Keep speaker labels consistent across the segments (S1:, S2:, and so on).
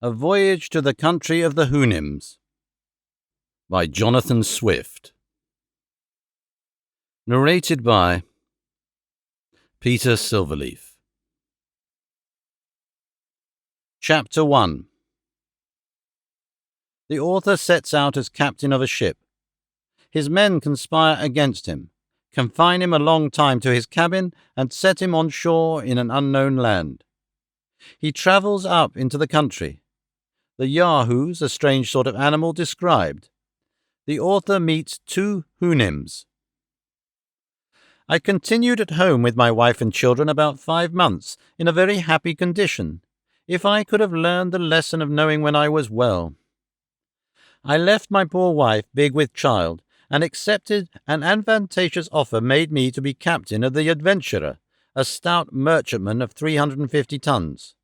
S1: A Voyage to the Country of the Houyhnhnms by Jonathan Swift. Narrated by Peter Silverleaf. Chapter 1. The author sets out as captain of a ship. His men conspire against him, confine him a long time to his cabin, and set him on shore in an unknown land. He travels up into the country. The Yahoos, a strange sort of animal, described. The author meets two Houyhnhnms. I continued at home with my wife and children about 5 months, in a very happy condition, if I could have learned the lesson of knowing when I was well. I left my poor wife, big with child, and accepted an advantageous offer made me to be captain of the Adventurer, a stout merchantman of 350 tons.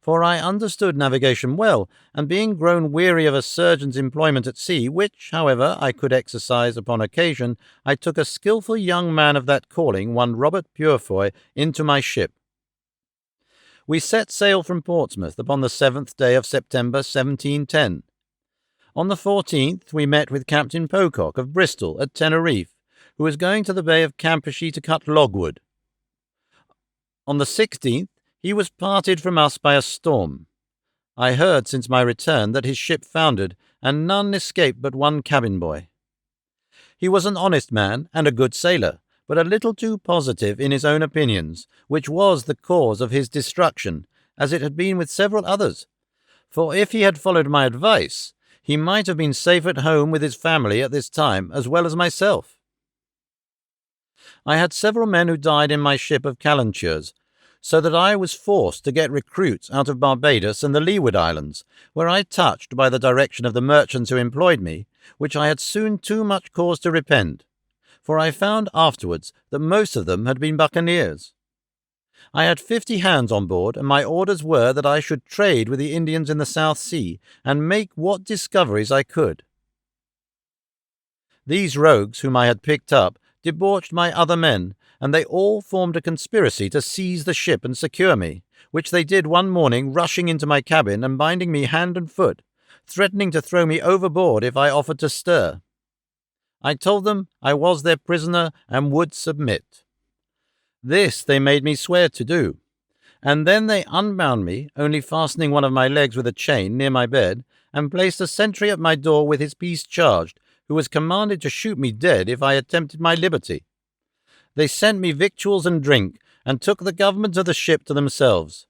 S1: For I understood navigation well, and being grown weary of a surgeon's employment at sea, which, however, I could exercise upon occasion, I took a skilful young man of that calling, one Robert Purefoy, into my ship. We set sail from Portsmouth upon the 7th day of September 1710. On the 14th we met with Captain Pocock of Bristol at Tenerife, who was going to the Bay of Campeachy to cut logwood. On the 16th he was parted from us by a storm. I heard since my return that his ship foundered, and none escaped but one cabin boy. He was an honest man and a good sailor, but a little too positive in his own opinions, which was the cause of his destruction, as it had been with several others. For if he had followed my advice, he might have been safe at home with his family at this time, as well as myself. I had several men who died in my ship of calentures, so that I was forced to get recruits out of Barbados and the Leeward Islands, where I touched by the direction of the merchants who employed me, which I had soon too much cause to repent, for I found afterwards that most of them had been buccaneers. I had 50 hands on board, and my orders were that I should trade with the Indians in the South Sea, and make what discoveries I could. These rogues whom I had picked up debauched my other men, and they all formed a conspiracy to seize the ship and secure me, which they did one morning, rushing into my cabin and binding me hand and foot, threatening to throw me overboard if I offered to stir. I told them I was their prisoner and would submit. This they made me swear to do, and then they unbound me, only fastening one of my legs with a chain near my bed, and placed a sentry at my door with his piece charged, who was commanded to shoot me dead if I attempted my liberty. They sent me victuals and drink, and took the government of the ship to themselves.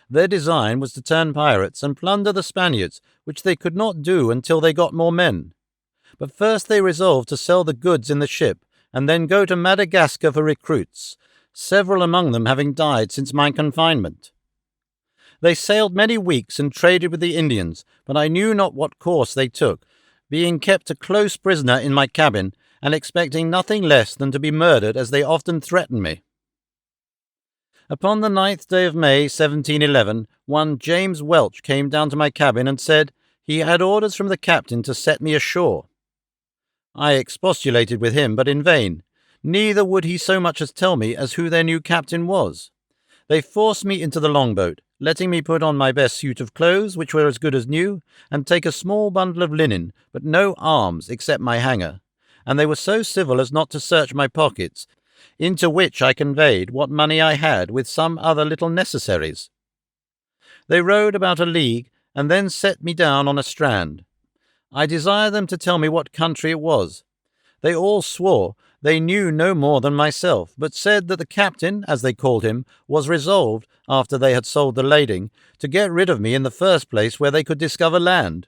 S1: Their design was to turn pirates and plunder the Spaniards, which they could not do until they got more men. But first they resolved to sell the goods in the ship, and then go to Madagascar for recruits, several among them having died since my confinement. They sailed many weeks and traded with the Indians, but I knew not what course they took, being kept a close prisoner in my cabin, and expecting nothing less than to be murdered, as they often threatened me. Upon the 9th day of May, 1711, one James Welch came down to my cabin and said he had orders from the captain to set me ashore. I expostulated with him, but in vain. Neither would he so much as tell me as who their new captain was. They forced me into the longboat, letting me put on my best suit of clothes, which were as good as new, and take a small bundle of linen, but no arms except my hanger, and they were so civil as not to search my pockets, into which I conveyed what money I had, with some other little necessaries. They rowed about a league, and then set me down on a strand. I desired them to tell me what country it was. They all swore they knew no more than myself, but said that the captain, as they called him, was resolved, after they had sold the lading, to get rid of me in the first place where they could discover land.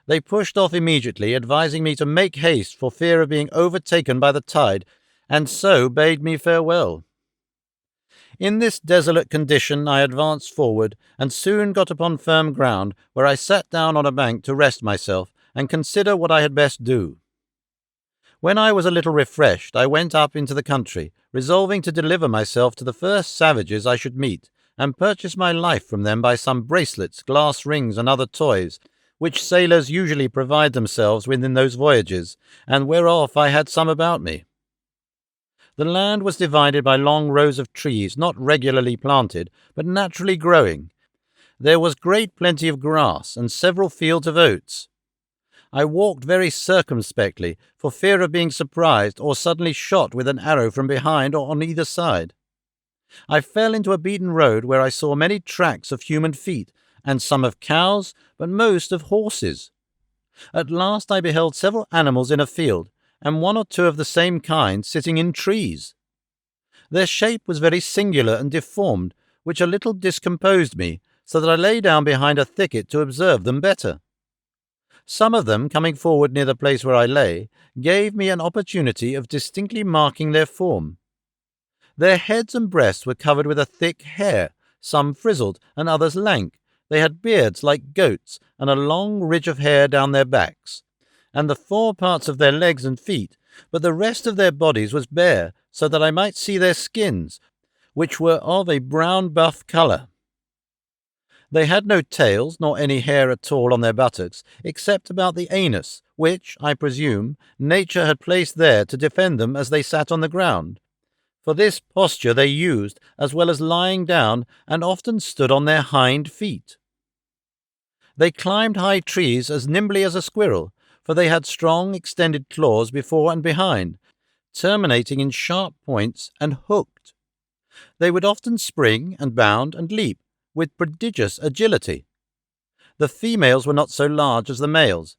S1: They pushed off immediately, advising me to make haste for fear of being overtaken by the tide, and so bade me farewell. In this desolate condition I advanced forward, and soon got upon firm ground, where I sat down on a bank to rest myself, and consider what I had best do. When I was a little refreshed, I went up into the country, resolving to deliver myself to the first savages I should meet, and purchase my life from them by some bracelets, glass rings, and other toys, which sailors usually provide themselves with in those voyages, and whereof I had some about me. The land was divided by long rows of trees, not regularly planted, but naturally growing, There was great plenty of grass and several fields of oats. I walked very circumspectly, for fear of being surprised or suddenly shot with an arrow from behind or on either side. I fell into a beaten road where I saw many tracks of human feet, and some of cows, but most of horses. At last I beheld several animals in a field, and one or two of the same kind sitting in trees. Their shape was very singular and deformed, which a little discomposed me, so that I lay down behind a thicket to observe them better. Some of them, coming forward near the place where I lay, gave me an opportunity of distinctly marking their form. Their heads and breasts were covered with a thick hair, some frizzled and others lank. They had beards like goats, and a long ridge of hair down their backs, and the fore parts of their legs and feet, but the rest of their bodies was bare, so that I might see their skins, which were of a brown-buff colour. They had no tails, nor any hair at all on their buttocks, except about the anus, which, I presume, nature had placed there to defend them as they sat on the ground. For this posture they used, as well as lying down, and often stood on their hind feet. They climbed high trees as nimbly as a squirrel, for they had strong extended claws before and behind, terminating in sharp points and hooked. They would often spring and bound and leap, with prodigious agility. The females were not so large as the males.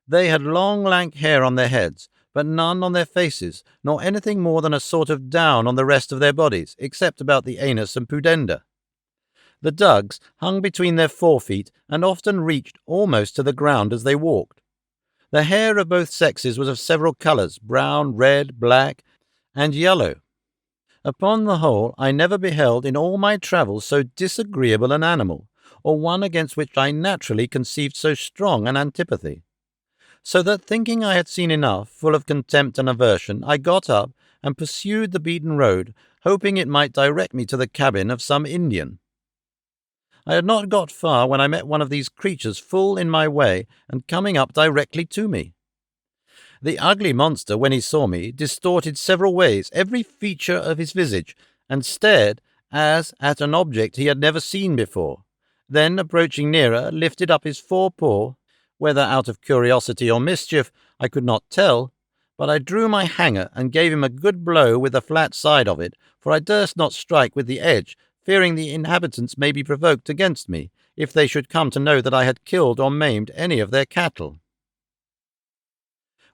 S1: They had long lank hair on their heads, but none on their faces, nor anything more than a sort of down on the rest of their bodies, except about the anus and pudenda. The dugs hung between their forefeet and often reached almost to the ground as they walked. The hair of both sexes was of several colours, brown, red, black, and yellow. Upon the whole, I never beheld in all my travels so disagreeable an animal, or one against which I naturally conceived so strong an antipathy. So that, thinking I had seen enough, full of contempt and aversion, I got up and pursued the beaten road, hoping it might direct me to the cabin of some Indian. I had not got far when I met one of these creatures full in my way and coming up directly to me. The ugly monster, when he saw me, distorted several ways every feature of his visage, and stared as at an object he had never seen before. Then, approaching nearer, lifted up his forepaw, whether out of curiosity or mischief, I could not tell, but I drew my hanger and gave him a good blow with the flat side of it, for I durst not strike with the edge, fearing the inhabitants may be provoked against me, if they should come to know that I had killed or maimed any of their cattle.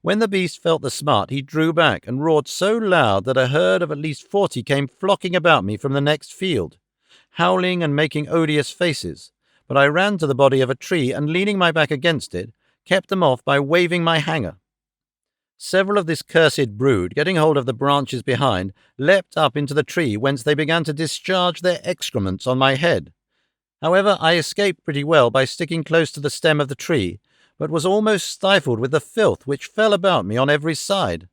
S1: When the beast felt the smart, he drew back and roared so loud that a herd of at least 40 came flocking about me from the next field, howling and making odious faces. But I ran to the body of a tree and, leaning my back against it, kept them off by waving my hanger. Several of this cursed brood, getting hold of the branches behind, leapt up into the tree, whence they began to discharge their excrements on my head. However, I escaped pretty well by sticking close to the stem of the tree, but was almost stifled with the filth which fell about me on every side.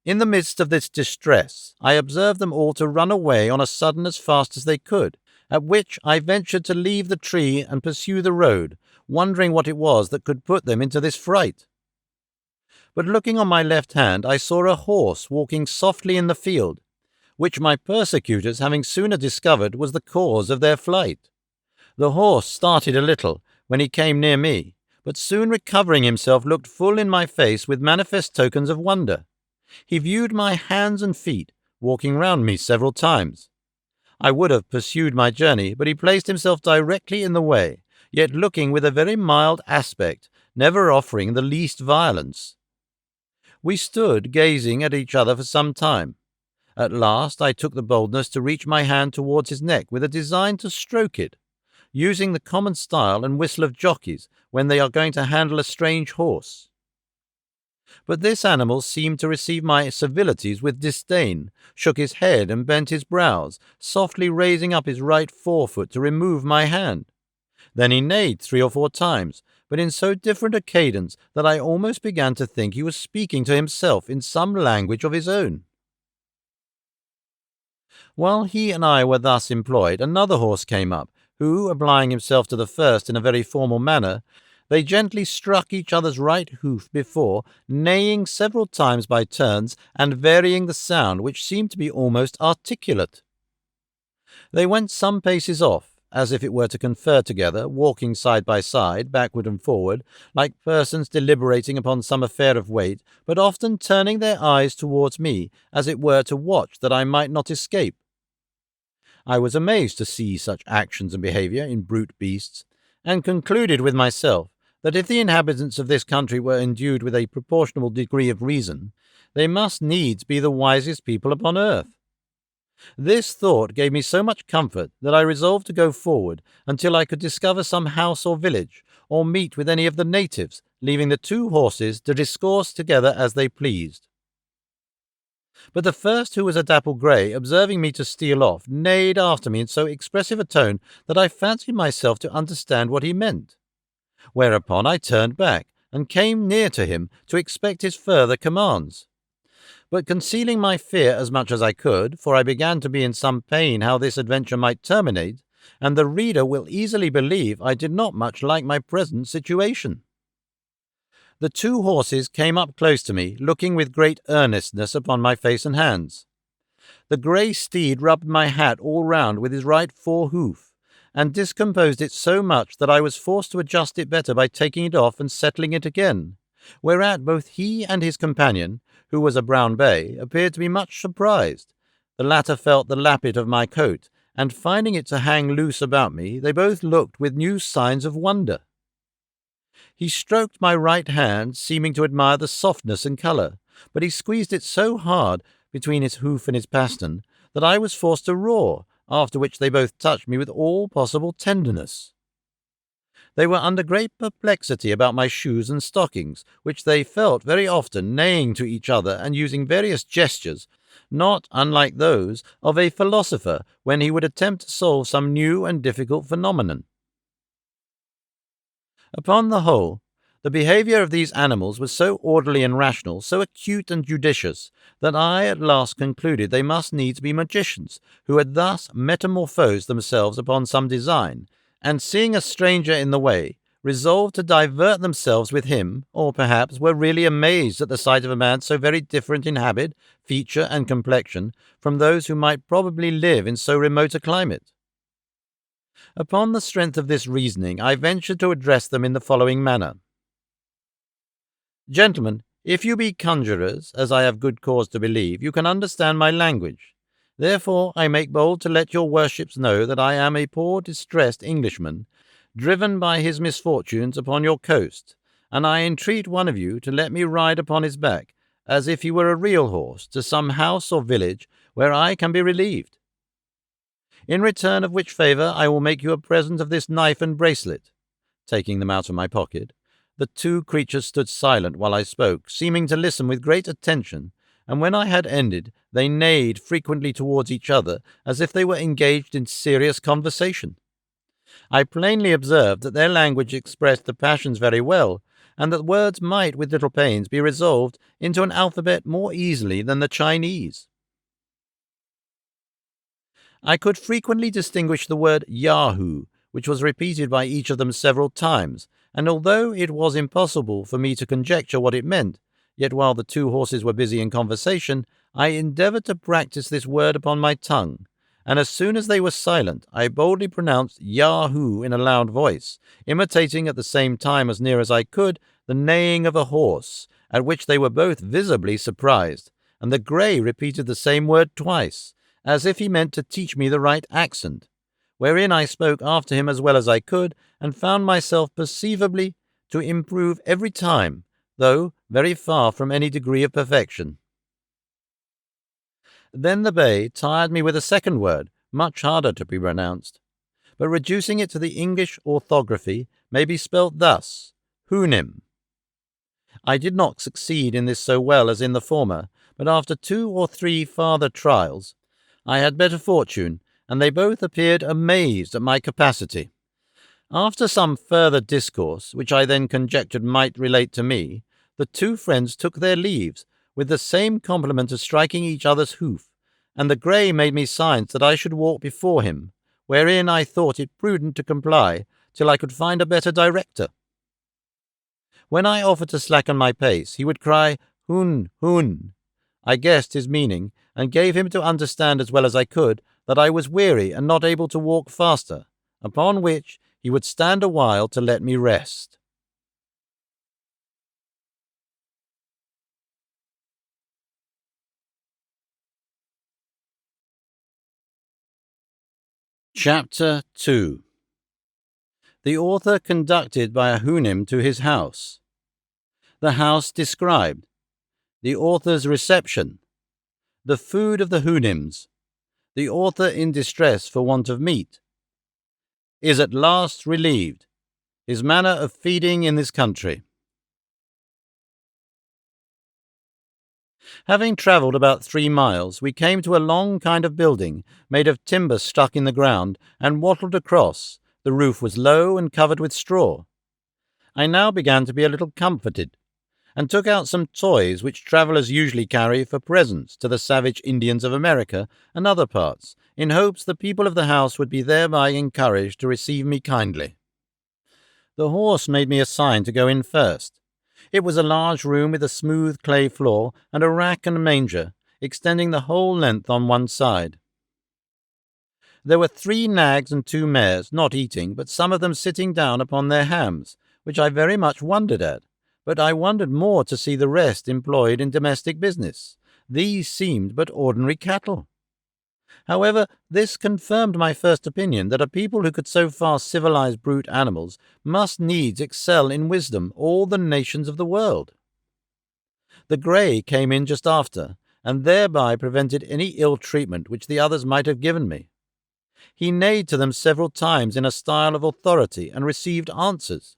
S1: In the midst of this distress, I observed them all to run away on a sudden as fast as they could, at which I ventured to leave the tree and pursue the road, wondering what it was that could put them into this fright. But looking on my left hand, I saw a horse walking softly in the field, which my persecutors, having sooner discovered, was the cause of their flight. The horse started a little when he came near me, but soon recovering himself looked full in my face with manifest tokens of wonder. He viewed my hands and feet, walking round me several times. I would have pursued my journey, but he placed himself directly in the way, yet looking with a very mild aspect, never offering the least violence. We stood gazing at each other for some time. At last I took the boldness to reach my hand towards his neck with a design to stroke it, using the common style and whistle of jockeys when they are going to handle a strange horse. But this animal seemed to receive my civilities with disdain, shook his head and bent his brows, softly raising up his right forefoot to remove my hand. Then he neighed 3 or 4 times, but in so different a cadence that I almost began to think he was speaking to himself in some language of his own. While he and I were thus employed, another horse came up, who, applying himself to the first in a very formal manner, they gently struck each other's right hoof before, neighing several times by turns, and varying the sound, which seemed to be almost articulate. They went some paces off, as if it were to confer together, walking side by side, backward and forward, like persons deliberating upon some affair of weight, but often turning their eyes towards me, as it were to watch that I might not escape. I was amazed to see such actions and behaviour in brute beasts, and concluded with myself that if the inhabitants of this country were endued with a proportional degree of reason, they must needs be the wisest people upon earth. This thought gave me so much comfort that I resolved to go forward until I could discover some house or village, or meet with any of the natives, leaving the 2 horses to discourse together as they pleased. But the first, who was a dapple grey, observing me to steal off, neighed after me in so expressive a tone that I fancied myself to understand what he meant. Whereupon I turned back, and came near to him to expect his further commands. But concealing my fear as much as I could, for I began to be in some pain how this adventure might terminate, and the reader will easily believe I did not much like my present situation. The 2 horses came up close to me, looking with great earnestness upon my face and hands. The grey steed rubbed my hat all round with his right fore-hoof, and discomposed it so much that I was forced to adjust it better by taking it off and settling it again, whereat both he and his companion, who was a brown bay, appeared to be much surprised. The latter felt the lappet of my coat, and finding it to hang loose about me, they both looked with new signs of wonder. He stroked my right hand, seeming to admire the softness and colour, but he squeezed it so hard between his hoof and his pastern that I was forced to roar, after which they both touched me with all possible tenderness. They were under great perplexity about my shoes and stockings, which they felt very often, neighing to each other and using various gestures, not unlike those of a philosopher when he would attempt to solve some new and difficult phenomenon. Upon the whole, the behaviour of these animals was so orderly and rational, so acute and judicious, that I at last concluded they must needs be magicians, who had thus metamorphosed themselves upon some design, and seeing a stranger in the way, resolved to divert themselves with him, or perhaps were really amazed at the sight of a man so very different in habit, feature, and complexion from those who might probably live in so remote a climate. Upon the strength of this reasoning, I ventured to address them in the following manner. Gentlemen, if you be conjurers, as I have good cause to believe, you can understand my language. Therefore I make bold to let your worships know that I am a poor distressed Englishman, driven by his misfortunes upon your coast, and I entreat one of you to let me ride upon his back, as if he were a real horse, to some house or village where I can be relieved. In return of which favour I will make you a present of this knife and bracelet. Taking them out of my pocket, the 2 creatures stood silent while I spoke, seeming to listen with great attention, and when I had ended, they neighed frequently towards each other, as if they were engaged in serious conversation. I plainly observed that their language expressed the passions very well, and that words might, with little pains, be resolved into an alphabet more easily than the Chinese. I could frequently distinguish the word Yahoo, which was repeated by each of them several times, and although it was impossible for me to conjecture what it meant, yet while the 2 horses were busy in conversation, I endeavoured to practise this word upon my tongue, and as soon as they were silent, I boldly pronounced Yahoo in a loud voice, imitating at the same time, as near as I could, the neighing of a horse, at which they were both visibly surprised, and the grey repeated the same word twice, as if he meant to teach me the right accent, wherein I spoke after him as well as I could, and found myself perceivably to improve every time, though very far from any degree of perfection. Then the bay tired me with a second word, much harder to be pronounced, but reducing it to the English orthography, may be spelt thus, Houyhnhnm. I did not succeed in this so well as in the former, but after 2 or 3 farther trials, I had better fortune, and they both appeared amazed at my capacity. After some further discourse, which I then conjectured might relate to me, the 2 friends took their leaves, with the same compliment of striking each other's hoof, and the grey made me signs that I should walk before him, wherein I thought it prudent to comply till I could find a better director. When I offered to slacken my pace, he would cry, Hun, hun. I guessed his meaning, and gave him to understand as well as I could that I was weary and not able to walk faster, upon which he would stand a while to let me rest. Chapter 2. The author conducted by a Houyhnhnm to his house. The house described. The author's reception. The food of the Houyhnhnms. The author in distress for want of meat. Is at last relieved. His manner of feeding in this country. Having travelled about 3 miles, we came to a long kind of building, made of timber stuck in the ground and wattled across. The roof was low and covered with straw. I now began to be a little comforted, and took out some toys which travellers usually carry for presents to the savage Indians of America and other parts, in hopes the people of the house would be thereby encouraged to receive me kindly. The horse made me a sign to go in first. It was a large room with a smooth clay floor and a rack and manger, extending the whole length on one side. There were 3 nags and 2 mares, not eating, but some of them sitting down upon their hams, which I very much wondered at, but I wondered more to see the rest employed in domestic business. These seemed but ordinary cattle. However, this confirmed my first opinion that a people who could so far civilize brute animals must needs excel in wisdom all the nations of the world. The grey came in just after, and thereby prevented any ill treatment which the others might have given me. He neighed to them several times in a style of authority, and received answers.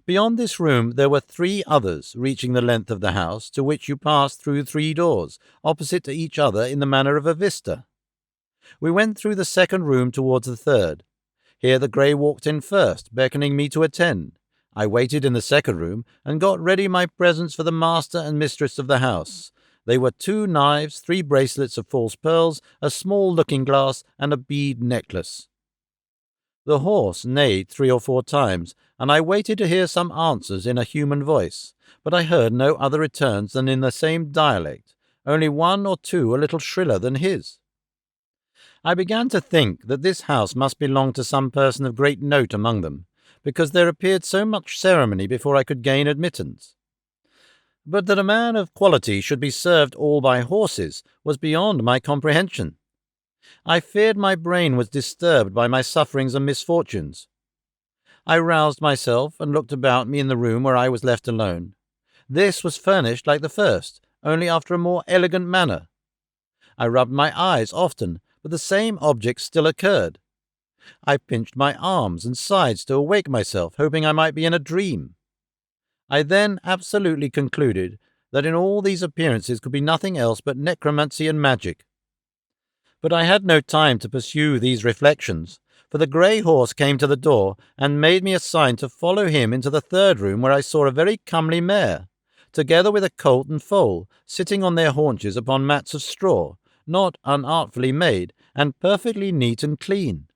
S1: Beyond this room there were 3 others, reaching the length of the house, to which you passed through 3 doors, opposite to each other in the manner of a vista. We went through the second room towards the third. Here the grey walked in first, beckoning me to attend. I waited in the second room, and got ready my presents for the master and mistress of the house. They were 2 knives, 3 bracelets of false pearls, a small looking-glass, and a bead necklace. The horse neighed 3 or 4 times, and I waited to hear some answers in a human voice, but I heard no other returns than in the same dialect, only 1 or 2 a little shriller than his. I began to think that this house must belong to some person of great note among them, because there appeared so much ceremony before I could gain admittance. But that a man of quality should be served all by horses was beyond my comprehension. I feared my brain was disturbed by my sufferings and misfortunes. I roused myself and looked about me in the room where I was left alone. This was furnished like the first, only after a more elegant manner. I rubbed my eyes often, but the same objects still occurred. I pinched my arms and sides to awake myself, hoping I might be in a dream. I then absolutely concluded that in all these appearances could be nothing else but necromancy and magic. But I had no time to pursue these reflections, for the grey horse came to the door and made me a sign to follow him into the third room, where I saw a very comely mare, together with a colt and foal, sitting on their haunches upon mats of straw, not unartfully made, and perfectly neat and clean.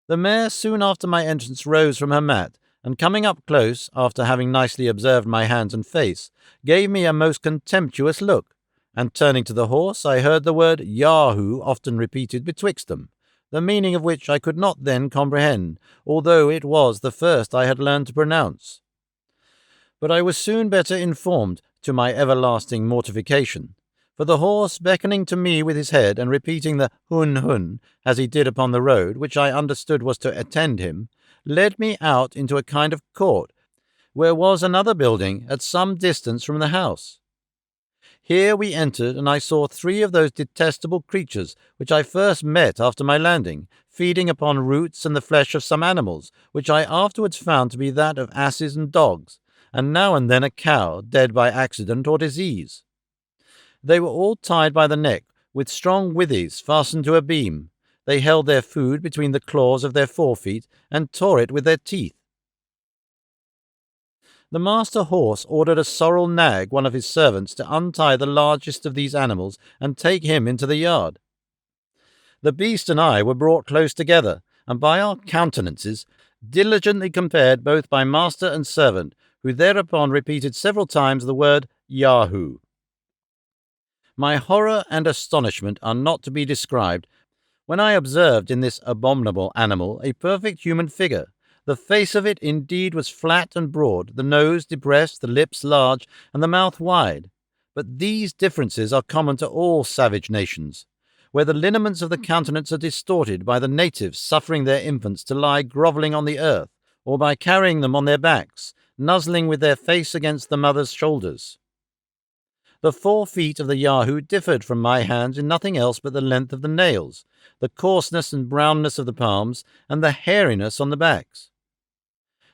S1: The mare soon after my entrance rose from her mat, and coming up close, after having nicely observed my hands and face, gave me a most contemptuous look, and turning to the horse I heard the word Yahoo often repeated betwixt them, the meaning of which I could not then comprehend, although it was the first I had learned to pronounce. But I was soon better informed, to my everlasting mortification, for the horse, beckoning to me with his head and repeating the Houyhnhnm as he did upon the road, which I understood was to attend him, led me out into a kind of court, where was another building at some distance from the house. Here we entered, and I saw 3 of those detestable creatures which I first met after my landing, feeding upon roots and the flesh of some animals, which I afterwards found to be that of asses and dogs, and now and then a cow, dead by accident or disease. They were all tied by the neck, with strong withes fastened to a beam. They held their food between the claws of their forefeet, and tore it with their teeth. The master horse ordered a sorrel nag, one of his servants, to untie the largest of these animals and take him into the yard. The beast and I were brought close together, and by our countenances diligently compared both by master and servant, who thereupon repeated several times the word Yahoo. My horror and astonishment are not to be described when I observed in this abominable animal a perfect human figure. The face of it indeed was flat and broad, the nose depressed, the lips large, and the mouth wide. But these differences are common to all savage nations, where the lineaments of the countenance are distorted by the natives suffering their infants to lie grovelling on the earth, or by carrying them on their backs, nuzzling with their face against the mother's shoulders. The 4 feet of the Yahoo differed from my hands in nothing else but the length of the nails, the coarseness and brownness of the palms, and the hairiness on the backs.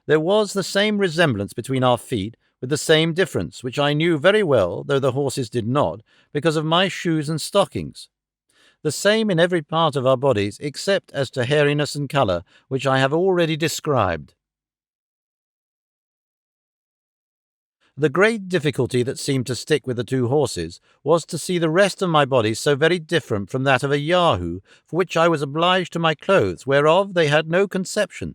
S1: There was the same resemblance between our feet, with the same difference, which I knew very well, though the horses did not, because of my shoes and stockings. The same in every part of our bodies, except as to hairiness and colour, which I have already described. The great difficulty that seemed to stick with the 2 horses was to see the rest of my body so very different from that of a Yahoo, for which I was obliged to my clothes, whereof they had no conception.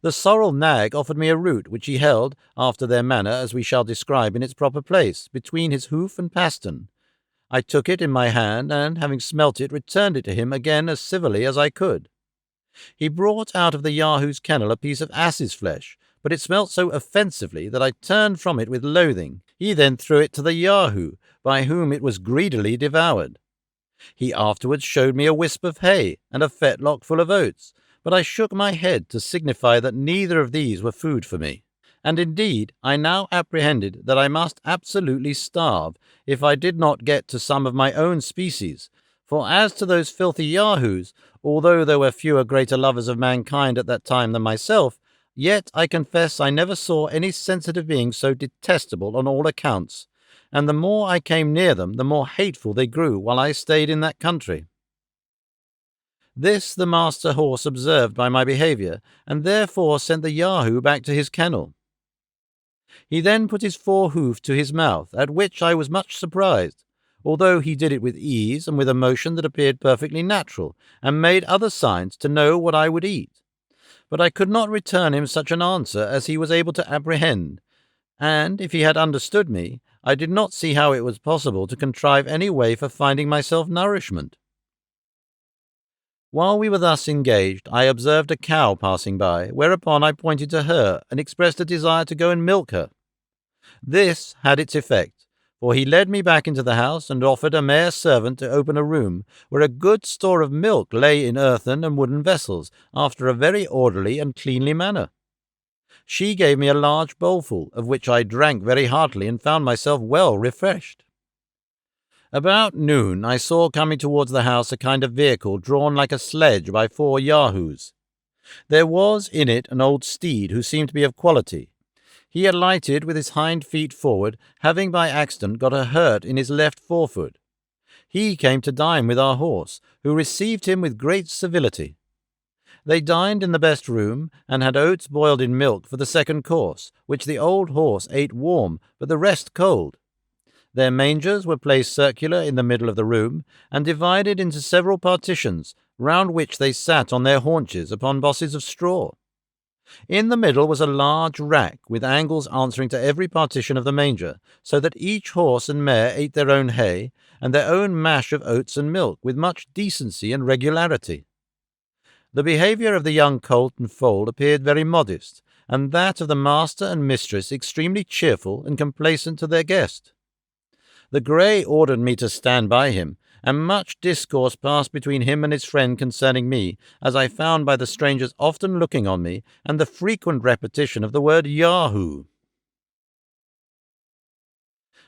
S1: The sorrel nag offered me a root, which he held, after their manner, as we shall describe, in its proper place, between his hoof and pastern. I took it in my hand, and, having smelt it, returned it to him again as civilly as I could. He brought out of the Yahoo's kennel a piece of ass's flesh, but it smelt so offensively that I turned from it with loathing. He then threw it to the Yahoo, by whom it was greedily devoured. He afterwards showed me a wisp of hay and a fetlock full of oats, but I shook my head to signify that neither of these were food for me. And indeed I now apprehended that I must absolutely starve if I did not get to some of my own species, for as to those filthy Yahoos, although there were fewer greater lovers of mankind at that time than myself, yet I confess I never saw any sensitive being so detestable on all accounts, and the more I came near them, the more hateful they grew while I stayed in that country. This the master horse observed by my behaviour, and therefore sent the Yahoo back to his kennel. He then put his 4 hoof to his mouth, at which I was much surprised, although he did it with ease and with a motion that appeared perfectly natural, and made other signs to know what I would eat. But I could not return him such an answer as he was able to apprehend, and, if he had understood me, I did not see how it was possible to contrive any way for finding myself nourishment. While we were thus engaged, I observed a cow passing by, whereupon I pointed to her and expressed a desire to go and milk her. This had its effect, for he led me back into the house and offered a mare servant to open a room where a good store of milk lay in earthen and wooden vessels, after a very orderly and cleanly manner. She gave me a large bowlful, of which I drank very heartily and found myself well refreshed. About noon I saw coming towards the house a kind of vehicle drawn like a sledge by 4 Yahoos. There was in it an old steed who seemed to be of quality. He alighted with his hind feet forward, having by accident got a hurt in his left forefoot. He came to dine with our horse, who received him with great civility. They dined in the best room, and had oats boiled in milk for the second course, which the old horse ate warm, but the rest cold. Their mangers were placed circular in the middle of the room, and divided into several partitions, round which they sat on their haunches upon bosses of straw. In the middle was a large rack, with angles answering to every partition of the manger, so that each horse and mare ate their own hay, and their own mash of oats and milk, with much decency and regularity. The behaviour of the young colt and foal appeared very modest, and that of the master and mistress extremely cheerful and complacent to their guest. The grey ordered me to stand by him, and much discourse passed between him and his friend concerning me, as I found by the strangers often looking on me, and the frequent repetition of the word Yahoo.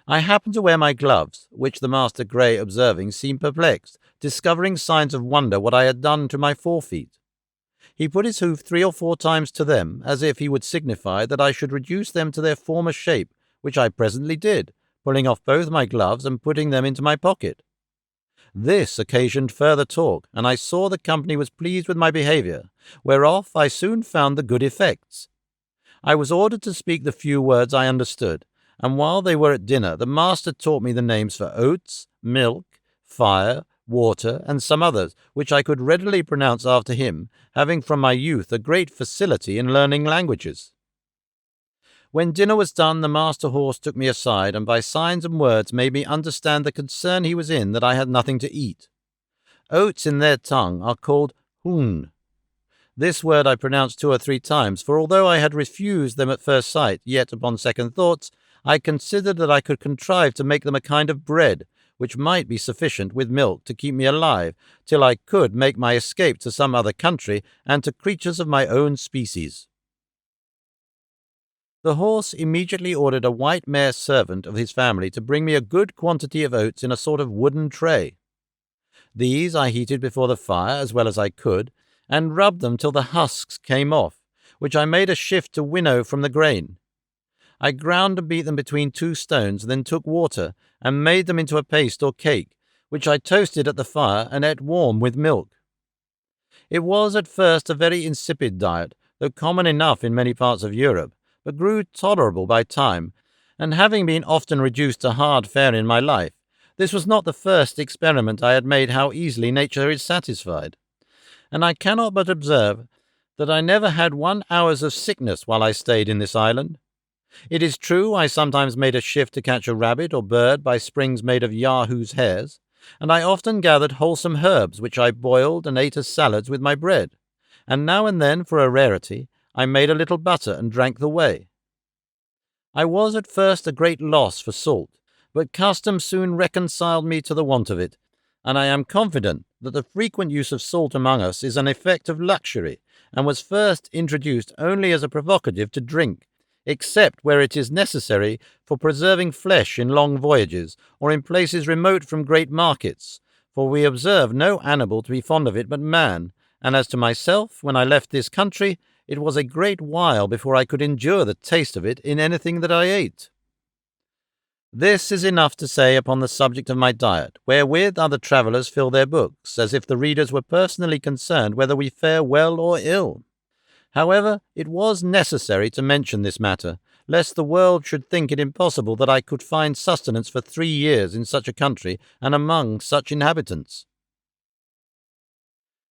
S1: I happened to wear my gloves, which the Master Grey observing seemed perplexed, discovering signs of wonder what I had done to my forefeet. He put his hoof 3 or 4 times to them, as if he would signify that I should reduce them to their former shape, which I presently did, pulling off both my gloves and putting them into my pocket. This occasioned further talk, and I saw the company was pleased with my behaviour, whereof I soon found the good effects. I was ordered to speak the few words I understood, and while they were at dinner the master taught me the names for oats, milk, fire, water, and some others, which I could readily pronounce after him, having from my youth a great facility in learning languages. When dinner was done, the master horse took me aside, and by signs and words made me understand the concern he was in that I had nothing to eat. Oats in their tongue are called Houyhnhnm. This word I pronounced 2 or 3 times, for although I had refused them at first sight, yet upon second thoughts I considered that I could contrive to make them a kind of bread, which might be sufficient with milk to keep me alive, till I could make my escape to some other country, and to creatures of my own species. The horse immediately ordered a white mare servant of his family to bring me a good quantity of oats in a sort of wooden tray. These I heated before the fire as well as I could, and rubbed them till the husks came off, which I made a shift to winnow from the grain. I ground and beat them between 2 stones, then took water, and made them into a paste or cake, which I toasted at the fire and ate warm with milk. It was at first a very insipid diet, though common enough in many parts of Europe, but grew tolerable by time, and having been often reduced to hard fare in my life, this was not the first experiment I had made how easily nature is satisfied, and I cannot but observe that I never had 1 hour's of sickness while I stayed in this island. It is true I sometimes made a shift to catch a rabbit or bird by springs made of Yahoo's hairs, and I often gathered wholesome herbs which I boiled and ate as salads with my bread, and now and then, for a rarity, I made a little butter and drank the whey. I was at first a great loss for salt, but custom soon reconciled me to the want of it, and I am confident that the frequent use of salt among us is an effect of luxury, and was first introduced only as a provocative to drink, except where it is necessary for preserving flesh in long voyages, or in places remote from great markets, for we observe no animal to be fond of it but man, and as to myself, when I left this country, it was a great while before I could endure the taste of it in anything that I ate. This is enough to say upon the subject of my diet, wherewith other travellers fill their books, as if the readers were personally concerned whether we fare well or ill. However, it was necessary to mention this matter, lest the world should think it impossible that I could find sustenance for 3 years in such a country and among such inhabitants.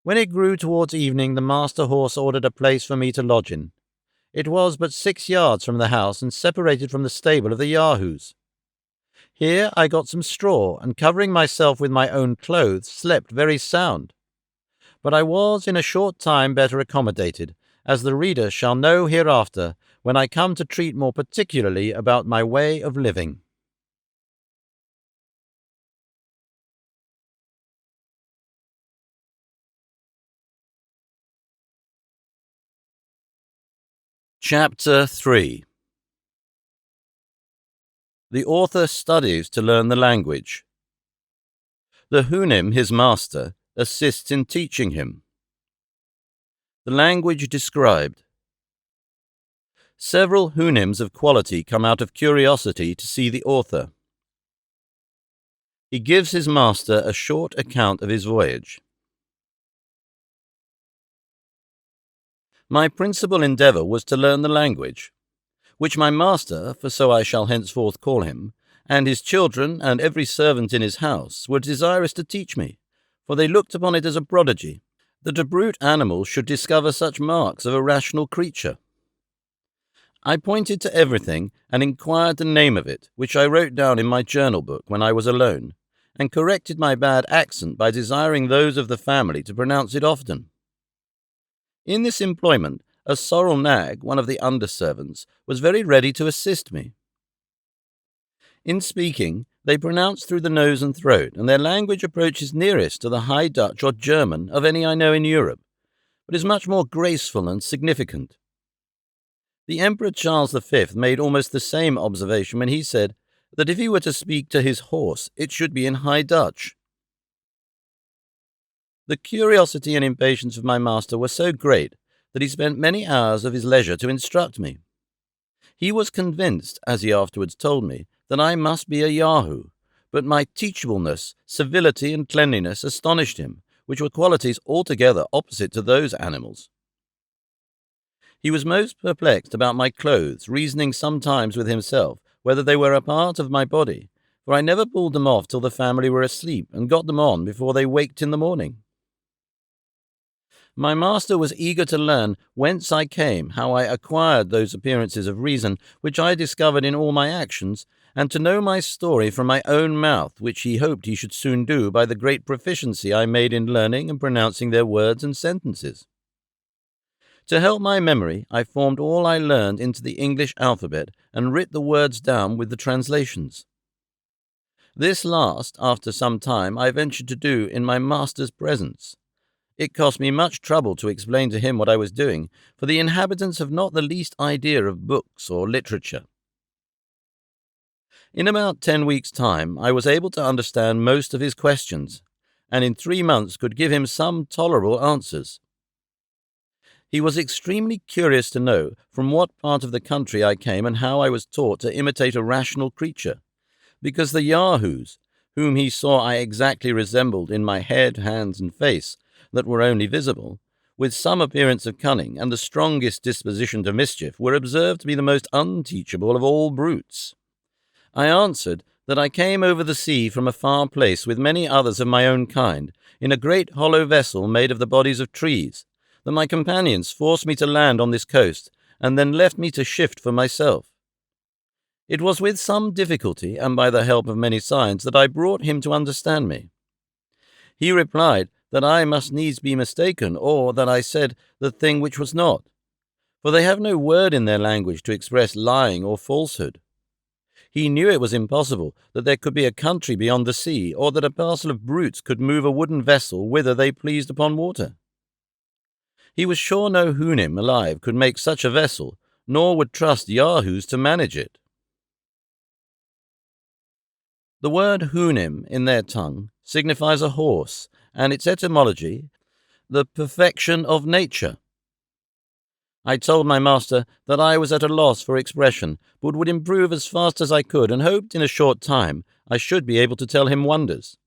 S1: When it grew towards evening, the master horse ordered a place for me to lodge in. It was but 6 yards from the house, and separated from the stable of the Yahoos. Here I got some straw, and covering myself with my own clothes, slept very sound. But I was in a short time better accommodated, as the reader shall know hereafter, when I come to treat more particularly about my way of living. Chapter 3. The author studies to learn the language. The Houyhnhnm, his master, assists in teaching him. The language described. Several Houyhnhnms of quality come out of curiosity to see the author. He gives his master a short account of his voyage. My principal endeavour was to learn the language, which my master, for so I shall henceforth call him, and his children and every servant in his house were desirous to teach me, for they looked upon it as a prodigy, that a brute animal should discover such marks of a rational creature. I pointed to everything and inquired the name of it, which I wrote down in my journal book when I was alone, and corrected my bad accent by desiring those of the family to pronounce it often. In this employment, a sorrel nag, one of the under-servants, was very ready to assist me. In speaking, they pronounce through the nose and throat, and their language approaches nearest to the High Dutch or German of any I know in Europe, but is much more graceful and significant. The Emperor Charles V made almost the same observation when he said that if he were to speak to his horse, it should be in High Dutch. The curiosity and impatience of my master were so great that he spent many hours of his leisure to instruct me. He was convinced, as he afterwards told me, that I must be a Yahoo, but my teachableness, civility, and cleanliness astonished him, which were qualities altogether opposite to those animals. He was most perplexed about my clothes, reasoning sometimes with himself whether they were a part of my body, for I never pulled them off till the family were asleep, and got them on before they waked in the morning. My master was eager to learn whence I came, how I acquired those appearances of reason which I discovered in all my actions, and to know my story from my own mouth, which he hoped he should soon do by the great proficiency I made in learning and pronouncing their words and sentences. To help my memory, I formed all I learned into the English alphabet and writ the words down with the translations. This last, after some time, I ventured to do in my master's presence. It cost me much trouble to explain to him what I was doing, for the inhabitants have not the least idea of books or literature. In about 10 weeks' time, I was able to understand most of his questions, and in 3 months could give him some tolerable answers. He was extremely curious to know from what part of the country I came and how I was taught to imitate a rational creature, because the Yahoos, whom he saw I exactly resembled in my head, hands, and face, that were only visible, with some appearance of cunning and the strongest disposition to mischief, were observed to be the most unteachable of all brutes. I answered that I came over the sea from a far place with many others of my own kind, in a great hollow vessel made of the bodies of trees, that my companions forced me to land on this coast, and then left me to shift for myself. It was with some difficulty, and by the help of many signs, that I brought him to understand me. He replied that I must needs be mistaken, or that I said the thing which was not, for they have no word in their language to express lying or falsehood. He knew it was impossible that there could be a country beyond the sea, or that a parcel of brutes could move a wooden vessel whither they pleased upon water. He was sure no Houyhnhnm alive could make such a vessel, nor would trust Yahoos to manage it. The word Houyhnhnm in their tongue signifies a horse, and its etymology, the perfection of nature. I told my master that I was at a loss for expression, but would improve as fast as I could, and hoped in a short time I should be able to tell him wonders.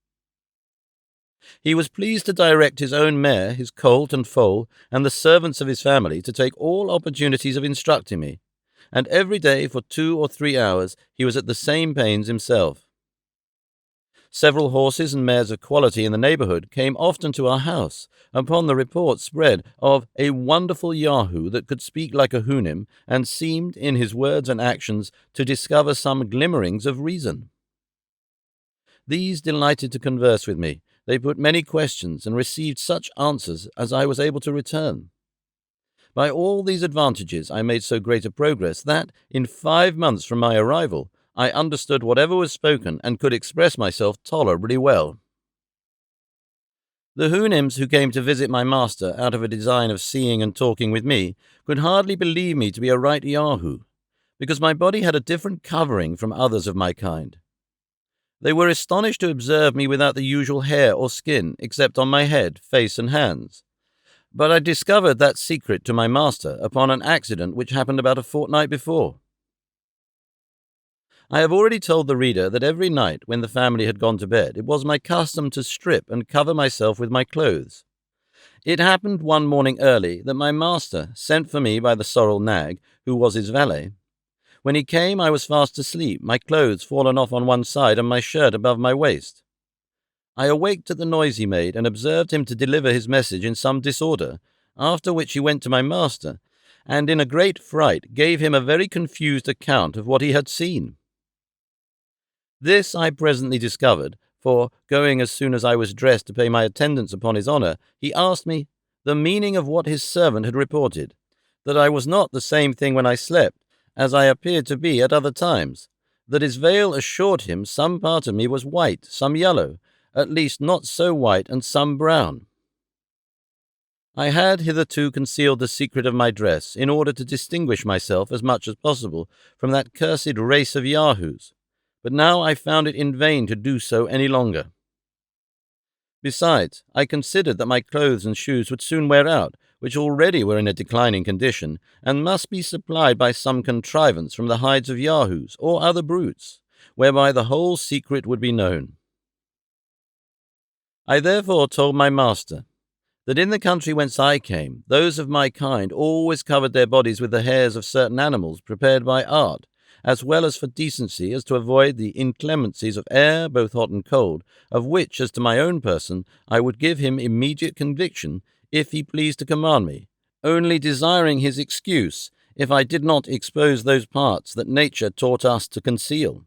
S1: He was pleased to direct his own mare, his colt and foal, and the servants of his family to take all opportunities of instructing me, and every day for 2 or 3 hours he was at the same pains himself. Several horses and mares of quality in the neighbourhood came often to our house, upon the report spread of a wonderful Yahoo that could speak like a Houyhnhnm, and seemed, in his words and actions, to discover some glimmerings of reason. These delighted to converse with me. They put many questions, and received such answers as I was able to return. By all these advantages I made so great a progress that, in 5 months from my arrival, I understood whatever was spoken, and could express myself tolerably well. The Houyhnhnms who came to visit my master out of a design of seeing and talking with me could hardly believe me to be a right Yahoo, because my body had a different covering from others of my kind. They were astonished to observe me without the usual hair or skin, except on my head, face, and hands. But I discovered that secret to my master upon an accident which happened about a fortnight before. I have already told the reader that every night, when the family had gone to bed, it was my custom to strip and cover myself with my clothes. It happened one morning early that my master sent for me by the sorrel nag, who was his valet. When he came, I was fast asleep, my clothes fallen off on one side and my shirt above my waist. I awaked at the noise he made, and observed him to deliver his message in some disorder, after which he went to my master, and in a great fright gave him a very confused account of what he had seen. This I presently discovered, for, going as soon as I was dressed to pay my attendance upon his honour, he asked me the meaning of what his servant had reported, that I was not the same thing when I slept, as I appeared to be at other times, that his veil assured him some part of me was white, some yellow, at least not so white, and some brown. I had hitherto concealed the secret of my dress, in order to distinguish myself as much as possible from that cursed race of Yahoos, but now I found it in vain to do so any longer. Besides, I considered that my clothes and shoes would soon wear out, which already were in a declining condition, and must be supplied by some contrivance from the hides of Yahoos or other brutes, whereby the whole secret would be known. I therefore told my master that in the country whence I came, those of my kind always covered their bodies with the hairs of certain animals prepared by art, as well as for decency, as to avoid the inclemencies of air, both hot and cold, of which, as to my own person, I would give him immediate conviction, if he pleased to command me, only desiring his excuse, if I did not expose those parts that nature taught us to conceal.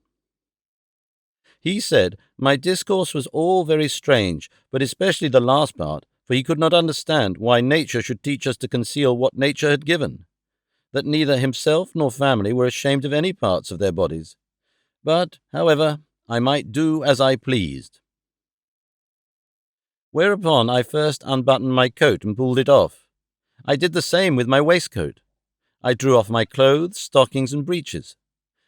S1: He said, "My discourse was all very strange, but especially the last part, for he could not understand why nature should teach us to conceal what nature had given, that neither himself nor family were ashamed of any parts of their bodies. But, however, I might do as I pleased." Whereupon I first unbuttoned my coat and pulled it off. I did the same with my waistcoat. I drew off my clothes, stockings, and breeches.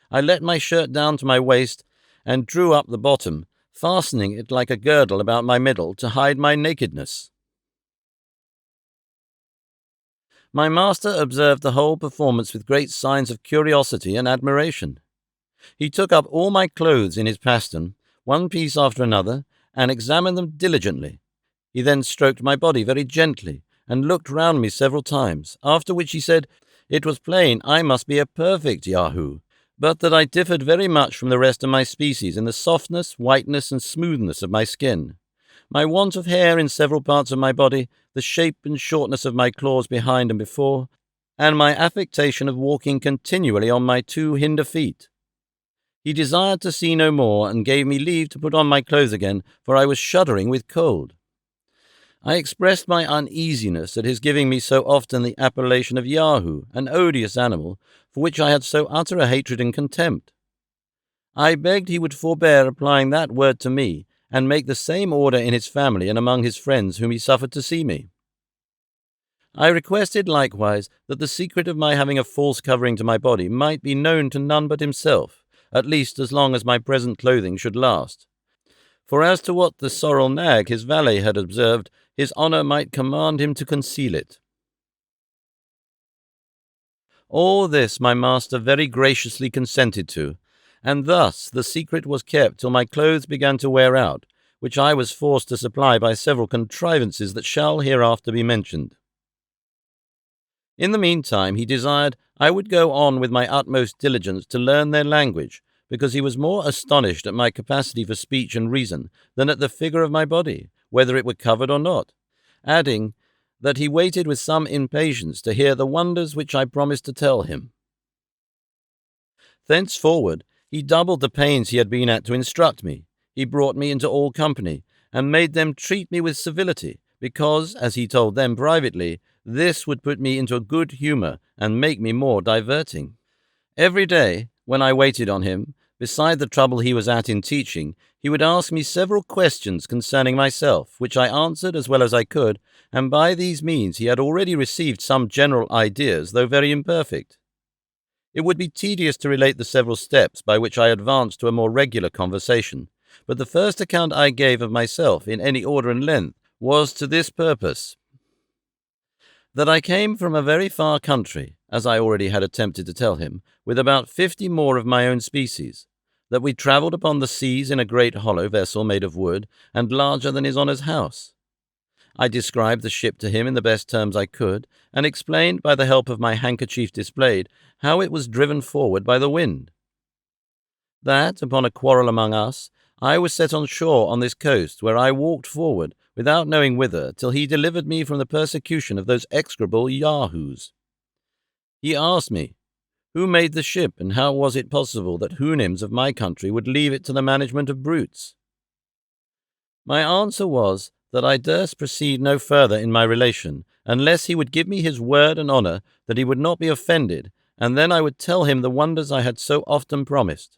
S1: I let my shirt down to my waist and drew up the bottom, fastening it like a girdle about my middle to hide my nakedness. My master observed the whole performance with great signs of curiosity and admiration. He took up all my clothes in his pastern, one piece after another, and examined them diligently. He then stroked my body very gently, and looked round me several times, after which he said, it was plain I must be a perfect Yahoo, but that I differed very much from the rest of my species in the softness, whiteness, and smoothness of my skin, my want of hair in several parts of my body, the shape and shortness of my claws behind and before, and my affectation of walking continually on my two hinder feet. He desired to see no more, and gave me leave to put on my clothes again, for I was shuddering with cold. I expressed my uneasiness at his giving me so often the appellation of Yahoo, an odious animal, for which I had so utter a hatred and contempt. I begged he would forbear applying that word to me, and make the same order in his family and among his friends whom he suffered to see me. I requested likewise that the secret of my having a false covering to my body might be known to none but himself, at least as long as my present clothing should last. For as to what the sorrel nag, his valet, had observed, his honour might command him to conceal it. All this my master very graciously consented to, and thus the secret was kept till my clothes began to wear out, which I was forced to supply by several contrivances that shall hereafter be mentioned. In the meantime he desired I would go on with my utmost diligence to learn their language, because he was more astonished at my capacity for speech and reason than at the figure of my body, whether it were covered or not, adding that he waited with some impatience to hear the wonders which I promised to tell him. Thenceforward he doubled the pains he had been at to instruct me. He brought me into all company, and made them treat me with civility, because, as he told them privately, this would put me into a good humour and make me more diverting. Every day, when I waited on him, beside the trouble he was at in teaching, he would ask me several questions concerning myself, which I answered as well as I could, and by these means he had already received some general ideas, though very imperfect. It would be tedious to relate the several steps by which I advanced to a more regular conversation, but the first account I gave of myself, in any order and length, was to this purpose: that I came from a very far country, as I already had attempted to tell him, with about 50 more of my own species, that we travelled upon the seas in a great hollow vessel made of wood, and larger than his honour's house. I described the ship to him in the best terms I could, and explained, by the help of my handkerchief displayed, how it was driven forward by the wind. That, upon a quarrel among us, I was set on shore on this coast, where I walked forward, without knowing whither, till he delivered me from the persecution of those execrable Yahoos. He asked me, who made the ship, and how was it possible that Houyhnhnms of my country would leave it to the management of brutes? My answer was that I durst proceed no further in my relation, unless he would give me his word and honour that he would not be offended, and then I would tell him the wonders I had so often promised.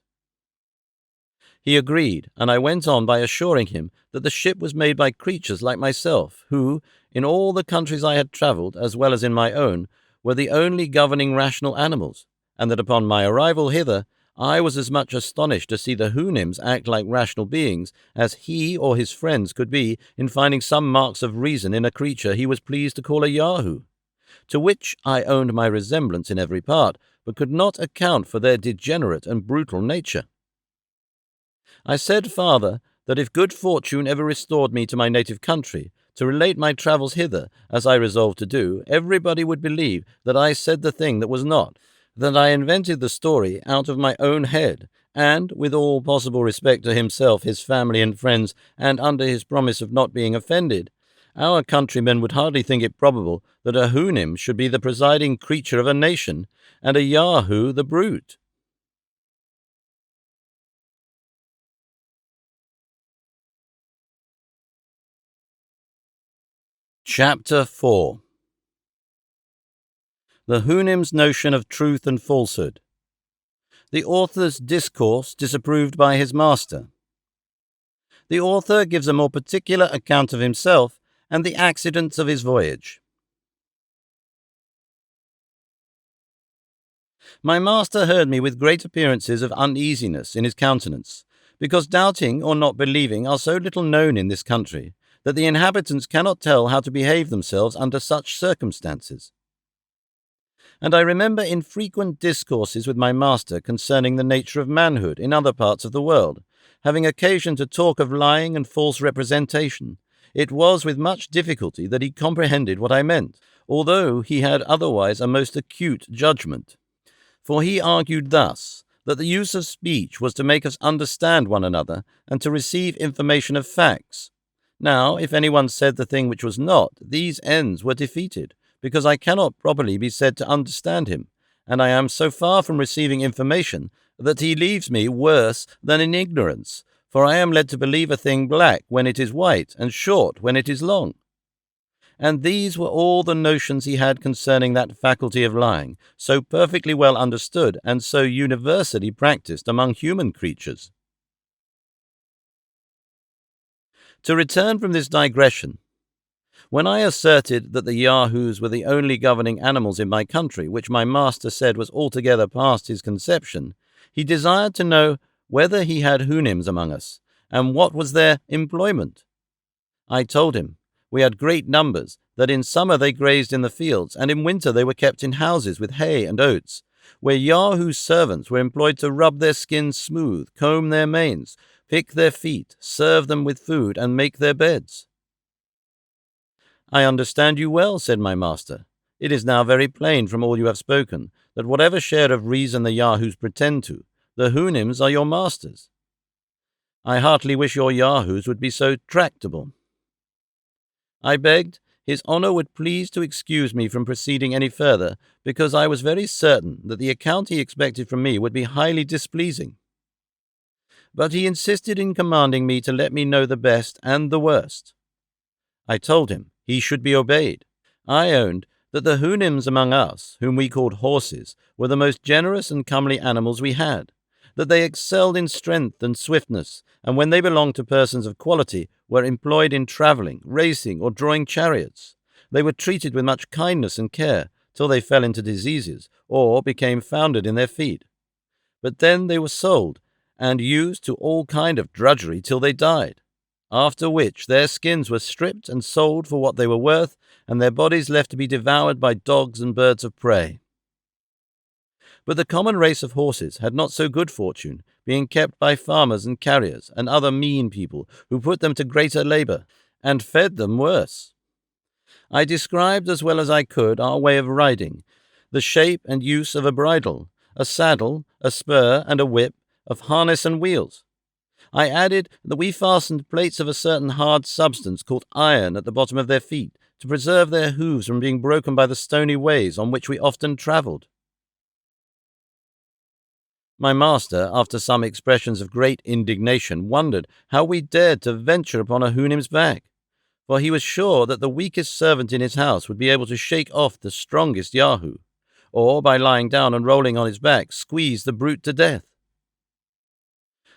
S1: He agreed, and I went on by assuring him that the ship was made by creatures like myself, who, in all the countries I had travelled, as well as in my own, were the only governing rational animals, and that upon my arrival hither, I was as much astonished to see the Houyhnhnms act like rational beings as he or his friends could be in finding some marks of reason in a creature he was pleased to call a Yahoo, to which I owned my resemblance in every part, but could not account for their degenerate and brutal nature. I said farther that if good fortune ever restored me to my native country, to relate my travels hither, as I resolved to do, everybody would believe that I said the thing that was not, that I invented the story out of my own head, and, with all possible respect to himself, his family and friends, and under his promise of not being offended, our countrymen would hardly think it probable that a Houyhnhnm should be the presiding creature of a nation, and a Yahoo the brute. Chapter 4. The Houyhnhnms' notion of truth and falsehood. The author's discourse disapproved by his master. The author gives a more particular account of himself and the accidents of his voyage. My master heard me with great appearances of uneasiness in his countenance, because doubting or not believing are so little known in this country, that the inhabitants cannot tell how to behave themselves under such circumstances. And I remember in frequent discourses with my master concerning the nature of manhood in other parts of the world, having occasion to talk of lying and false representation, it was with much difficulty that he comprehended what I meant, although he had otherwise a most acute judgment. For he argued thus, that the use of speech was to make us understand one another and to receive information of facts. Now, if anyone said the thing which was not, these ends were defeated, because I cannot properly be said to understand him, and I am so far from receiving information that he leaves me worse than in ignorance, for I am led to believe a thing black when it is white, and short when it is long. And these were all the notions he had concerning that faculty of lying, so perfectly well understood and so universally practiced among human creatures. To return from this digression, when I asserted that the Yahoos were the only governing animals in my country, which my master said was altogether past his conception, he desired to know whether he had Houyhnhnms among us, and what was their employment. I told him we had great numbers, that in summer they grazed in the fields, and in winter they were kept in houses with hay and oats, where Yahoo's servants were employed to rub their skins smooth, comb their manes, pick their feet, serve them with food, and make their beds. I understand you well, said my master. It is now very plain from all you have spoken, that whatever share of reason the Yahoos pretend to, the Houyhnhnms are your masters. I heartily wish your Yahoos would be so tractable. I begged his honour would please to excuse me from proceeding any further, because I was very certain that the account he expected from me would be highly displeasing. But he insisted in commanding me to let me know the best and the worst. I told him he should be obeyed. I owned that the Houyhnhnms among us, whom we called horses, were the most generous and comely animals we had, that they excelled in strength and swiftness, and when they belonged to persons of quality, were employed in travelling, racing, or drawing chariots. They were treated with much kindness and care, till they fell into diseases, or became foundered in their feet. But then they were sold, and used to all kind of drudgery till they died, after which their skins were stripped and sold for what they were worth, and their bodies left to be devoured by dogs and birds of prey. But the common race of horses had not so good fortune, being kept by farmers and carriers and other mean people, who put them to greater labour, and fed them worse. I described as well as I could our way of riding, the shape and use of a bridle, a saddle, a spur, and a whip, of harness and wheels. I added that we fastened plates of a certain hard substance called iron at the bottom of their feet, to preserve their hoofs from being broken by the stony ways on which we often travelled. My master, after some expressions of great indignation, wondered how we dared to venture upon a Houyhnhnm's back, for he was sure that the weakest servant in his house would be able to shake off the strongest Yahoo, or, by lying down and rolling on his back, squeeze the brute to death.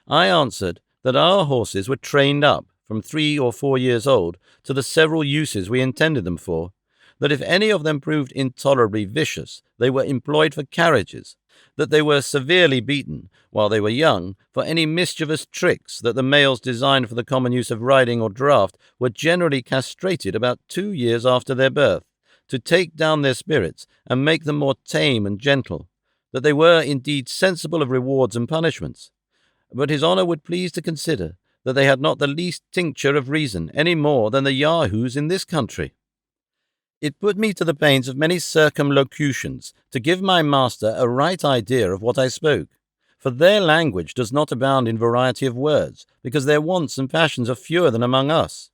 S1: I answered that our horses were trained up, from 3 or 4 years old, to the several uses we intended them for, that if any of them proved intolerably vicious, they were employed for carriages, that they were severely beaten, while they were young, for any mischievous tricks, that the males designed for the common use of riding or draught were generally castrated about 2 years after their birth, to take down their spirits and make them more tame and gentle, that they were indeed sensible of rewards and punishments, but his honour would please to consider that they had not the least tincture of reason, any more than the Yahoos in this country. It put me to the pains of many circumlocutions to give my master a right idea of what I spoke, for their language does not abound in variety of words, because their wants and passions are fewer than among us.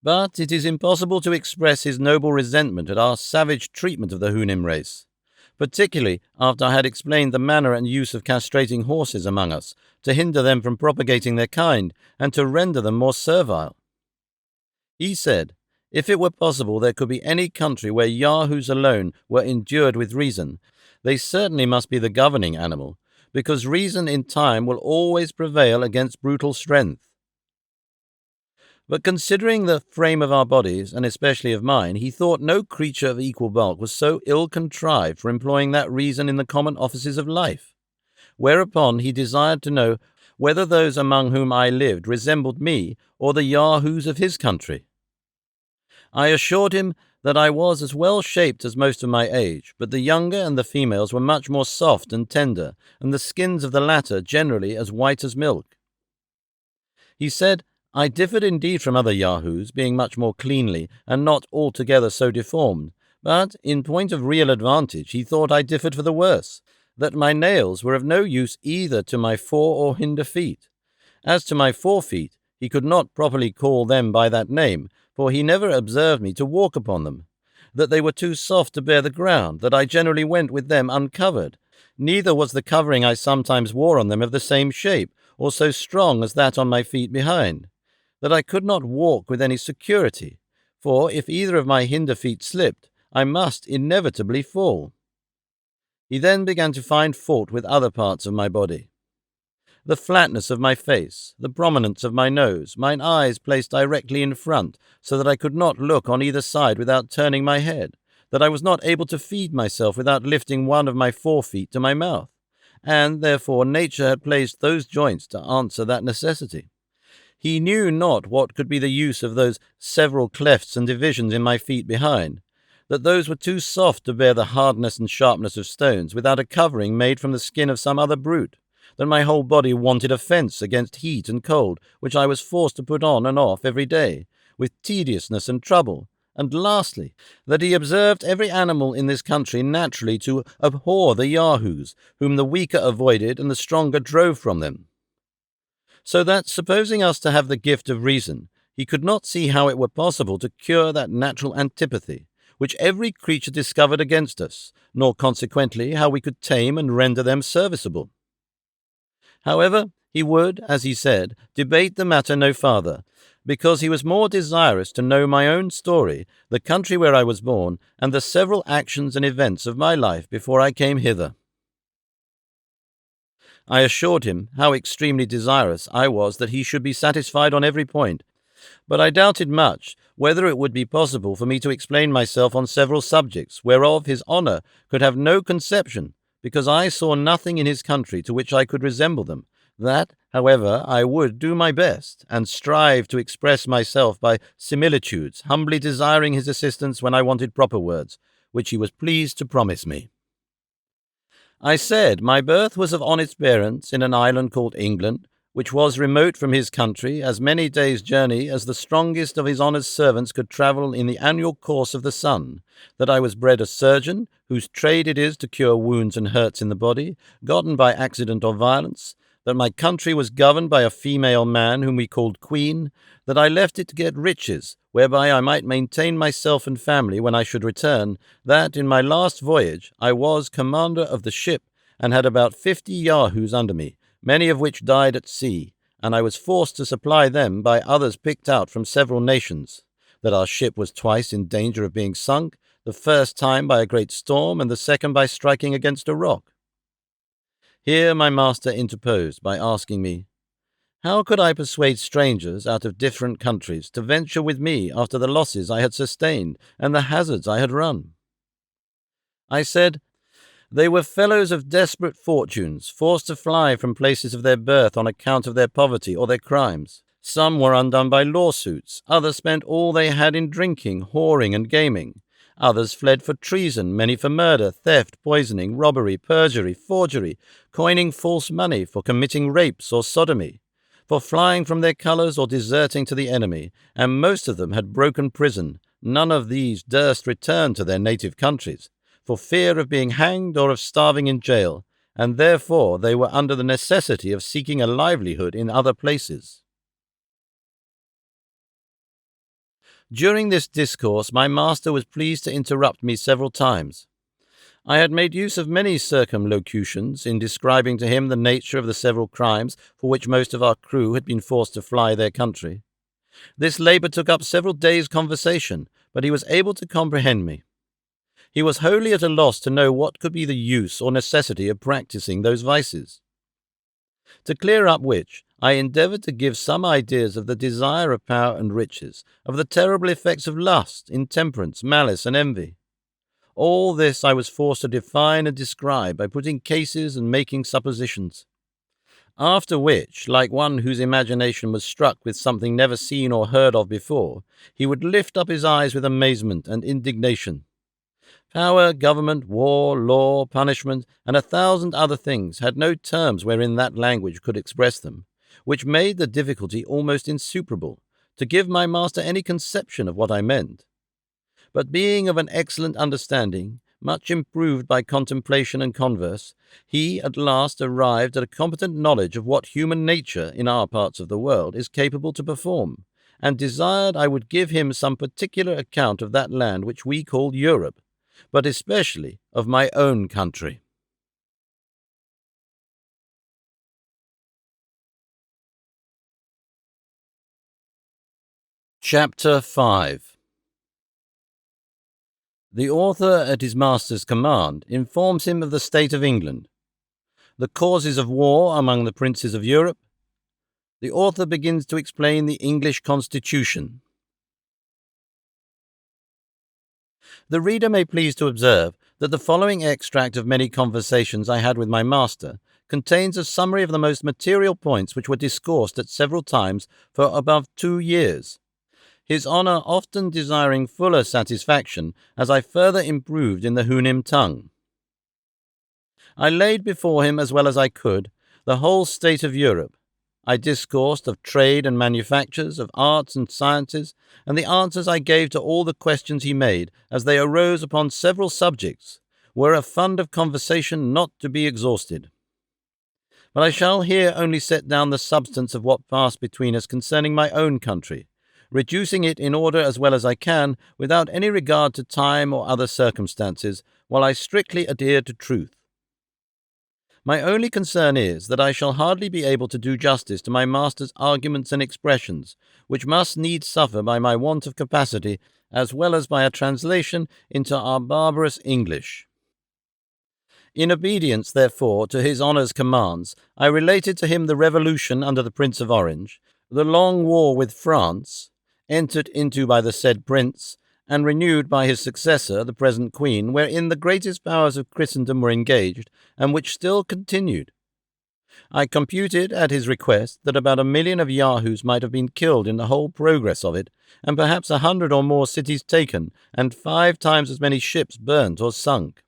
S1: But it is impossible to express his noble resentment at our savage treatment of the Houyhnhnm race, particularly after I had explained the manner and use of castrating horses among us, to hinder them from propagating their kind, and to render them more servile. He said, If it were possible there could be any country where yahoos alone were endured with reason, they certainly must be the governing animal, because reason in time will always prevail against brutal strength. But considering the frame of our bodies, and especially of mine, he thought no creature of equal bulk was so ill-contrived for employing that reason in the common offices of life. Whereupon he desired to know whether those among whom I lived resembled me or the yahoos of his country. I assured him that I was as well shaped as most of my age, but the younger and the females were much more soft and tender, and the skins of the latter generally as white as milk. He said, I differed indeed from other yahoos, being much more cleanly, and not altogether so deformed, but in point of real advantage he thought I differed for the worse, that my nails were of no use either to my fore or hinder feet. As to my forefeet, he could not properly call them by that name, for he never observed me to walk upon them, that they were too soft to bear the ground, that I generally went with them uncovered. Neither was the covering I sometimes wore on them of the same shape, or so strong as that on my feet behind, that I could not walk with any security, for if either of my hinder feet slipped, I must inevitably fall. He then began to find fault with other parts of my body. The flatness of my face, the prominence of my nose, mine eyes placed directly in front, so that I could not look on either side without turning my head, that I was not able to feed myself without lifting one of my forefeet to my mouth, and therefore nature had placed those joints to answer that necessity. He knew not what could be the use of those several clefts and divisions in my feet behind, that those were too soft to bear the hardness and sharpness of stones without a covering made from the skin of some other brute, that my whole body wanted a fence against heat and cold, which I was forced to put on and off every day, with tediousness and trouble, and lastly, that he observed every animal in this country naturally to abhor the yahoos, whom the weaker avoided and the stronger drove from them. So that, supposing us to have the gift of reason, he could not see how it were possible to cure that natural antipathy, which every creature discovered against us, nor consequently how we could tame and render them serviceable. However, he would, as he said, debate the matter no farther, because he was more desirous to know my own story, the country where I was born, and the several actions and events of my life before I came hither. I assured him how extremely desirous I was that he should be satisfied on every point, but I doubted much whether it would be possible for me to explain myself on several subjects, whereof his honour could have no conception, because I saw nothing in his country to which I could resemble them. That, however, I would do my best, and strive to express myself by similitudes, humbly desiring his assistance when I wanted proper words, which he was pleased to promise me. I said my birth was of honest parents in an island called England, which was remote from his country, as many days' journey as the strongest of his honour's servants could travel in the annual course of the sun, that I was bred a surgeon, whose trade it is to cure wounds and hurts in the body, gotten by accident or violence, that my country was governed by a female man whom we called Queen, that I left it to get riches, whereby I might maintain myself and family when I should return, that in my last voyage I was commander of the ship, and had about 50 yahoos under me, many of which died at sea, and I was forced to supply them by others picked out from several nations, that our ship was twice in danger of being sunk, the first time by a great storm, and the second by striking against a rock. Here my master interposed by asking me, how could I persuade strangers out of different countries to venture with me after the losses I had sustained and the hazards I had run? I said, they were fellows of desperate fortunes, forced to fly from places of their birth on account of their poverty or their crimes. Some were undone by lawsuits, others spent all they had in drinking, whoring, and gaming. Others fled for treason, many for murder, theft, poisoning, robbery, perjury, forgery, coining false money, for committing rapes or sodomy, for flying from their colours or deserting to the enemy, and most of them had broken prison. None of these durst return to their native countries, for fear of being hanged or of starving in jail, and therefore they were under the necessity of seeking a livelihood in other places. During this discourse my master was pleased to interrupt me several times. I had made use of many circumlocutions in describing to him the nature of the several crimes for which most of our crew had been forced to fly their country. This labour took up several days' conversation, but he was able to comprehend me. He was wholly at a loss to know what could be the use or necessity of practising those vices. To clear up which, I endeavoured to give some ideas of the desire of power and riches, of the terrible effects of lust, intemperance, malice, and envy. All this I was forced to define and describe by putting cases and making suppositions. After which, like one whose imagination was struck with something never seen or heard of before, he would lift up his eyes with amazement and indignation. Power, government, war, law, punishment, and 1,000 other things had no terms wherein that language could express them, which made the difficulty almost insuperable, to give my master any conception of what I meant. But being of an excellent understanding, much improved by contemplation and converse, he at last arrived at a competent knowledge of what human nature in our parts of the world is capable to perform, and desired I would give him some particular account of that land which we call Europe, but especially of my own country. Chapter 5. The author, at his master's command, informs him of the state of England, the causes of war among the princes of Europe. The author begins to explain the English constitution. The reader may please to observe that the following extract of many conversations I had with my master contains a summary of the most material points which were discoursed at several times for above 2 years. His Honour often desiring fuller satisfaction as I further improved in the Houyhnhnm tongue. I laid before him, as well as I could, the whole state of Europe. I discoursed of trade and manufactures, of arts and sciences, and the answers I gave to all the questions he made, as they arose upon several subjects, were a fund of conversation not to be exhausted. But I shall here only set down the substance of what passed between us concerning my own country, reducing it in order as well as I can, without any regard to time or other circumstances, while I strictly adhere to truth. My only concern is that I shall hardly be able to do justice to my master's arguments and expressions, which must needs suffer by my want of capacity, as well as by a translation into our barbarous English. In obedience, therefore, to his Honour's commands, I related to him the revolution under the Prince of Orange, the long war with France, entered into by the said prince, and renewed by his successor, the present Queen, wherein the greatest powers of Christendom were engaged, and which still continued. I computed, at his request, that about 1,000,000 of Yahoos might have been killed in the whole progress of it, and perhaps 100 or more cities taken, and 5 times as many ships burnt or sunk.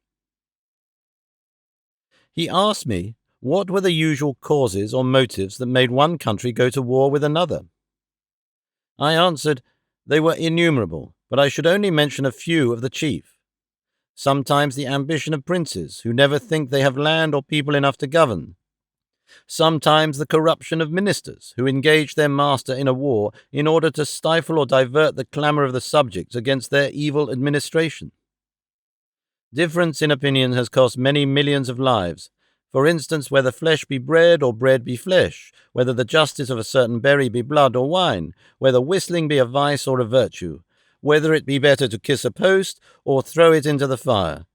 S1: He asked me what were the usual causes or motives that made one country go to war with another. I answered, they were innumerable, but I should only mention a few of the chief. Sometimes the ambition of princes, who never think they have land or people enough to govern. Sometimes the corruption of ministers, who engage their master in a war in order to stifle or divert the clamour of the subjects against their evil administration. Difference in opinion has cost many millions of lives. For instance, whether flesh be bread or bread be flesh, whether the justice of a certain berry be blood or wine, whether whistling be a vice or a virtue, whether it be better to kiss a post or throw it into the fire,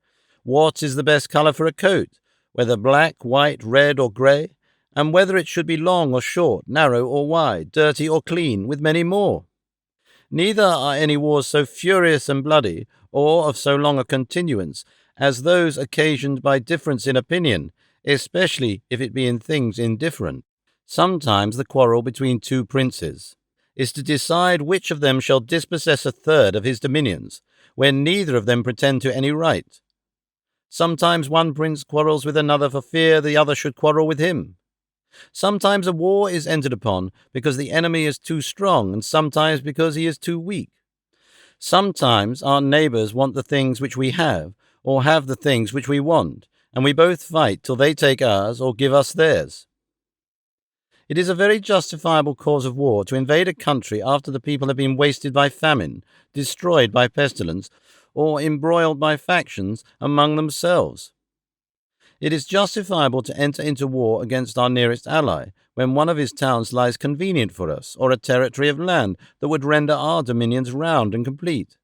S1: what is the best colour for a coat, whether black, white, red or grey, and whether it should be long or short, narrow or wide, dirty or clean, with many more. Neither are any wars so furious and bloody, or of so long a continuance, as those occasioned by difference in opinion, especially if it be in things indifferent. Sometimes the quarrel between 2 princes is to decide which of them shall dispossess a third of his dominions, when neither of them pretend to any right. Sometimes one prince quarrels with another for fear the other should quarrel with him. Sometimes a war is entered upon because the enemy is too strong, and sometimes because he is too weak. Sometimes our neighbours want the things which we have, or have the things which we want, and we both fight till they take ours or give us theirs. It is a very justifiable cause of war to invade a country after the people have been wasted by famine, destroyed by pestilence, or embroiled by factions among themselves. It is justifiable to enter into war against our nearest ally, when one of his towns lies convenient for us, or a territory of land that would render our dominions round and complete.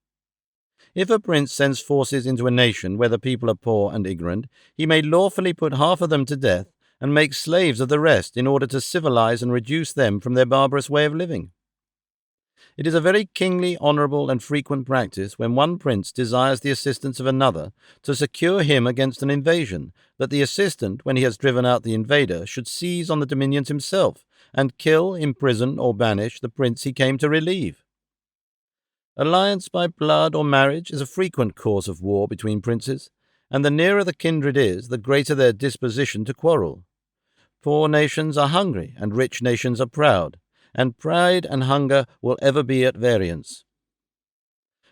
S1: If a prince sends forces into a nation where the people are poor and ignorant, he may lawfully put half of them to death and make slaves of the rest in order to civilize and reduce them from their barbarous way of living. It is a very kingly, honourable, and frequent practice when one prince desires the assistance of another to secure him against an invasion, that the assistant, when he has driven out the invader, should seize on the dominions himself, and kill, imprison, or banish the prince he came to relieve. Alliance by blood or marriage is a frequent cause of war between princes, and the nearer the kindred is, the greater their disposition to quarrel. Poor nations are hungry, and rich nations are proud, and pride and hunger will ever be at variance.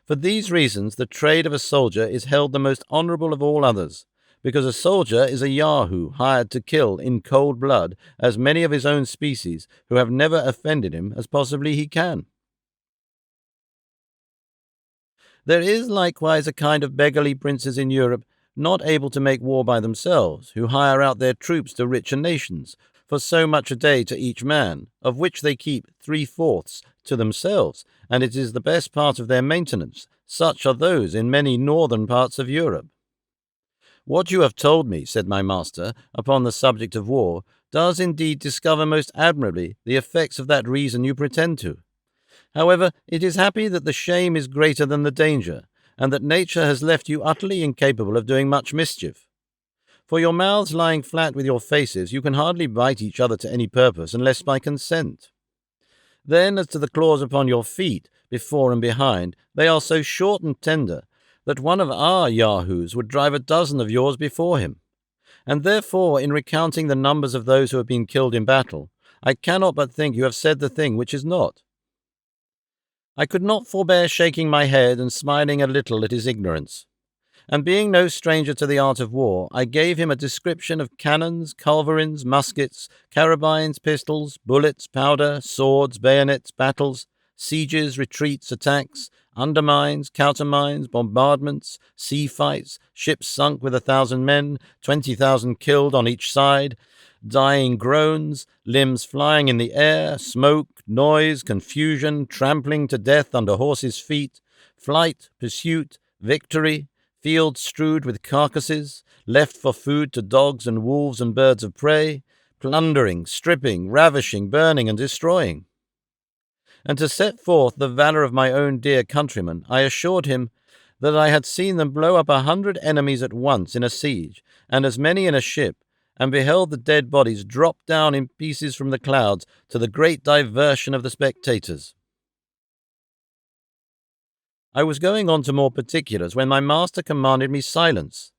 S1: For these reasons, the trade of a soldier is held the most honourable of all others, because a soldier is a Yahoo hired to kill in cold blood as many of his own species who have never offended him as possibly he can. There is likewise a kind of beggarly princes in Europe not able to make war by themselves, who hire out their troops to richer nations, for so much a day to each man, of which they keep 3/4 to themselves, and it is the best part of their maintenance. Such are those in many northern parts of Europe. What you have told me, said my master, upon the subject of war, does indeed discover most admirably the effects of that reason you pretend to. However, it is happy that the shame is greater than the danger, and that nature has left you utterly incapable of doing much mischief. For your mouths lying flat with your faces, you can hardly bite each other to any purpose unless by consent. Then, as to the claws upon your feet, before and behind, they are so short and tender that one of our Yahoos would drive a dozen of yours before him. And therefore, in recounting the numbers of those who have been killed in battle, I cannot but think you have said the thing which is not. I could not forbear shaking my head and smiling a little at his ignorance. And being no stranger to the art of war, I gave him a description of cannons, culverins, muskets, carabines, pistols, bullets, powder, swords, bayonets, battles, sieges, retreats, attacks, undermines, countermines, bombardments, sea fights, ships sunk with 1,000 men, 20,000 killed on each side, dying groans, limbs flying in the air, smoke, noise, confusion, trampling to death under horses' feet, flight, pursuit, victory, fields strewed with carcasses, left for food to dogs and wolves and birds of prey, plundering, stripping, ravishing, burning, and destroying. And to set forth the valour of my own dear countrymen, I assured him that I had seen them blow up 100 enemies at once in a siege, and as many in a ship, and beheld the dead bodies drop down in pieces from the clouds, to the great diversion of the spectators. I was going on to more particulars when my master commanded me silence.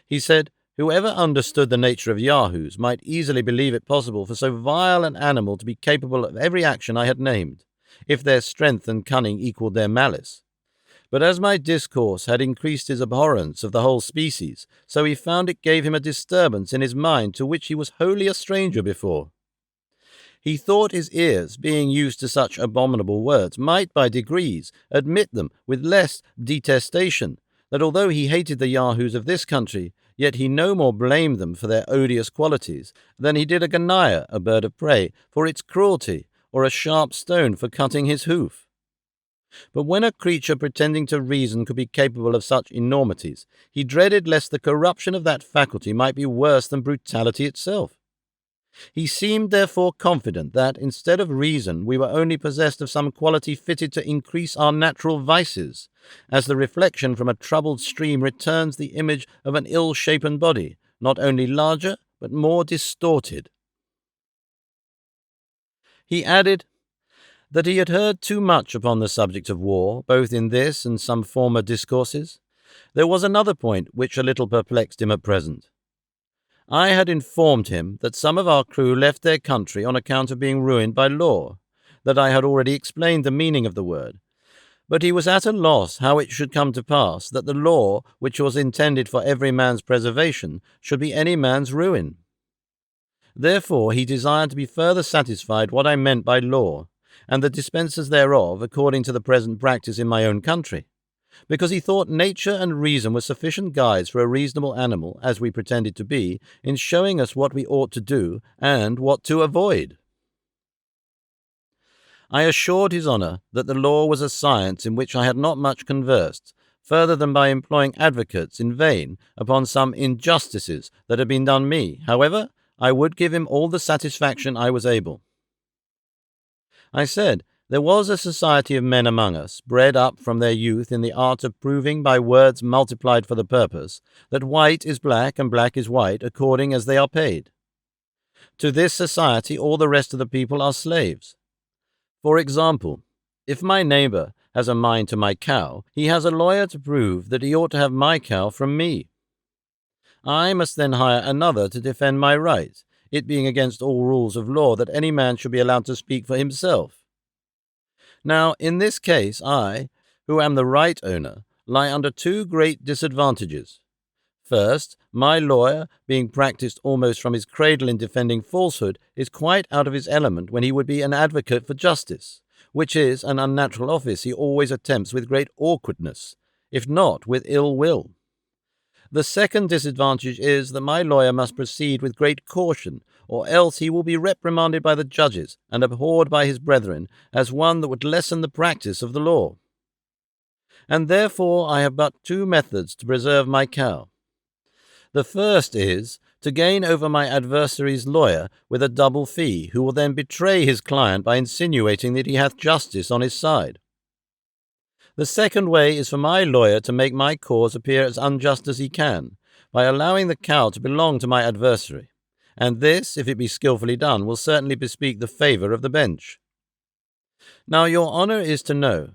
S1: He said, whoever understood the nature of Yahoos might easily believe it possible for so vile an animal to be capable of every action I had named, if their strength and cunning equalled their malice. But as my discourse had increased his abhorrence of the whole species, so he found it gave him a disturbance in his mind to which he was wholly a stranger before. He thought his ears, being used to such abominable words, might by degrees admit them with less detestation, that although he hated the Yahoos of this country, yet he no more blamed them for their odious qualities than he did a ganaya, a bird of prey, for its cruelty, or a sharp stone for cutting his hoof. But when a creature pretending to reason could be capable of such enormities, he dreaded lest the corruption of that faculty might be worse than brutality itself. He seemed therefore confident that, instead of reason, we were only possessed of some quality fitted to increase our natural vices, as the reflection from a troubled stream returns the image of an ill-shapen body, not only larger, but more distorted. He added that he had heard too much upon the subject of war, both in this and some former discourses. There was another point which a little perplexed him at present. I had informed him that some of our crew left their country on account of being ruined by law, that I had already explained the meaning of the word, but he was at a loss how it should come to pass that the law, which was intended for every man's preservation, should be any man's ruin. Therefore he desired to be further satisfied what I meant by law, and the dispensers thereof according to the present practice in my own country, because he thought nature and reason were sufficient guides for a reasonable animal, as we pretended to be, in showing us what we ought to do and what to avoid. I assured his honour that the law was a science in which I had not much conversed, further than by employing advocates in vain upon some injustices that had been done me. However, I would give him all the satisfaction I was able. I said, there was a society of men among us, bred up from their youth in the art of proving by words multiplied for the purpose, that white is black and black is white, according as they are paid. To this society all the rest of the people are slaves. For example, if my neighbour has a mind to my cow, he has a lawyer to prove that he ought to have my cow from me. I must then hire another to defend my right, it being against all rules of law that any man should be allowed to speak for himself. Now, in this case, I, who am the right owner, lie under two great disadvantages. First, my lawyer, being practised almost from his cradle in defending falsehood, is quite out of his element when he would be an advocate for justice, which is an unnatural office he always attempts with great awkwardness, if not with ill will. The second disadvantage is that my lawyer must proceed with great caution, or else he will be reprimanded by the judges and abhorred by his brethren as one that would lessen the practice of the law. And therefore I have but two methods to preserve my cow. The first is to gain over my adversary's lawyer with a double fee, who will then betray his client by insinuating that he hath justice on his side. The second way is for my lawyer to make my cause appear as unjust as he can, by allowing the cow to belong to my adversary, and this, if it be skilfully done, will certainly bespeak the favour of the bench. Now your honour is to know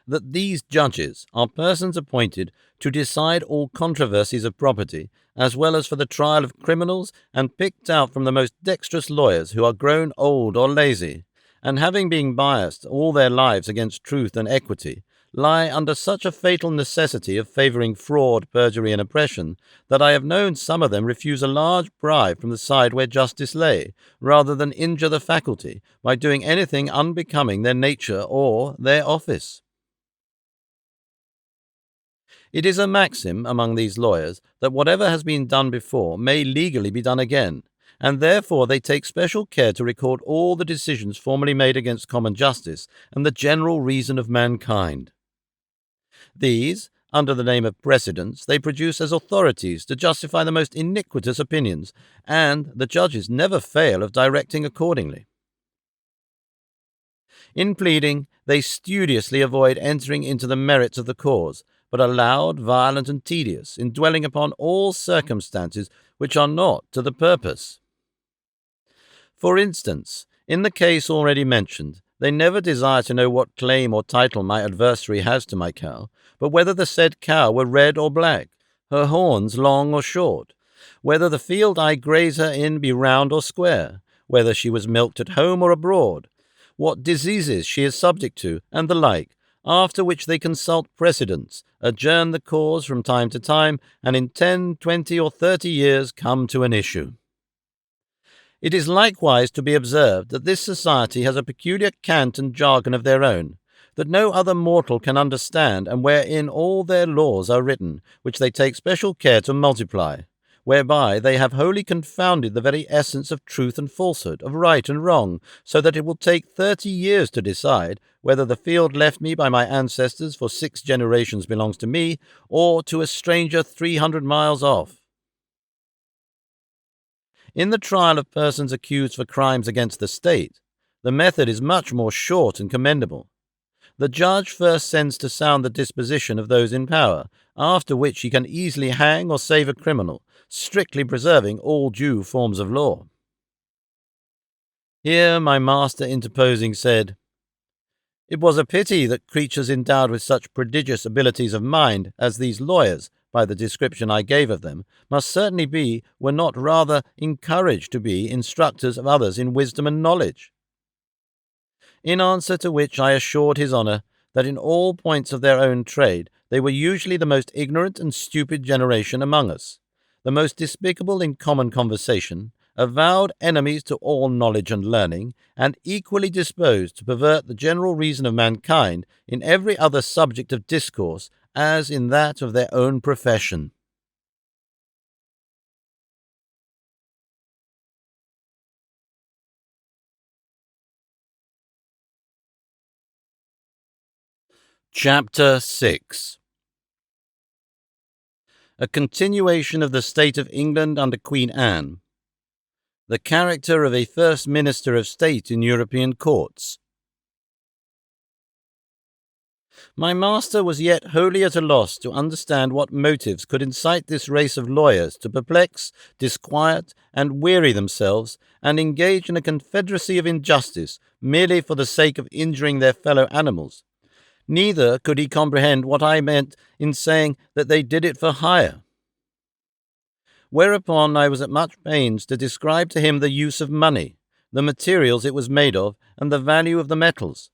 S1: that these judges are persons appointed to decide all controversies of property, as well as for the trial of criminals, and picked out from the most dexterous lawyers who are grown old or lazy, and having been biassed all their lives against truth and equity, lie under such a fatal necessity of favouring fraud, perjury, and oppression, that I have known some of them refuse a large bribe from the side where justice lay, rather than injure the faculty by doing anything unbecoming their nature or their office. It is a maxim among these lawyers that whatever has been done before may legally be done again, and therefore they take special care to record all the decisions formerly made against common justice and the general reason of mankind. These, under the name of precedents, they produce as authorities to justify the most iniquitous opinions, and the judges never fail of directing accordingly. In pleading, they studiously avoid entering into the merits of the cause, but are loud, violent, and tedious in dwelling upon all circumstances which are not to the purpose. For instance, in the case already mentioned, they never desire to know what claim or title my adversary has to my cow, but whether the said cow were red or black, her horns long or short, whether the field I graze her in be round or square, whether she was milked at home or abroad, what diseases she is subject to, and the like, after which they consult precedents, adjourn the cause from time to time, and in 10, 20, or 30 years come to an issue. It is likewise to be observed that this society has a peculiar cant and jargon of their own, that no other mortal can understand, and wherein all their laws are written, which they take special care to multiply, whereby they have wholly confounded the very essence of truth and falsehood, of right and wrong, so that it will take 30 years to decide whether the field left me by my ancestors for 6 generations belongs to me, or to a stranger 300 miles off. In the trial of persons accused for crimes against the state, the method is much more short and commendable. The judge first sends to sound the disposition of those in power, after which he can easily hang or save a criminal, strictly preserving all due forms of law. Here my master interposing said, "It was a pity that creatures endowed with such prodigious abilities of mind as these lawyers, by the description I gave of them, must certainly be, were not rather encouraged to be instructors of others in wisdom and knowledge." In answer to which I assured his honour that in all points of their own trade they were usually the most ignorant and stupid generation among us, the most despicable in common conversation, avowed enemies to all knowledge and learning, and equally disposed to pervert the general reason of mankind in every other subject of discourse, as in that of their own profession. Chapter 6. A continuation of the state of England under Queen Anne. The character of a First Minister of State in European courts. My master was yet wholly at a loss to understand what motives could incite this race of lawyers to perplex, disquiet, and weary themselves, and engage in a confederacy of injustice merely for the sake of injuring their fellow animals. Neither could he comprehend what I meant in saying that they did it for hire. Whereupon I was at much pains to describe to him the use of money, the materials it was made of, and the value of the metals.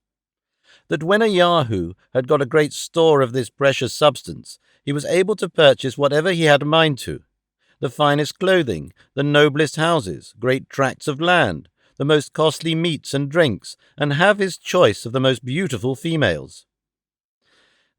S1: That when a Yahoo had got a great store of this precious substance, he was able to purchase whatever he had a mind to, the finest clothing, the noblest houses, great tracts of land, the most costly meats and drinks, and have his choice of the most beautiful females.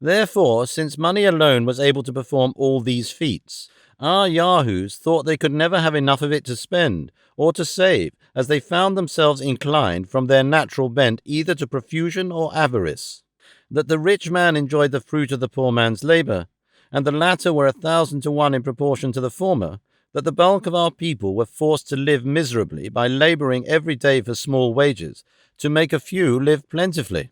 S1: Therefore, since money alone was able to perform all these feats, our Yahoos thought they could never have enough of it to spend or to save, as they found themselves inclined from their natural bent either to profusion or avarice. That the rich man enjoyed the fruit of the poor man's labour, and the latter were 1,000 to 1 in proportion to the former, that the bulk of our people were forced to live miserably by labouring every day for small wages, to make a few live plentifully.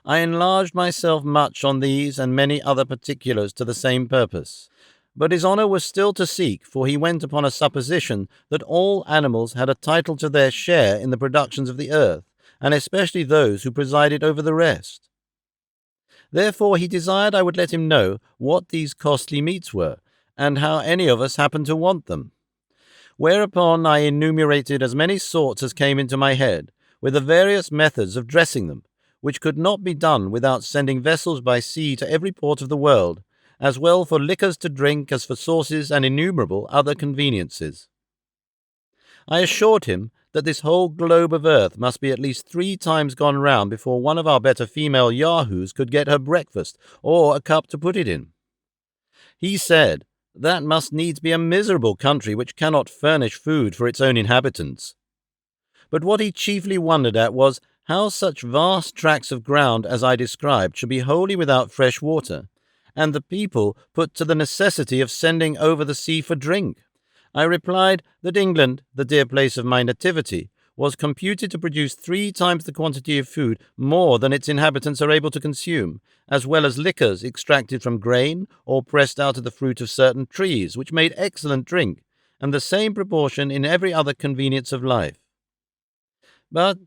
S1: I enlarged myself much on these and many other particulars to the same purpose. But his honour was still to seek, for he went upon a supposition that all animals had a title to their share in the productions of the earth, and especially those who presided over the rest. Therefore he desired I would let him know what these costly meats were, and how any of us happened to want them. Whereupon I enumerated as many sorts as came into my head, with the various methods of dressing them, which could not be done without sending vessels by sea to every port of the world, as well for liquors to drink as for sauces and innumerable other conveniences. I assured him that this whole globe of earth must be at least 3 times gone round before one of our better female Yahoos could get her breakfast, or a cup to put it in. He said, that must needs be a miserable country which cannot furnish food for its own inhabitants. But what he chiefly wondered at was how such vast tracts of ground as I described should be wholly without fresh water, and the people put to the necessity of sending over the sea for drink. I replied that England, the dear place of my nativity, was computed to produce 3 times the quantity of food more than its inhabitants are able to consume, as well as liquors extracted from grain or pressed out of the fruit of certain trees, which made excellent drink, and the same proportion in every other convenience of life. But,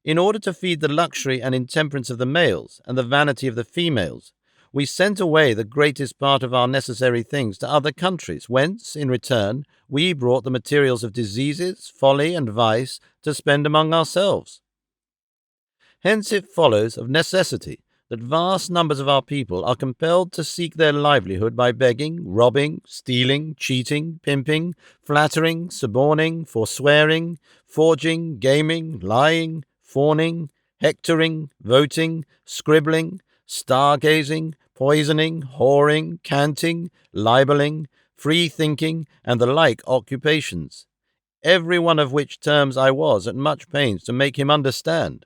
S1: in order to feed the luxury and intemperance of the males and the vanity of the females, we sent away the greatest part of our necessary things to other countries, whence, in return, we brought the materials of diseases, folly, and vice to spend among ourselves. Hence it follows of necessity that vast numbers of our people are compelled to seek their livelihood by begging, robbing, stealing, cheating, pimping, flattering, suborning, forswearing, forging, gaming, lying, fawning, hectoring, voting, scribbling, stargazing, poisoning, whoring, canting, libelling, free-thinking, and the like occupations, every one of which terms I was at much pains to make him understand.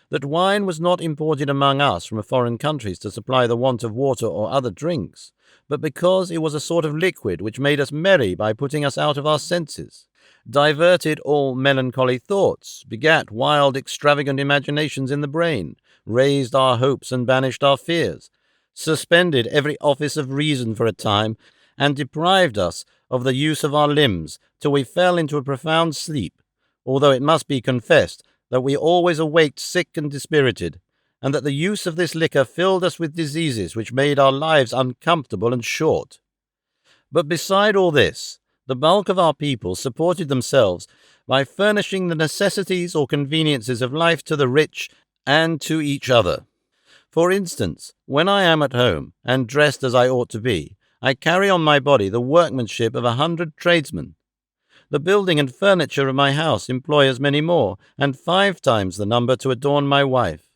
S1: That wine was not imported among us from foreign countries to supply the want of water or other drinks, but because it was a sort of liquid which made us merry by putting us out of our senses, diverted all melancholy thoughts, begat wild extravagant imaginations in the brain, raised our hopes and banished our fears, suspended every office of reason for a time, and deprived us of the use of our limbs till we fell into a profound sleep, although it must be confessed that we always awaked sick and dispirited, and that the use of this liquor filled us with diseases which made our lives uncomfortable and short. But beside all this, the bulk of our people supported themselves by furnishing the necessities or conveniences of life to the rich and to each other. For instance, when I am at home, and dressed as I ought to be, I carry on my body the workmanship of 100 tradesmen. The building and furniture of my house employ as many more, and 5 times the number to adorn my wife.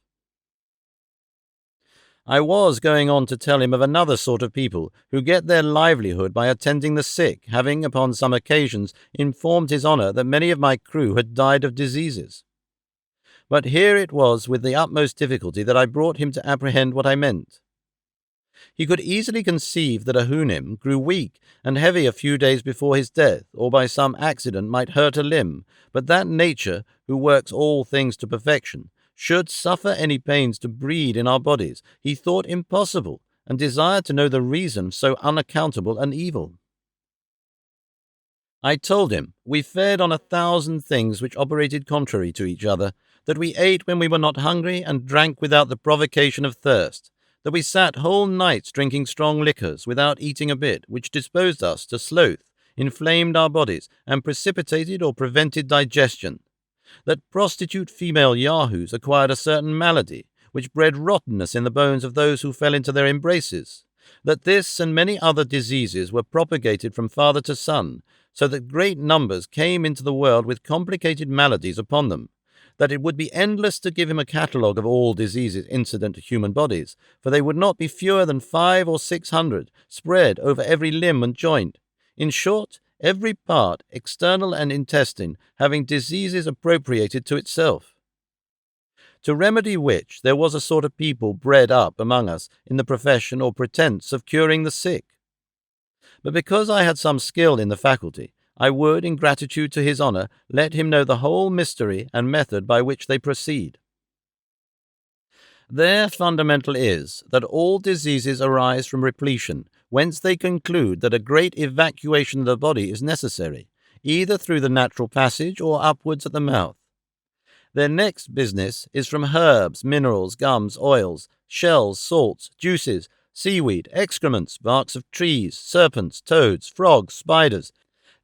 S1: I was going on to tell him of another sort of people who get their livelihood by attending the sick, having upon some occasions informed His Honour that many of my crew had died of diseases. But here it was with the utmost difficulty that I brought him to apprehend what I meant. He could easily conceive that a Houyhnhnm grew weak and heavy a few days before his death, or by some accident might hurt a limb, but that nature, who works all things to perfection, should suffer any pains to breed in our bodies, he thought impossible, and desired to know the reason of so unaccountable an evil. I told him we fed on 1,000 things which operated contrary to each other, that we ate when we were not hungry and drank without the provocation of thirst, that we sat whole nights drinking strong liquors without eating a bit, which disposed us to sloth, inflamed our bodies, and precipitated or prevented digestion, that prostitute female yahoos acquired a certain malady, which bred rottenness in the bones of those who fell into their embraces, that this and many other diseases were propagated from father to son, so that great numbers came into the world with complicated maladies upon them, that it would be endless to give him a catalogue of all diseases incident to human bodies, for they would not be fewer than 500 or 600, spread over every limb and joint. In short, every part, external and intestine, having diseases appropriated to itself. To remedy which, there was a sort of people bred up among us in the profession or pretence of curing the sick. But because I had some skill in the faculty, I would, in gratitude to His Honour, let him know the whole mystery and method by which they proceed. Their fundamental is that all diseases arise from repletion, whence they conclude that a great evacuation of the body is necessary, either through the natural passage or upwards at the mouth. Their next business is from herbs, minerals, gums, oils, shells, salts, juices, seaweed, excrements, barks of trees, serpents, toads, frogs, spiders,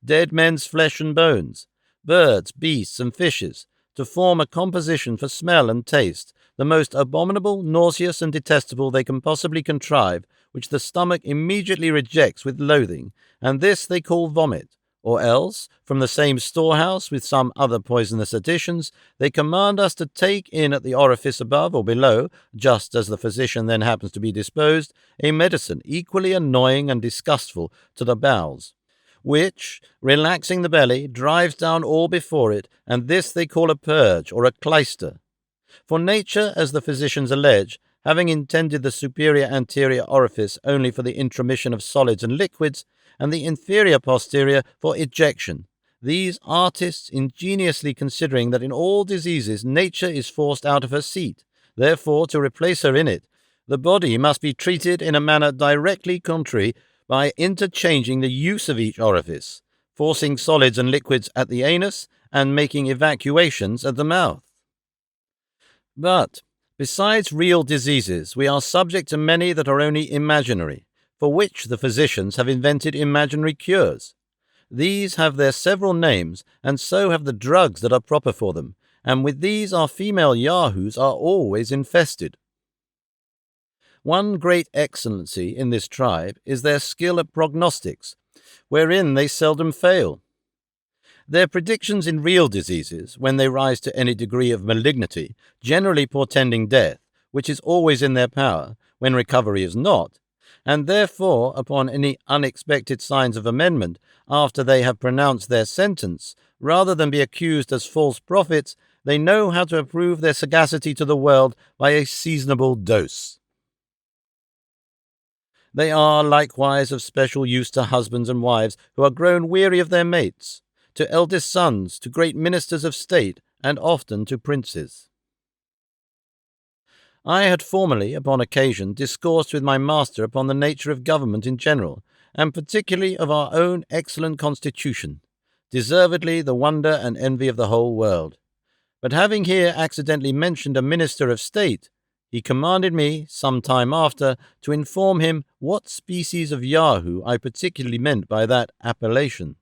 S1: dead men's flesh and bones, birds, beasts, and fishes, to form a composition for smell and taste, the most abominable, nauseous, and detestable they can possibly contrive, which the stomach immediately rejects with loathing, and this they call vomit, or else, from the same storehouse with some other poisonous additions, they command us to take in at the orifice above or below, just as the physician then happens to be disposed, a medicine equally annoying and disgustful to the bowels, which, relaxing the belly, drives down all before it, and this they call a purge or a clyster. For nature, as the physicians allege, having intended the superior anterior orifice only for the intromission of solids and liquids, and the inferior posterior for ejection, these artists ingeniously considering that in all diseases nature is forced out of her seat, therefore to replace her in it, the body must be treated in a manner directly contrary by interchanging the use of each orifice, forcing solids and liquids at the anus, and making evacuations at the mouth. But, besides real diseases, we are subject to many that are only imaginary, for which the physicians have invented imaginary cures. These have their several names, and so have the drugs that are proper for them, and with these our female yahoos are always infested. One great excellency in this tribe is their skill at prognostics, wherein they seldom fail. Their predictions in real diseases, when they rise to any degree of malignity, generally portending death, which is always in their power, when recovery is not, and therefore, upon any unexpected signs of amendment, after they have pronounced their sentence, rather than be accused as false prophets, they know how to approve their sagacity to the world by a seasonable dose. They are likewise of special use to husbands and wives who are grown weary of their mates, to eldest sons, to great ministers of state, and often to princes. I had formerly, upon occasion, discoursed with my master upon the nature of government in general, and particularly of our own excellent constitution, deservedly the wonder and envy of the whole world. But having here accidentally mentioned a minister of state, he commanded me, some time after, to inform him what species of Yahoo I particularly meant by that appellation.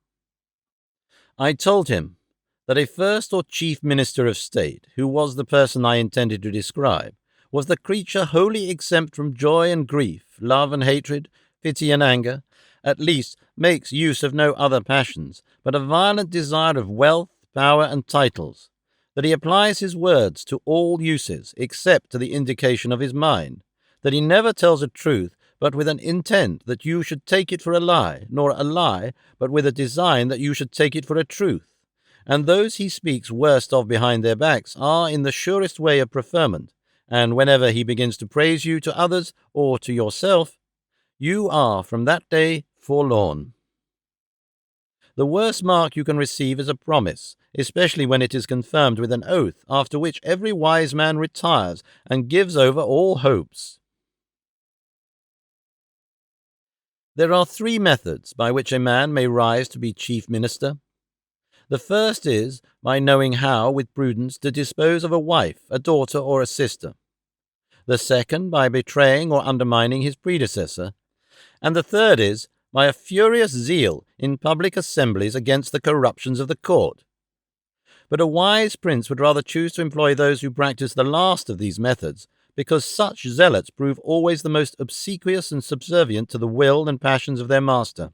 S1: I told him that a first or chief minister of state, who was the person I intended to describe, was the creature wholly exempt from joy and grief, love and hatred, pity and anger, at least makes use of no other passions, but a violent desire of wealth, power, and titles, that he applies his words to all uses, except to the indication of his mind, that he never tells a truth but with an intent that you should take it for a lie, nor a lie but with a design that you should take it for a truth. And those he speaks worst of behind their backs are in the surest way of preferment, and whenever he begins to praise you to others or to yourself, you are from that day forlorn. The worst mark you can receive is a promise, especially when it is confirmed with an oath, after which every wise man retires and gives over all hopes. There are 3 methods by which a man may rise to be chief minister. The first is by knowing how, with prudence, to dispose of a wife, a daughter, or a sister. The second by betraying or undermining his predecessor. And the third is by a furious zeal in public assemblies against the corruptions of the court. But a wise prince would rather choose to employ those who practice the last of these methods, because such zealots prove always the most obsequious and subservient to the will and passions of their master.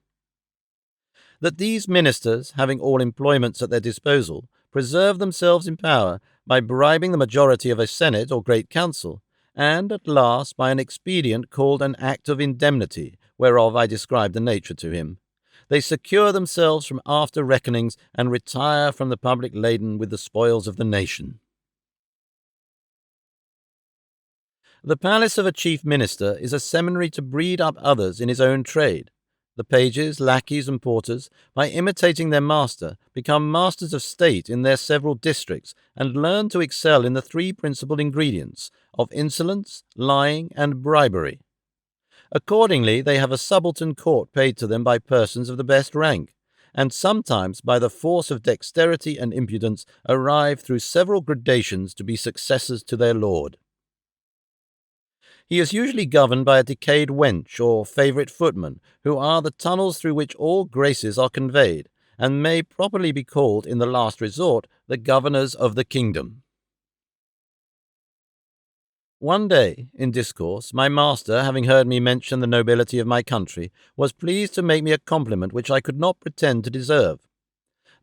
S1: That these ministers, having all employments at their disposal, preserve themselves in power by bribing the majority of a senate or great council, and at last by an expedient called an act of indemnity, whereof I described the nature to him. They secure themselves from after reckonings and retire from the public laden with the spoils of the nation. The palace of a chief minister is a seminary to breed up others in his own trade. The pages, lackeys, and porters, by imitating their master, become masters of state in their several districts, and learn to excel in the 3 principal ingredients of insolence, lying, and bribery. Accordingly, they have a subaltern court paid to them by persons of the best rank, and sometimes by the force of dexterity and impudence arrive through several gradations to be successors to their lord. He is usually governed by a decayed wench or favourite footman, who are the tunnels through which all graces are conveyed, and may properly be called, in the last resort, the governors of the kingdom. One day, in discourse, my master, having heard me mention the nobility of my country, was pleased to make me a compliment which I could not pretend to deserve.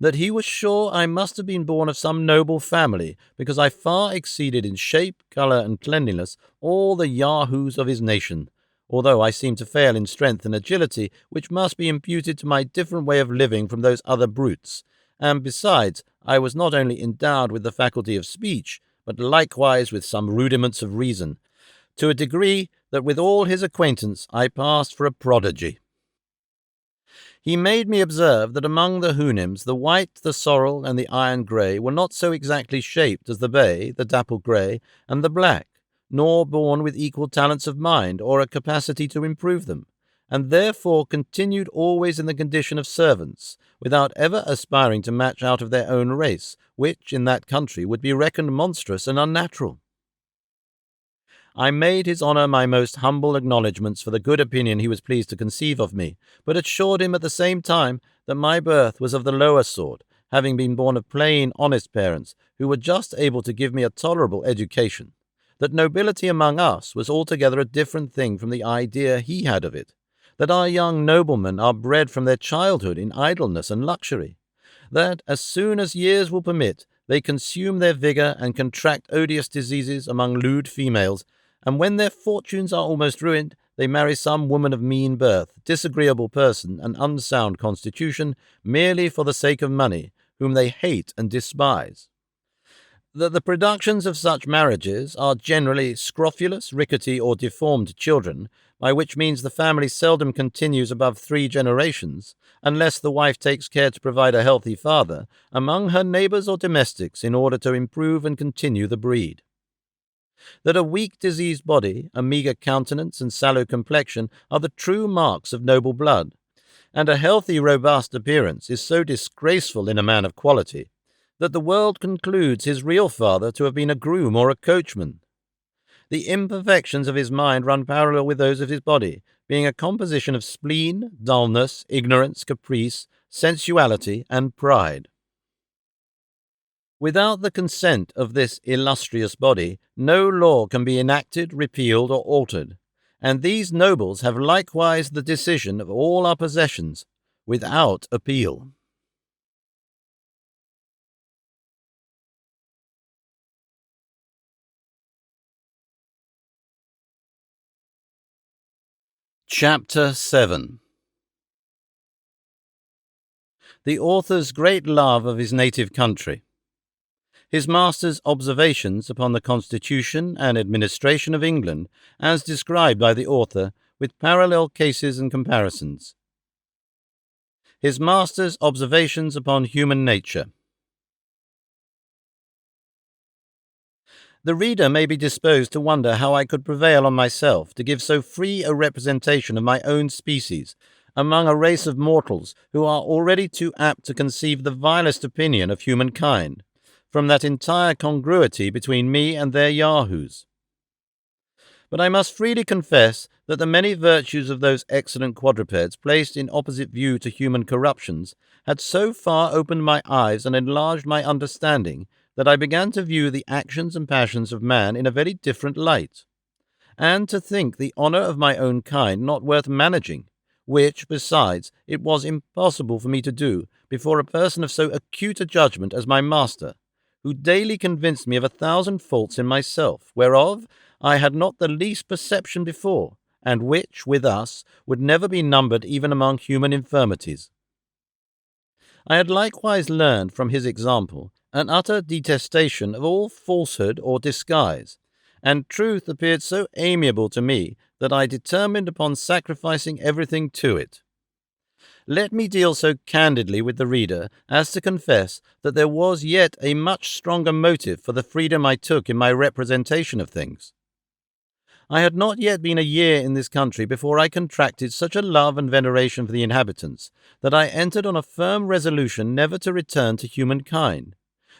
S1: That he was sure I must have been born of some noble family, because I far exceeded in shape, colour, and cleanliness all the yahoos of his nation, although I seemed to fail in strength and agility, which must be imputed to my different way of living from those other brutes, and besides, I was not only endowed with the faculty of speech, but likewise with some rudiments of reason, to a degree that with all his acquaintance I passed for a prodigy. He made me observe that among the Houyhnhnms the white, the sorrel, and the iron grey were not so exactly shaped as the bay, the dapple grey, and the black, nor born with equal talents of mind or a capacity to improve them, and therefore continued always in the condition of servants, without ever aspiring to match out of their own race, which in that country would be reckoned monstrous and unnatural. I made his honour my most humble acknowledgments for the good opinion he was pleased to conceive of me, but assured him at the same time that my birth was of the lower sort, having been born of plain, honest parents, who were just able to give me a tolerable education, that nobility among us was altogether a different thing from the idea he had of it, that our young noblemen are bred from their childhood in idleness and luxury, that as soon as years will permit, they consume their vigour and contract odious diseases among lewd females, and when their fortunes are almost ruined, they marry some woman of mean birth, disagreeable person, and unsound constitution, merely for the sake of money, whom they hate and despise. That the productions of such marriages are generally scrofulous, rickety, or deformed children, by which means the family seldom continues above 3 generations, unless the wife takes care to provide a healthy father, among her neighbours or domestics, in order to improve and continue the breed. That a weak, diseased body, a meagre countenance, and sallow complexion are the true marks of noble blood, and a healthy, robust appearance is so disgraceful in a man of quality, that the world concludes his real father to have been a groom or a coachman. The imperfections of his mind run parallel with those of his body, being a composition of spleen, dullness, ignorance, caprice, sensuality, and pride. Without the consent of this illustrious body, no law can be enacted, repealed, or altered, and these nobles have likewise the decision of all our possessions, without appeal. Chapter 7. The author's great love of his native country. His master's observations upon the constitution and administration of England, as described by the author, with parallel cases and comparisons. His master's observations upon human nature. The reader may be disposed to wonder how I could prevail on myself to give so free a representation of my own species among a race of mortals who are already too apt to conceive the vilest opinion of humankind, from that entire congruity between me and their yahoos. But I must freely confess that the many virtues of those excellent quadrupeds placed in opposite view to human corruptions had so far opened my eyes and enlarged my understanding that I began to view the actions and passions of man in a very different light, and to think the honour of my own kind not worth managing, which, besides, it was impossible for me to do before a person of so acute a judgment as my master, who daily convinced me of 1,000 faults in myself, whereof I had not the least perception before, and which, with us, would never be numbered even among human infirmities. I had likewise learned from his example an utter detestation of all falsehood or disguise, and truth appeared so amiable to me that I determined upon sacrificing everything to it. Let me deal so candidly with the reader as to confess that there was yet a much stronger motive for the freedom I took in my representation of things. I had not yet been a year in this country before I contracted such a love and veneration for the inhabitants that I entered on a firm resolution never to return to humankind,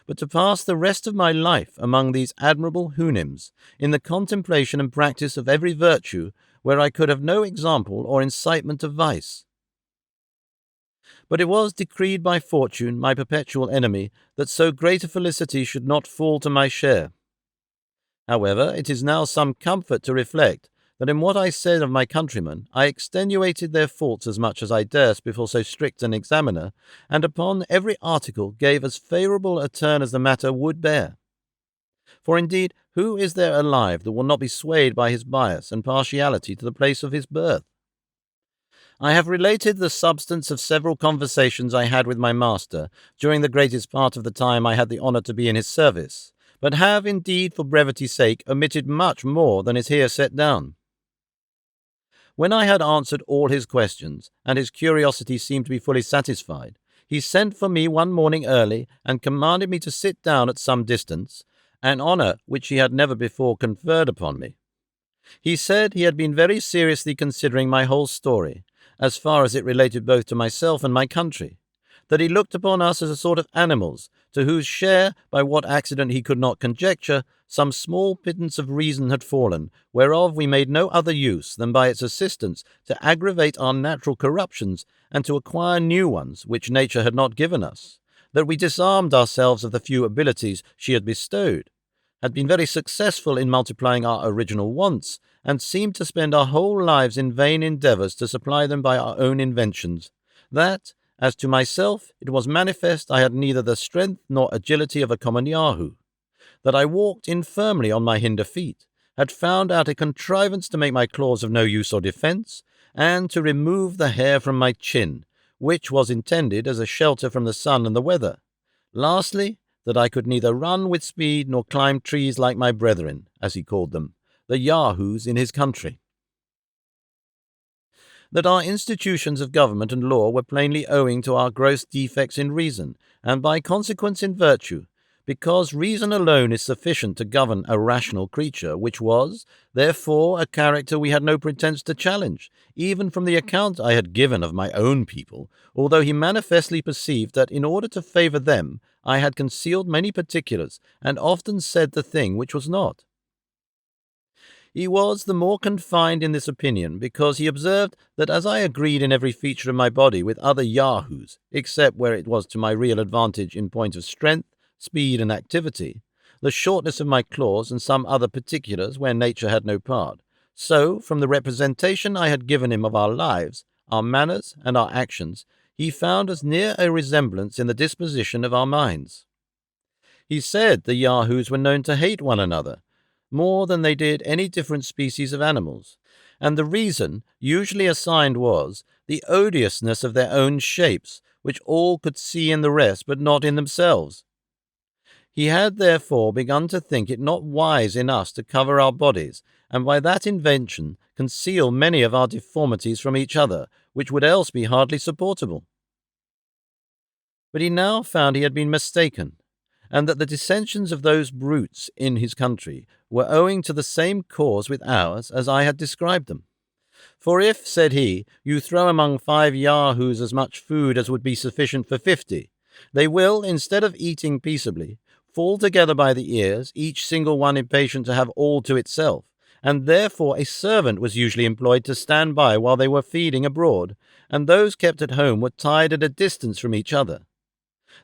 S1: but to pass the rest of my life among these admirable Houyhnhnms, in the contemplation and practice of every virtue, where I could have no example or incitement of vice. But it was decreed by fortune, my perpetual enemy, that so great a felicity should not fall to my share. However, it is now some comfort to reflect that in what I said of my countrymen I extenuated their faults as much as I durst before so strict an examiner, and upon every article gave as favourable a turn as the matter would bear. For indeed, who is there alive that will not be swayed by his bias and partiality to the place of his birth? I have related the substance of several conversations I had with my master during the greatest part of the time I had the honour to be in his service, but have indeed for brevity's sake omitted much more than is here set down. When I had answered all his questions, and his curiosity seemed to be fully satisfied, he sent for me one morning early, and commanded me to sit down at some distance, an honour which he had never before conferred upon me. He said he had been very seriously considering my whole story, as far as it related both to myself and my country, that he looked upon us as a sort of animals, to whose share, by what accident he could not conjecture, some small pittance of reason had fallen, whereof we made no other use than by its assistance to aggravate our natural corruptions, and to acquire new ones which nature had not given us, that we disarmed ourselves of the few abilities she had bestowed, had been very successful in multiplying our original wants, and seemed to spend our whole lives in vain endeavours to supply them by our own inventions, that, as to myself, it was manifest I had neither the strength nor agility of a common yahoo, that I walked infirmly on my hinder feet, had found out a contrivance to make my claws of no use or defence, and to remove the hair from my chin, which was intended as a shelter from the sun and the weather. Lastly, that I could neither run with speed nor climb trees like my brethren, as he called them, the yahoos in his country. That our institutions of government and law were plainly owing to our gross defects in reason, and by consequence in virtue, because reason alone is sufficient to govern a rational creature, which was, therefore, a character we had no pretence to challenge, even from the account I had given of my own people, although he manifestly perceived that in order to favour them I had concealed many particulars, and often said the thing which was not. He was the more confined in this opinion, because he observed that as I agreed in every feature of my body with other yahoos, except where it was to my real advantage in point of strength, speed, and activity, the shortness of my claws, and some other particulars where nature had no part, so, from the representation I had given him of our lives, our manners, and our actions, he found as near a resemblance in the disposition of our minds. He said the yahoos were known to hate one another, more than they did any different species of animals, and the reason usually assigned was the odiousness of their own shapes, which all could see in the rest but not in themselves. He had therefore begun to think it not wise in us to cover our bodies, and by that invention conceal many of our deformities from each other, which would else be hardly supportable. But he now found he had been mistaken, and that the dissensions of those brutes in his country were owing to the same cause with ours as I had described them. For if, said he, you throw among 5 yahoos as much food as would be sufficient for 50, they will, instead of eating peaceably, fall together by the ears, each single one impatient to have all to itself, and therefore a servant was usually employed to stand by while they were feeding abroad, and those kept at home were tied at a distance from each other.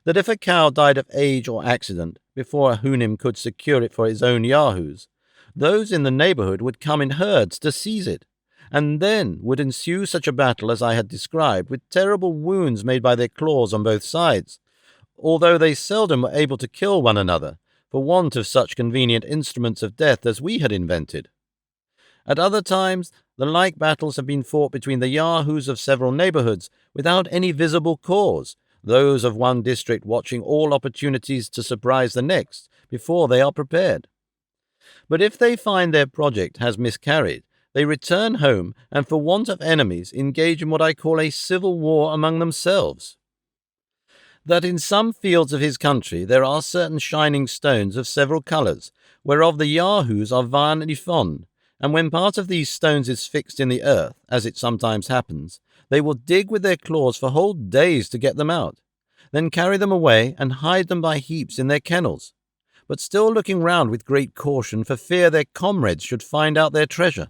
S1: That if a cow died of age or accident, before a Houyhnhnm could secure it for his own yahoos, those in the neighbourhood would come in herds to seize it, and then would ensue such a battle as I had described, with terrible wounds made by their claws on both sides, although they seldom were able to kill one another, for want of such convenient instruments of death as we had invented. At other times, the like battles have been fought between the yahoos of several neighbourhoods, without any visible cause, those of one district watching all opportunities to surprise the next, before they are prepared. But if they find their project has miscarried, they return home, and for want of enemies engage in what I call a civil war among themselves. That in some fields of his country there are certain shining stones of several colours, whereof the yahoos are violently fond, and when part of these stones is fixed in the earth, as it sometimes happens, they will dig with their claws for whole days to get them out, then carry them away and hide them by heaps in their kennels, but still looking round with great caution for fear their comrades should find out their treasure.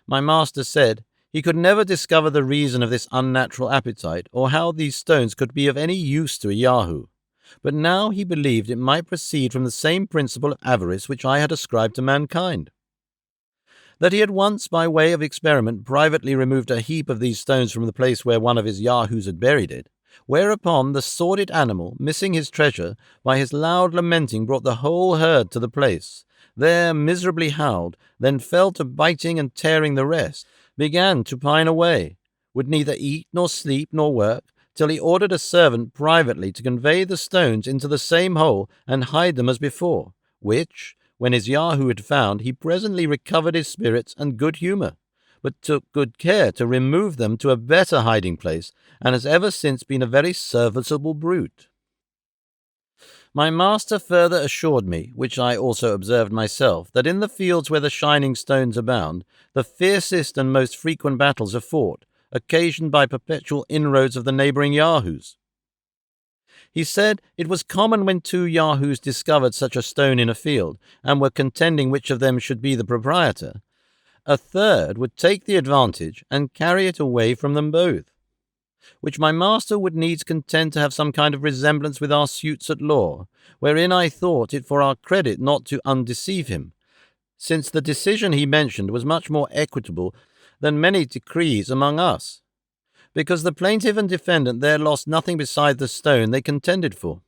S1: My master said he could never discover the reason of this unnatural appetite, or how these stones could be of any use to a yahoo, but now he believed it might proceed from the same principle of avarice which I had ascribed to mankind. That he had once, by way of experiment, privately removed a heap of these stones from the place where one of his yahoos had buried it, whereupon the sordid animal, missing his treasure, by his loud lamenting brought the whole herd to the place, there miserably howled, then fell to biting and tearing the rest, began to pine away, would neither eat nor sleep nor work, till he ordered a servant privately to convey the stones into the same hole and hide them as before, which, when his yahoo had found, he presently recovered his spirits and good humour, but took good care to remove them to a better hiding place, and has ever since been a very serviceable brute. My master further assured me, which I also observed myself, that in the fields where the shining stones abound, the fiercest and most frequent battles are fought, occasioned by perpetual inroads of the neighbouring yahoos. He said it was common when 2 yahoos discovered such a stone in a field, and were contending which of them should be the proprietor, a third would take the advantage and carry it away from them both, which my master would needs contend to have some kind of resemblance with our suits at law, wherein I thought it for our credit not to undeceive him, since the decision he mentioned was much more equitable than many decrees among us, because the plaintiff and defendant there lost nothing beside the stone they contended for,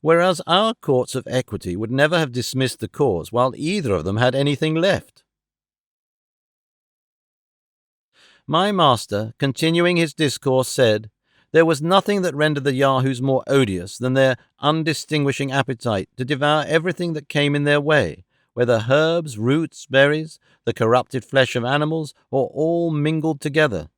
S1: whereas our courts of equity would never have dismissed the cause while either of them had anything left. My master, continuing his discourse, said, there was nothing that rendered the yahoos more odious than their undistinguishing appetite to devour everything that came in their way, whether herbs, roots, berries, the corrupted flesh of animals, or all mingled together,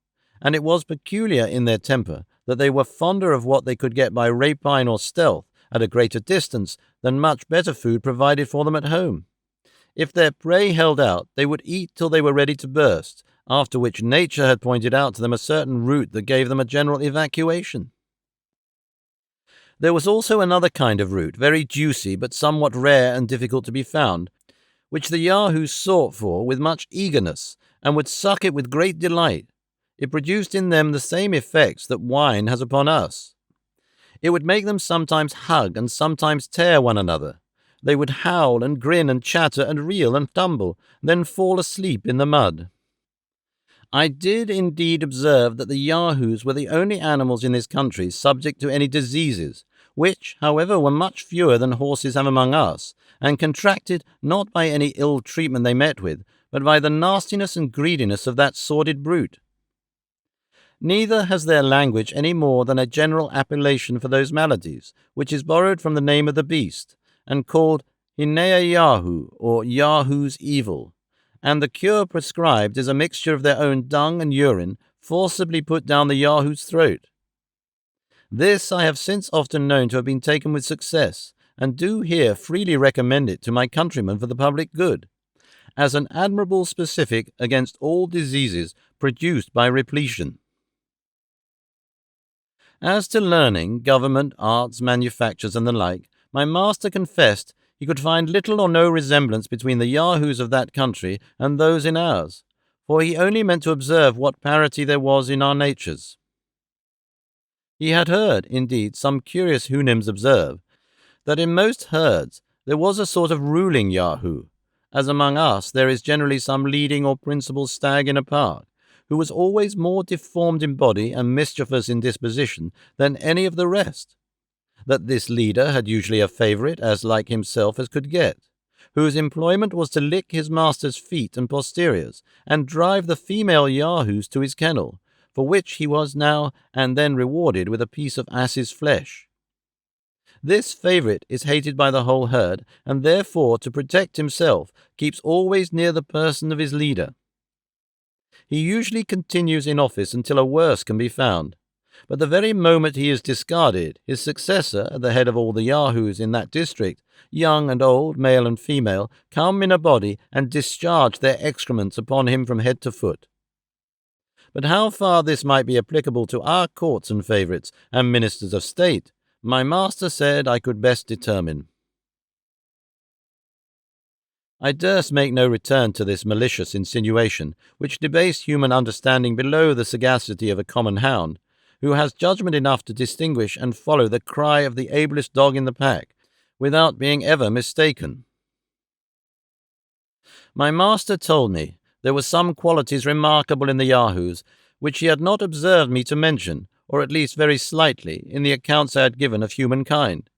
S1: and it was peculiar in their temper that they were fonder of what they could get by rapine or stealth at a greater distance than much better food provided for them at home. If their prey held out, they would eat till they were ready to burst, after which nature had pointed out to them a certain route that gave them a general evacuation. There was also another kind of root, very juicy, but somewhat rare and difficult to be found, which the yahoos sought for with much eagerness, and would suck it with great delight. It produced in them the same effects that wine has upon us. It would make them sometimes hug and sometimes tear one another. They would howl and grin and chatter and reel and tumble, then fall asleep in the mud. I did indeed observe that the yahoos were the only animals in this country subject to any diseases, which, however, were much fewer than horses have among us, and contracted not by any ill treatment they met with, but by the nastiness and greediness of that sordid brute. Neither has their language any more than a general appellation for those maladies, which is borrowed from the name of the beast, and called Hinea or Yahoo's evil, and the cure prescribed is a mixture of their own dung and urine forcibly put down the Yahoo's throat. This I have since often known to have been taken with success, and do here freely recommend it to my countrymen for the public good, as an admirable specific against all diseases produced by repletion. As to learning, government, arts, manufactures, and the like, my master confessed he could find little or no resemblance between the Yahoos of that country and those in ours, for he only meant to observe what parity there was in our natures. He had heard, indeed, some curious Houyhnhnms observe, that in most herds there was a sort of ruling Yahoo, as among us there is generally some leading or principal stag in a park, who was always more deformed in body and mischievous in disposition than any of the rest, that this leader had usually a favourite as like himself as could get, whose employment was to lick his master's feet and posteriors, and drive the female Yahoos to his kennel, for which he was now and then rewarded with a piece of ass's flesh. This favourite is hated by the whole herd, and therefore, to protect himself, keeps always near the person of his leader. He usually continues in office until a worse can be found, but the very moment he is discarded, his successor, at the head of all the Yahoos in that district, young and old, male and female, come in a body and discharge their excrements upon him from head to foot. But how far this might be applicable to our courts and favourites and ministers of state, my master said I could best determine. I durst make no return to this malicious insinuation, which debased human understanding below the sagacity of a common hound, who has judgment enough to distinguish and follow the cry of the ablest dog in the pack, without being ever mistaken. My master told me there were some qualities remarkable in the Yahoos, which he had not observed me to mention, or at least very slightly, in the accounts I had given of humankind.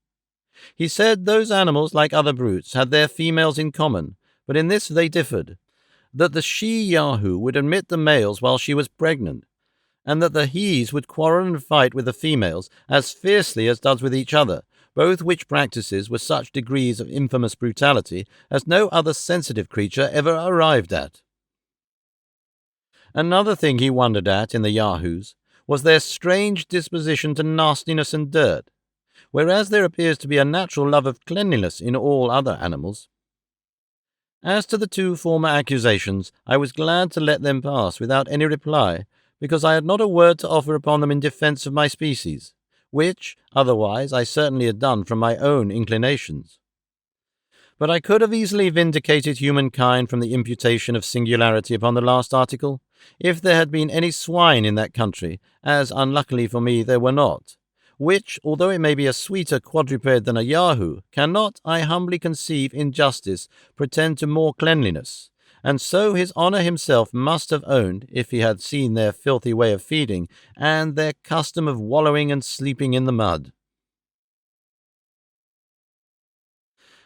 S1: He said those animals, like other brutes, had their females in common, but in this they differed, that the she-Yahoo would admit the males while she was pregnant, and that the hes would quarrel and fight with the females as fiercely as does with each other, both which practices were such degrees of infamous brutality as no other sensitive creature ever arrived at. Another thing he wondered at in the Yahoos was their strange disposition to nastiness and dirt, whereas there appears to be a natural love of cleanliness in all other animals. As to the two former accusations, I was glad to let them pass without any reply, because I had not a word to offer upon them in defence of my species, which, otherwise, I certainly had done from my own inclinations. But I could have easily vindicated humankind from the imputation of singularity upon the last article, if there had been any swine in that country, as unluckily for me there were not, which, although it may be a sweeter quadruped than a Yahoo, cannot, I humbly conceive, in justice, pretend to more cleanliness, and so his honour himself must have owned, if he had seen their filthy way of feeding, and their custom of wallowing and sleeping in the mud.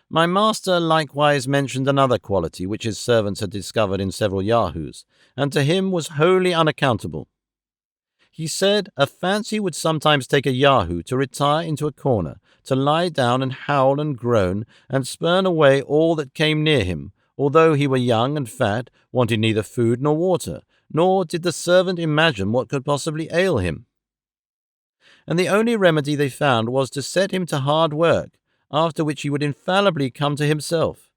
S1: My master likewise mentioned another quality which his servants had discovered in several Yahoos, and to him was wholly unaccountable. He said a fancy would sometimes take a Yahoo to retire into a corner, to lie down and howl and groan, and spurn away all that came near him, although he were young and fat, wanted neither food nor water, nor did the servant imagine what could possibly ail him. And the only remedy they found was to set him to hard work, after which he would infallibly come to himself.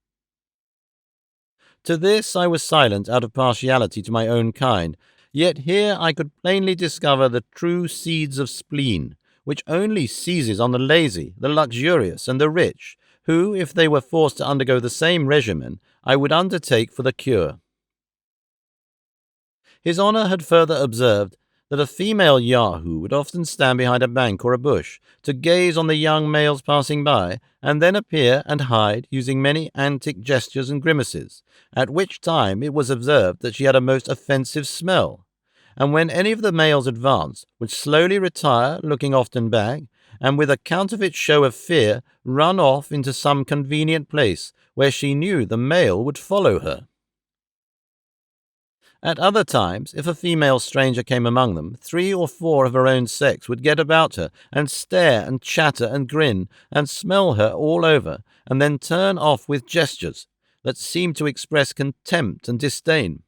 S1: To this I was silent out of partiality to my own kind, yet here I could plainly discover the true seeds of spleen, which only seizes on the lazy, the luxurious, and the rich, who, if they were forced to undergo the same regimen, I would undertake for the cure. His honour had further observed that a female Yahoo would often stand behind a bank or a bush to gaze on the young males passing by, and then appear and hide, using many antic gestures and grimaces, at which time it was observed that she had a most offensive smell, and when any of the males advanced, would slowly retire, looking often back, and with a counterfeit show of fear run off into some convenient place where she knew the male would follow her. At other times, if a female stranger came among them, 3 or 4 of her own sex would get about her and stare and chatter and grin and smell her all over, and then turn off with gestures that seemed to express contempt and disdain.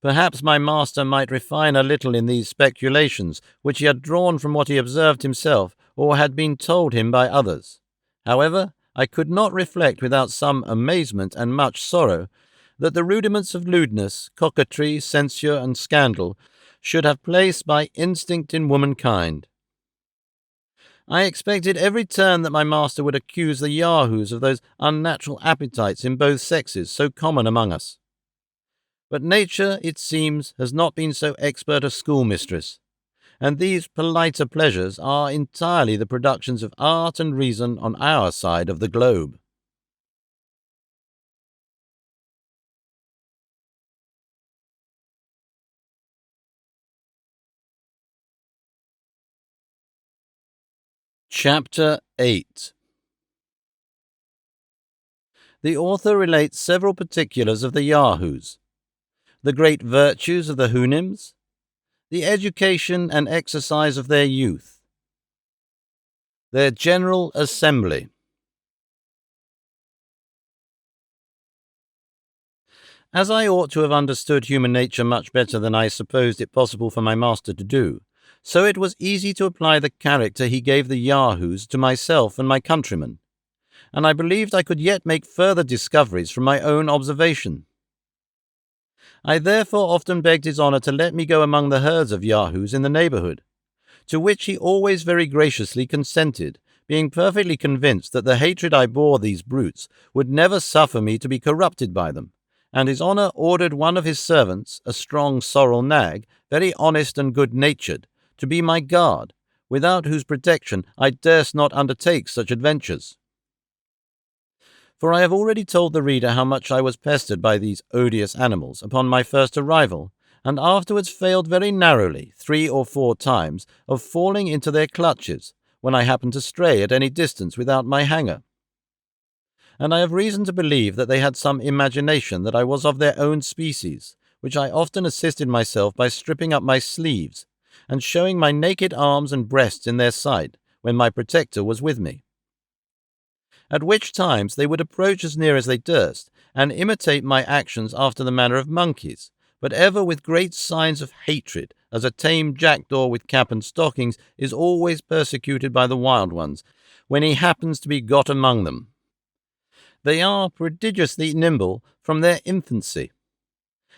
S1: Perhaps my master might refine a little in these speculations, which he had drawn from what he observed himself or had been told him by others. However, I could not reflect without some amazement and much sorrow that the rudiments of lewdness, coquetry, censure, and scandal should have place by instinct in womankind. I expected every turn that my master would accuse the yahoos of those unnatural appetites in both sexes so common among us. But nature, it seems, has not been so expert a schoolmistress, and these politer pleasures are entirely the productions of art and reason on our side of the globe. Chapter 8. The author relates several particulars of the yahoos, the great virtues of the Houyhnhnms, the education and exercise of their youth, their general assembly. As I ought to have understood human nature much better than I supposed it possible for my master to do, so it was easy to apply the character he gave the yahoos to myself and my countrymen, and I believed I could yet make further discoveries from my own observation. I therefore often begged his honour to let me go among the herds of yahoos in the neighbourhood, to which he always very graciously consented, being perfectly convinced that the hatred I bore these brutes would never suffer me to be corrupted by them, and his honour ordered one of his servants, a strong sorrel nag, very honest and good-natured, to be my guard, without whose protection I durst not undertake such adventures. For I have already told the reader how much I was pestered by these odious animals upon my first arrival, and afterwards failed very narrowly, 3 or 4 times, of falling into their clutches, when I happened to stray at any distance without my hanger. And I have reason to believe that they had some imagination that I was of their own species, which I often assisted myself by stripping up my sleeves, and showing my naked arms and breasts in their sight, when my protector was with me. At which times they would approach as near as they durst, and imitate my actions after the manner of monkeys, but ever with great signs of hatred, as a tame jackdaw with cap and stockings is always persecuted by the wild ones, when he happens to be got among them. They are prodigiously nimble from their infancy.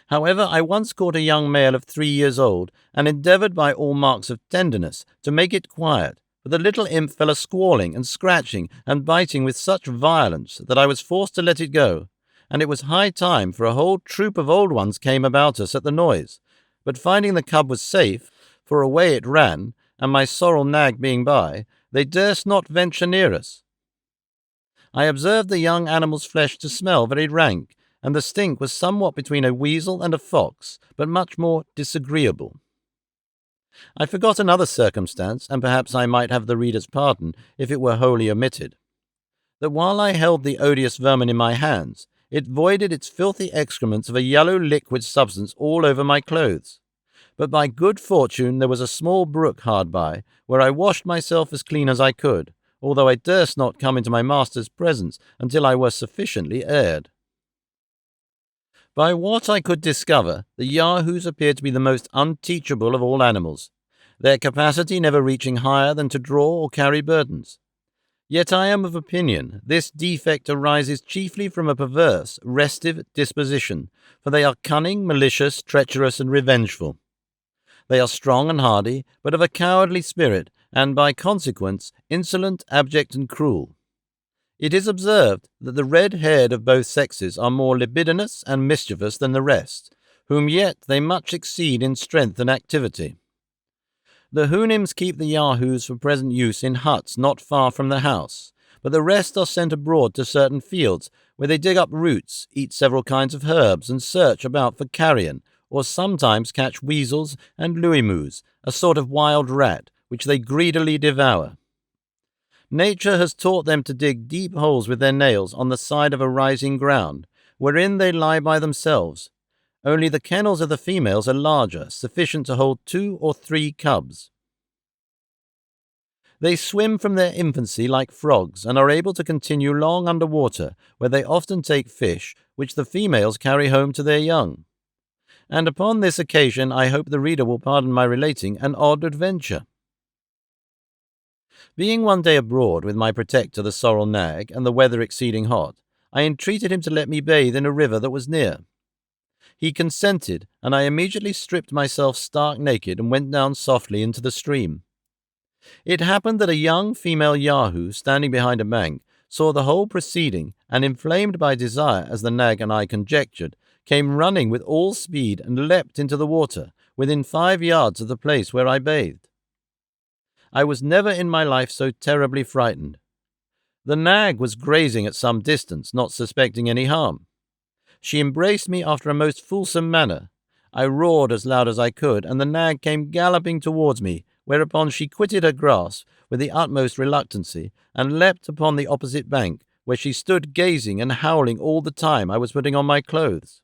S1: However, I once caught a young male of 3 years old, and endeavoured by all marks of tenderness to make it quiet, but the little imp fell a-squalling and scratching and biting with such violence that I was forced to let it go, and it was high time, for a whole troop of old ones came about us at the noise, but finding the cub was safe, for away it ran, and my sorrel nag being by, they durst not venture near us. I observed the young animal's flesh to smell very rank, and the stink was somewhat between a weasel and a fox, but much more disagreeable. I forgot another circumstance, and perhaps I might have the reader's pardon if it were wholly omitted, that while I held the odious vermin in my hands, it voided its filthy excrements of a yellow liquid substance all over my clothes. But by good fortune there was a small brook hard by, where I washed myself as clean as I could, although I durst not come into my master's presence until I were sufficiently aired. By what I could discover, the yahoos appeared to be the most unteachable of all animals, their capacity never reaching higher than to draw or carry burdens. Yet I am of opinion this defect arises chiefly from a perverse, restive disposition, for they are cunning, malicious, treacherous, and revengeful. They are strong and hardy, but of a cowardly spirit, and by consequence insolent, abject, and cruel. It is observed that the red-haired of both sexes are more libidinous and mischievous than the rest, whom yet they much exceed in strength and activity. The Houyhnhnms keep the yahoos for present use in huts not far from the house, but the rest are sent abroad to certain fields, where they dig up roots, eat several kinds of herbs, and search about for carrion, or sometimes catch weasels and Houyhnhnms, a sort of wild rat, which they greedily devour. Nature has taught them to dig deep holes with their nails on the side of a rising ground, wherein they lie by themselves, only the kennels of the females are larger, sufficient to hold 2 or 3 cubs. They swim from their infancy like frogs and are able to continue long under water, where they often take fish, which the females carry home to their young. And upon this occasion I hope the reader will pardon my relating an odd adventure. Being one day abroad with my protector the sorrel nag, and the weather exceeding hot, I entreated him to let me bathe in a river that was near. He consented, and I immediately stripped myself stark naked and went down softly into the stream. It happened that a young female Yahoo, standing behind a bank, saw the whole proceeding, and inflamed by desire, as the nag and I conjectured, came running with all speed and leapt into the water, within 5 yards of the place where I bathed. I was never in my life so terribly frightened. The nag was grazing at some distance, not suspecting any harm. She embraced me after a most fulsome manner. I roared as loud as I could, and the nag came galloping towards me, whereupon she quitted her grasp with the utmost reluctancy, and leapt upon the opposite bank, where she stood gazing and howling all the time I was putting on my clothes.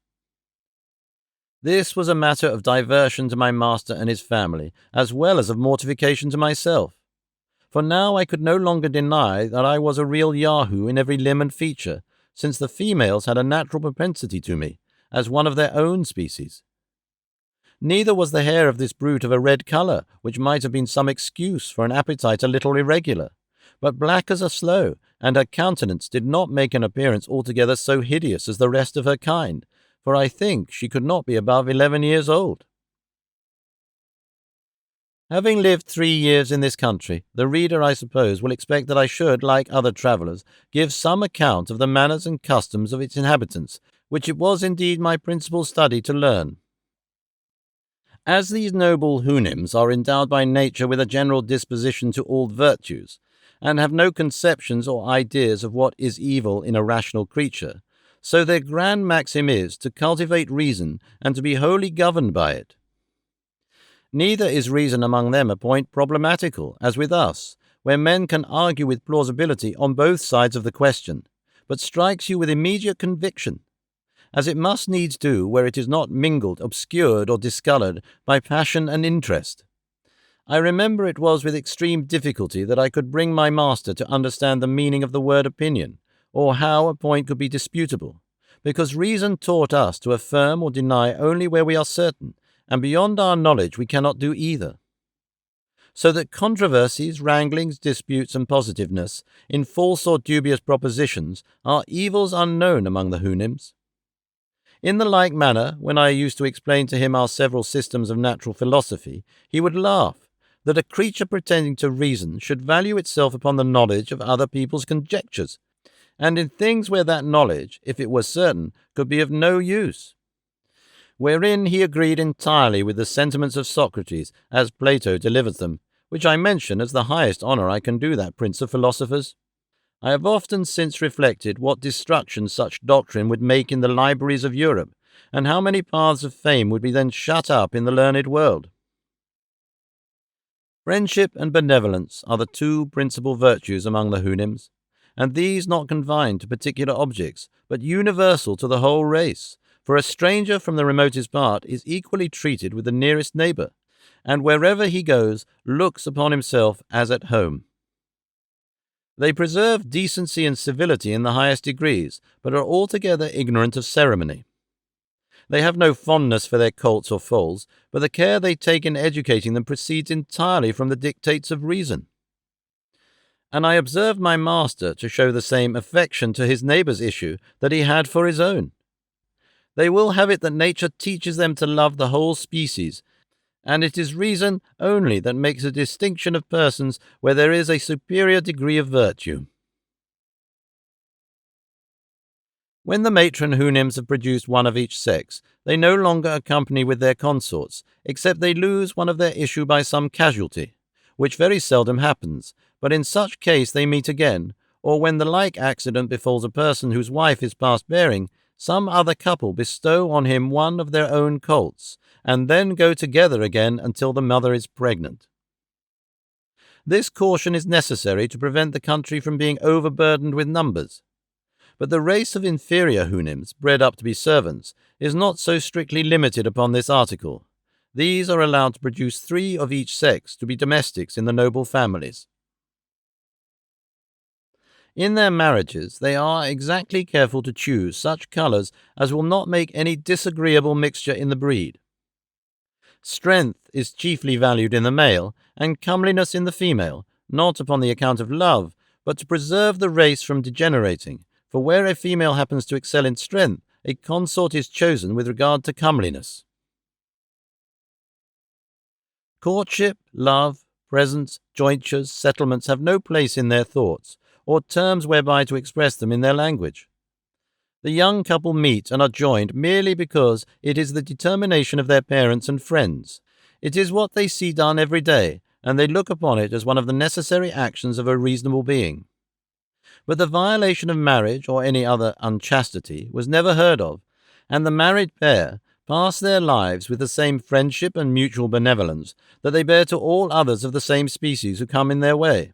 S1: This was a matter of diversion to my master and his family, as well as of mortification to myself. For now I could no longer deny that I was a real Yahoo in every limb and feature, since the females had a natural propensity to me, as one of their own species. Neither was the hair of this brute of a red colour, which might have been some excuse for an appetite a little irregular, but black as a sloe, and her countenance did not make an appearance altogether so hideous as the rest of her kind, for I think she could not be above 11 years old. Having lived 3 years in this country, the reader, I suppose, will expect that I should, like other travellers, give some account of the manners and customs of its inhabitants, which it was indeed my principal study to learn. As these noble Houyhnhnms are endowed by nature with a general disposition to all virtues, and have no conceptions or ideas of what is evil in a rational creature, so their grand maxim is to cultivate reason and to be wholly governed by it. Neither is reason among them a point problematical, as with us, where men can argue with plausibility on both sides of the question, but strikes you with immediate conviction, as it must needs do where it is not mingled, obscured, or discoloured by passion and interest. I remember it was with extreme difficulty that I could bring my master to understand the meaning of the word opinion, or how a point could be disputable, because reason taught us to affirm or deny only where we are certain, and beyond our knowledge we cannot do either. So that controversies, wranglings, disputes, and positiveness in false or dubious propositions are evils unknown among the Houyhnhnms. In the like manner, when I used to explain to him our several systems of natural philosophy, he would laugh, that a creature pretending to reason should value itself upon the knowledge of other people's conjectures, and in things where that knowledge, if it were certain, could be of no use. Wherein he agreed entirely with the sentiments of Socrates, as Plato delivers them, which I mention as the highest honour I can do that prince of philosophers. I have often since reflected what destruction such doctrine would make in the libraries of Europe, and how many paths of fame would be then shut up in the learned world. Friendship and benevolence are the 2 principal virtues among the Houyhnhnms, and these not confined to particular objects, but universal to the whole race, for a stranger from the remotest part is equally treated with the nearest neighbour, and wherever he goes looks upon himself as at home. They preserve decency and civility in the highest degrees, but are altogether ignorant of ceremony. They have no fondness for their colts or foals, but the care they take in educating them proceeds entirely from the dictates of reason. And I observed my master to show the same affection to his neighbour's issue that he had for his own. They will have it that nature teaches them to love the whole species, and it is reason only that makes a distinction of persons where there is a superior degree of virtue. When the matron Houyhnhnms have produced one of each sex, they no longer accompany with their consorts, except they lose one of their issue by some casualty, which very seldom happens, but in such case they meet again, or when the like accident befalls a person whose wife is past bearing, some other couple bestow on him one of their own colts, and then go together again until the mother is pregnant. This caution is necessary to prevent the country from being overburdened with numbers. But the race of inferior Houyhnhnms, bred up to be servants, is not so strictly limited upon this article. These are allowed to produce 3 of each sex to be domestics in the noble families. In their marriages, they are exactly careful to choose such colours as will not make any disagreeable mixture in the breed. Strength is chiefly valued in the male, and comeliness in the female, not upon the account of love, but to preserve the race from degenerating, for where a female happens to excel in strength, a consort is chosen with regard to comeliness. Courtship, love, presents, jointures, settlements have no place in their thoughts, or terms whereby to express them in their language. The young couple meet and are joined merely because it is the determination of their parents and friends. It is what they see done every day, and they look upon it as one of the necessary actions of a reasonable being. But the violation of marriage or any other unchastity was never heard of, and the married pair pass their lives with the same friendship and mutual benevolence that they bear to all others of the same species who come in their way,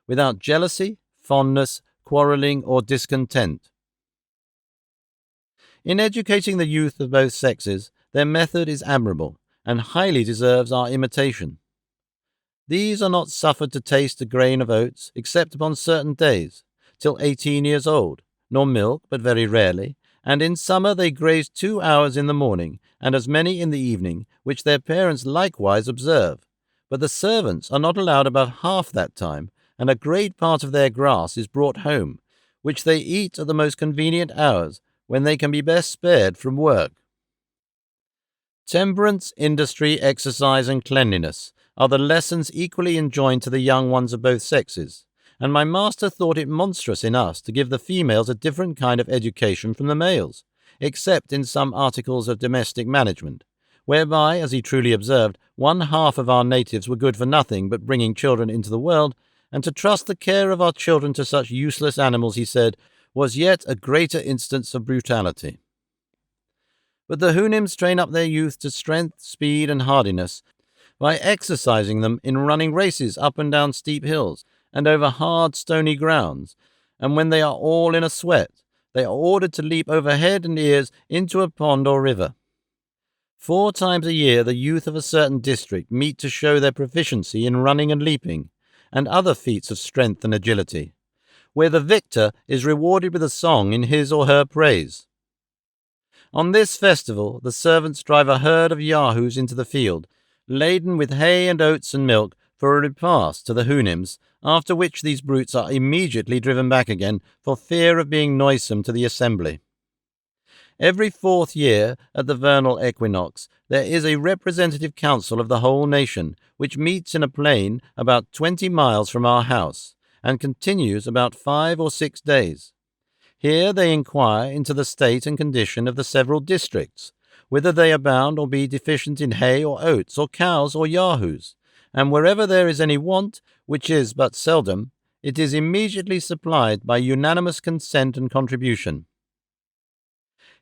S1: without jealousy, fondness, quarrelling, or discontent. In educating the youth of both sexes, their method is admirable, and highly deserves our imitation. These are not suffered to taste a grain of oats, except upon certain days, till 18 years old, nor milk but very rarely, and in summer they graze 2 hours in the morning, and as many in the evening, which their parents likewise observe. But the servants are not allowed above half that time, and a great part of their grass is brought home, which they eat at the most convenient hours, when they can be best spared from work. Temperance, industry, exercise, and cleanliness are the lessons equally enjoined to the young ones of both sexes, and my master thought it monstrous in us to give the females a different kind of education from the males, except in some articles of domestic management, whereby, as he truly observed, 1/2 of our natives were good for nothing but bringing children into the world, and to trust the care of our children to such useless animals, he said, was yet a greater instance of brutality. But the Houyhnhnms train up their youth to strength, speed, and hardiness by exercising them in running races up and down steep hills and over hard, stony grounds, and when they are all in a sweat, they are ordered to leap over head and ears into a pond or river. 4 times a year the youth of a certain district meet to show their proficiency in running and leaping, and other feats of strength and agility, where the victor is rewarded with a song in his or her praise. On this festival the servants drive a herd of yahoos into the field, laden with hay and oats and milk for a repast to the Houyhnhnms, after which these brutes are immediately driven back again for fear of being noisome to the assembly. Every 4th year, at the vernal equinox, there is a representative council of the whole nation, which meets in a plain about 20 miles from our house, and continues about 5 or 6 days. Here they inquire into the state and condition of the several districts, whether they abound or be deficient in hay or oats or cows or yahoos, and wherever there is any want, which is but seldom, it is immediately supplied by unanimous consent and contribution.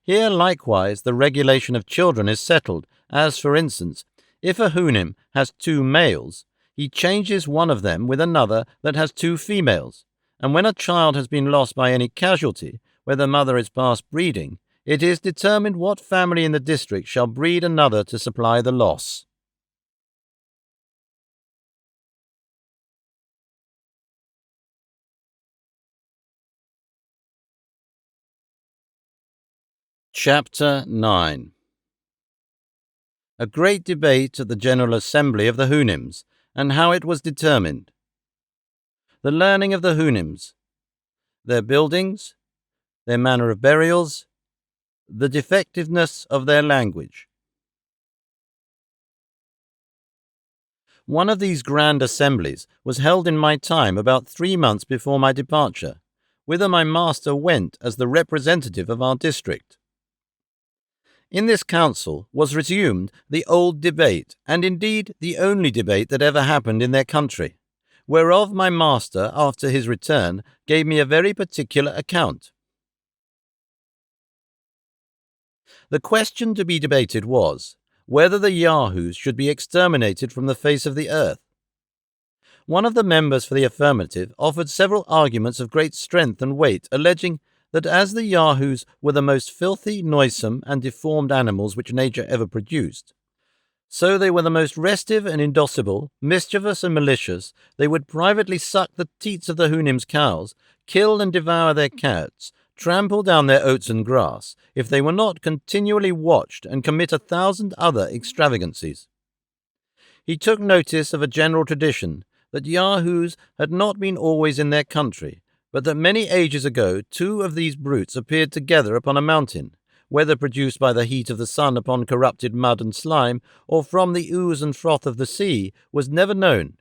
S1: Here likewise the regulation of children is settled, as for instance, if a Houyhnhnm has 2 males, he changes one of them with another that has 2 females, and when a child has been lost by any casualty, where the mother is past breeding, it is determined what family in the district shall breed another to supply the loss. Chapter 9. A great debate at the General Assembly of the Houyhnhnms, and how it was determined. The learning of the Houyhnhnms, their buildings, their manner of burials, the defectiveness of their language. One of these grand assemblies was held in my time about 3 months before my departure, whither my master went as the representative of our district. In this council was resumed the old debate, and indeed the only debate that ever happened in their country, whereof my master, after his return, gave me a very particular account. The question to be debated was, whether the yahoos should be exterminated from the face of the earth. One of the members for the affirmative offered several arguments of great strength and weight, alleging that as the Yahoos were the most filthy, noisome, and deformed animals which nature ever produced, so they were the most restive and indocible, mischievous and malicious. They would privately suck the teats of the Houyhnhnms' cows, kill and devour their cats, trample down their oats and grass, if they were not continually watched, and commit 1,000 other extravagancies. He took notice of a general tradition, that Yahoos had not been always in their country, but that many ages ago 2 of these brutes appeared together upon a mountain, whether produced by the heat of the sun upon corrupted mud and slime, or from the ooze and froth of the sea, was never known.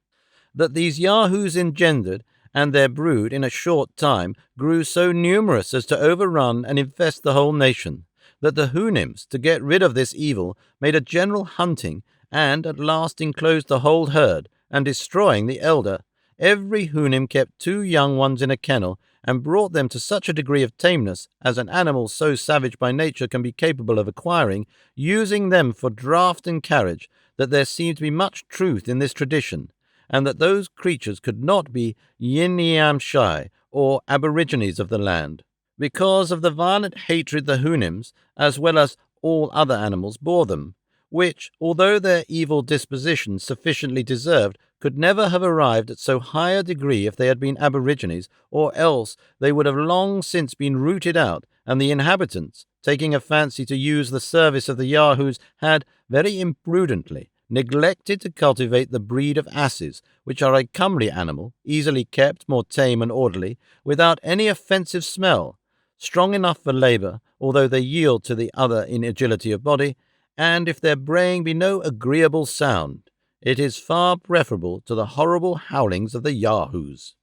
S1: That these Yahoos engendered, and their brood in a short time grew so numerous as to overrun and infest the whole nation, that the Houyhnhnms, to get rid of this evil, made a general hunting, and at last enclosed the whole herd, and destroying the elder, every Houyhnhnm kept 2 young ones in a kennel, and brought them to such a degree of tameness as an animal so savage by nature can be capable of acquiring, using them for draught and carriage, that there seemed to be much truth in this tradition, and that those creatures could not be Houyhnhnms or aborigines of the land, because of the violent hatred the Houyhnhnms, as well as all other animals, bore them, which, although their evil disposition sufficiently deserved, could never have arrived at so high a degree if they had been aborigines, or else they would have long since been rooted out, and the inhabitants, taking a fancy to use the service of the Yahoos, had, very imprudently, neglected to cultivate the breed of asses, which are a comely animal, easily kept, more tame and orderly, without any offensive smell, strong enough for labour, although they yield to the other in agility of body, and if their braying be no agreeable sound, it is far preferable to the horrible howlings of the Yahoos.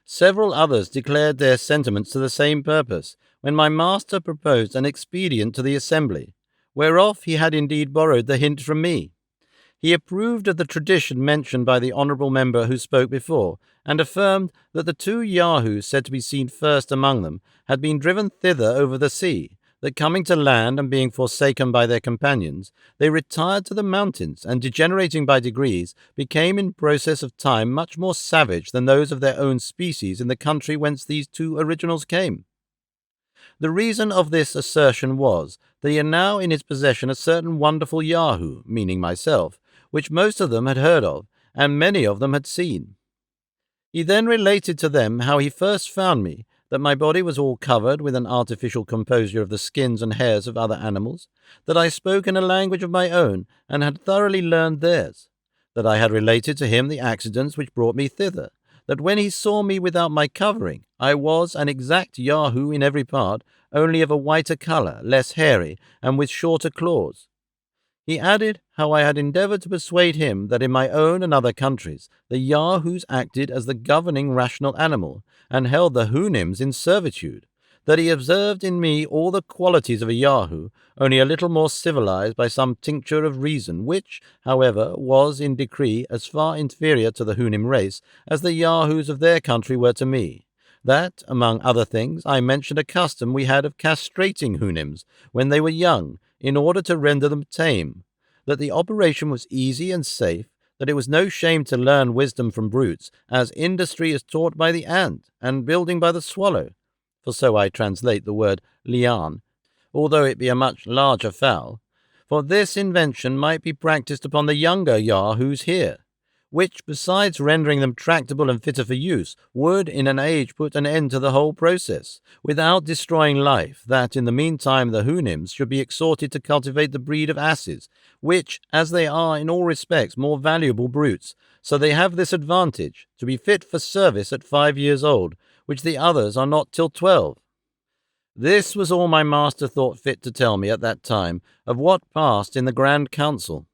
S1: Several others declared their sentiments to the same purpose, when my master proposed an expedient to the assembly, whereof he had indeed borrowed the hint from me. He approved of the tradition mentioned by the honourable member who spoke before, and affirmed that the 2 Yahoos said to be seen first among them had been driven thither over the sea, that coming to land and being forsaken by their companions, they retired to the mountains, and degenerating by degrees, became in process of time much more savage than those of their own species in the country whence these 2 originals came. The reason of this assertion was that he had now in his possession a certain wonderful Yahoo, meaning myself, which most of them had heard of, and many of them had seen. He then related to them how he first found me, that my body was all covered with an artificial composure of the skins and hairs of other animals, that I spoke in a language of my own, and had thoroughly learned theirs, that I had related to him the accidents which brought me thither, that when he saw me without my covering, I was an exact Yahoo in every part, only of a whiter colour, less hairy, and with shorter claws. He added how I had endeavoured to persuade him that in my own and other countries the Yahoos acted as the governing rational animal, and held the Houyhnhnms in servitude, that he observed in me all the qualities of a Yahoo, only a little more civilized by some tincture of reason, which, however, was in degree as far inferior to the Houyhnhnm race as the Yahoos of their country were to me. That, among other things, I mentioned a custom we had of castrating Houyhnhnms when they were young, in order to render them tame, that the operation was easy and safe, that it was no shame to learn wisdom from brutes, as industry is taught by the ant, and building by the swallow, for so I translate the word lian, although it be a much larger fowl, for this invention might be practised upon the younger Yahoos here, which, besides rendering them tractable and fitter for use, would in an age put an end to the whole process, without destroying life, that in the meantime the Houyhnhnms should be exhorted to cultivate the breed of asses, which, as they are in all respects more valuable brutes, so they have this advantage, to be fit for service at 5 years old, which the others are not till 12. This was all my master thought fit to tell me at that time of what passed in the Grand Council.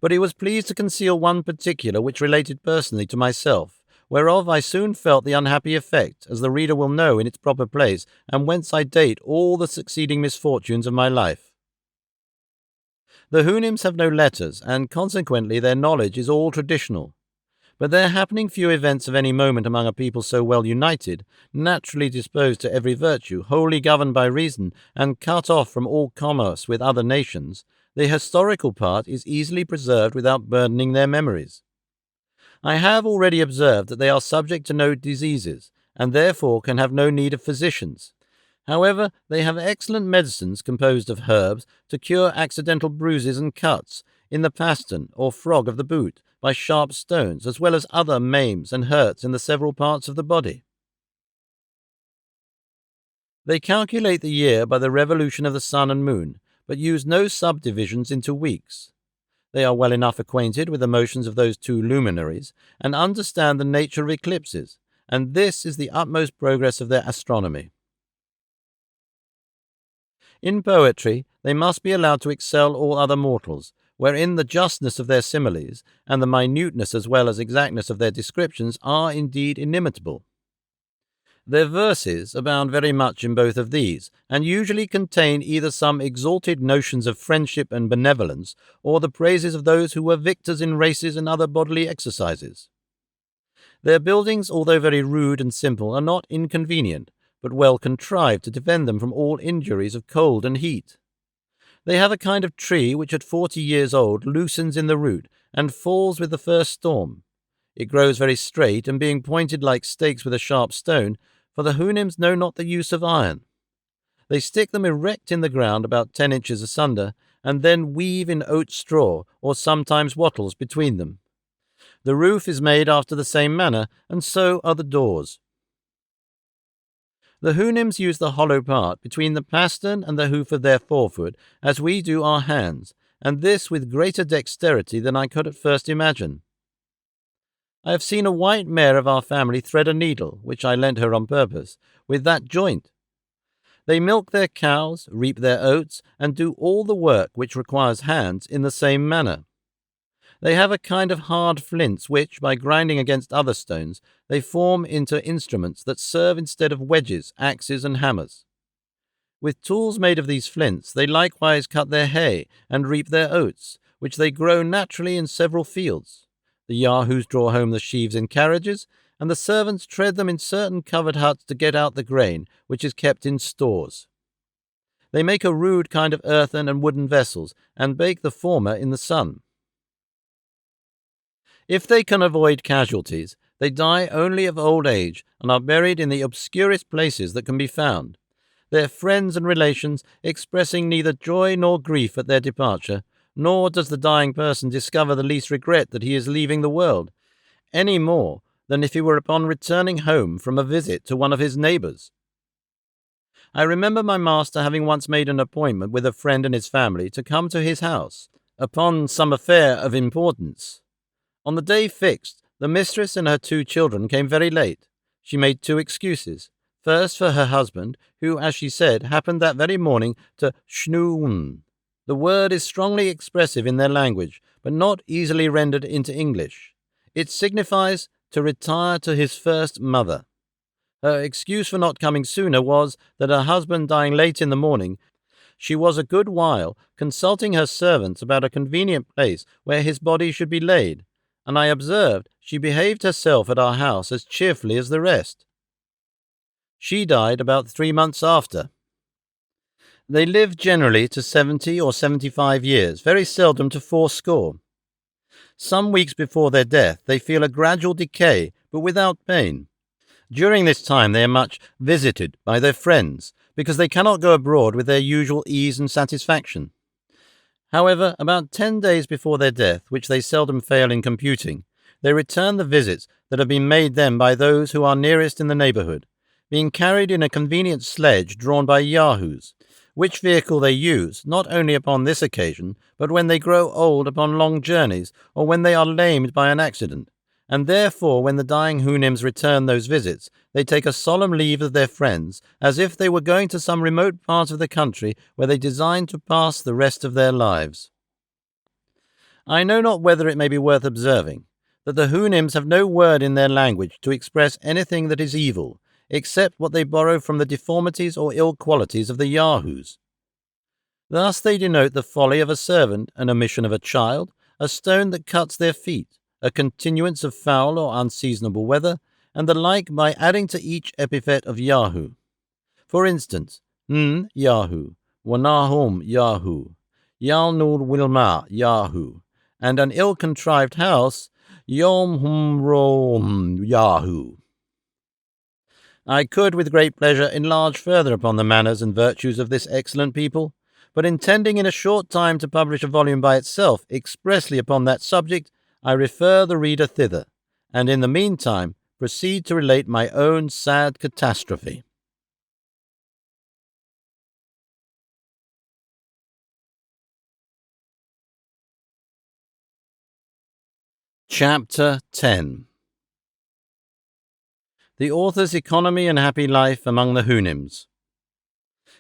S1: But he was pleased to conceal one particular which related personally to myself, whereof I soon felt the unhappy effect, as the reader will know in its proper place, and whence I date all the succeeding misfortunes of my life. The Houyhnhnms have no letters, and consequently their knowledge is all traditional. But there happening few events of any moment among a people so well united, naturally disposed to every virtue, wholly governed by reason, and cut off from all commerce with other nations, the historical part is easily preserved without burdening their memories. I have already observed that they are subject to no diseases, and therefore can have no need of physicians. However, they have excellent medicines composed of herbs to cure accidental bruises and cuts in the pastern or frog of the boot by sharp stones, as well as other maims and hurts in the several parts of the body. They calculate the year by the revolution of the sun and moon, but use no subdivisions into weeks. They are well enough acquainted with the motions of those two luminaries, and understand the nature of eclipses, and this is the utmost progress of their astronomy. In poetry, they must be allowed to excel all other mortals, wherein the justness of their similes, and the minuteness as well as exactness of their descriptions are indeed inimitable. Their verses abound very much in both of these, and usually contain either some exalted notions of friendship and benevolence, or the praises of those who were victors in races and other bodily exercises. Their buildings, although very rude and simple, are not inconvenient, but well contrived to defend them from all injuries of cold and heat. They have a kind of tree which at 40 years old loosens in the root, and falls with the first storm. It grows very straight, and being pointed like stakes with a sharp stone, for the Houyhnhnms know not the use of iron. They stick them erect in the ground about 10 inches asunder, and then weave in oat straw, or sometimes wattles, between them. The roof is made after the same manner, and so are the doors. The Houyhnhnms use the hollow part between the pastern and the hoof of their forefoot, as we do our hands, and this with greater dexterity than I could at first imagine. I have seen a white mare of our family thread a needle, which I lent her on purpose, with that joint. They milk their cows, reap their oats, and do all the work which requires hands in the same manner. They have a kind of hard flints which, by grinding against other stones, they form into instruments that serve instead of wedges, axes, and hammers. With tools made of these flints they likewise cut their hay and reap their oats, which they grow naturally in several fields. The Yahoos draw home the sheaves in carriages, and the servants tread them in certain covered huts to get out the grain, which is kept in stores. They make a rude kind of earthen and wooden vessels, and bake the former in the sun. If they can avoid casualties, they die only of old age, and are buried in the obscurest places that can be found, their friends and relations expressing neither joy nor grief at their departure, nor does the dying person discover the least regret that he is leaving the world, any more than if he were upon returning home from a visit to one of his neighbours. I remember my master having once made an appointment with a friend and his family to come to his house, upon some affair of importance. On the day fixed, the mistress and her 2 children came very late. She made 2 excuses. First, for her husband, who, as she said, happened that very morning to Houyhnhnm. The word is strongly expressive in their language, but not easily rendered into English. It signifies to retire to his first mother. Her excuse for not coming sooner was that her husband dying late in the morning, she was a good while consulting her servants about a convenient place where his body should be laid, and I observed she behaved herself at our house as cheerfully as the rest. She died about 3 months after. They live generally to 70 or 75 years, very seldom to 80. Some weeks before their death they feel a gradual decay, but without pain. During this time they are much visited by their friends, because they cannot go abroad with their usual ease and satisfaction. However, about 10 days before their death, which they seldom fail in computing, they return the visits that have been made them by those who are nearest in the neighbourhood, being carried in a convenient sledge drawn by Yahoos, which vehicle they use not only upon this occasion, but when they grow old upon long journeys, or when they are lamed by an accident, and therefore when the dying Houyhnhnms return those visits, they take a solemn leave of their friends, as if they were going to some remote part of the country where they design to pass the rest of their lives. I know not whether it may be worth observing that the Houyhnhnms have no word in their language to express anything that is evil, except what they borrow from the deformities or ill qualities of the Yahoos. Thus they denote the folly of a servant, an omission of a child, a stone that cuts their feet, a continuance of foul or unseasonable weather, and the like by adding to each epithet of Yahoo. For instance, Yahoo, Wanahum Yahoo, Yalnul Wilma Yahoo, and an ill-contrived house, Yomhumrom Yahoo. I could with great pleasure enlarge further upon the manners and virtues of this excellent people, but intending in a short time to publish a volume by itself expressly upon that subject, I refer the reader thither, and in the meantime proceed to relate my own sad catastrophe. Chapter 10. The author's economy and happy life among the Houyhnhnms.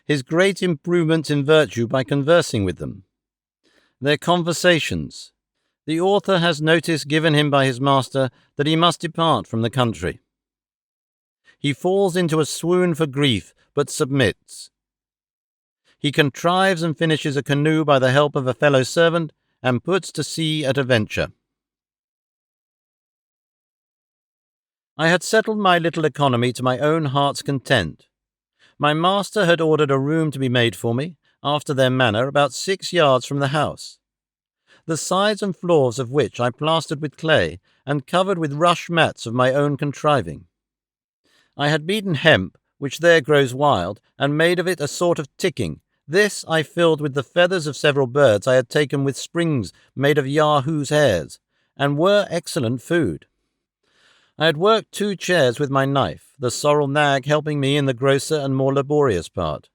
S1: His great improvements in virtue by conversing with them. Their conversations. The author has notice given him by his master that he must depart from the country. He falls into a swoon for grief, but submits. He contrives and finishes a canoe by the help of a fellow servant, and puts to sea at a venture. I had settled my little economy to my own heart's content. My master had ordered a room to be made for me, after their manner, about 6 yards from the house, the sides and floors of which I plastered with clay, and covered with rush mats of my own contriving. I had beaten hemp, which there grows wild, and made of it a sort of ticking. This I filled with the feathers of several birds I had taken with springs made of Yahoo's hairs, and were excellent food. I had worked 2 chairs with my knife, the sorrel nag helping me in the grosser and more laborious part.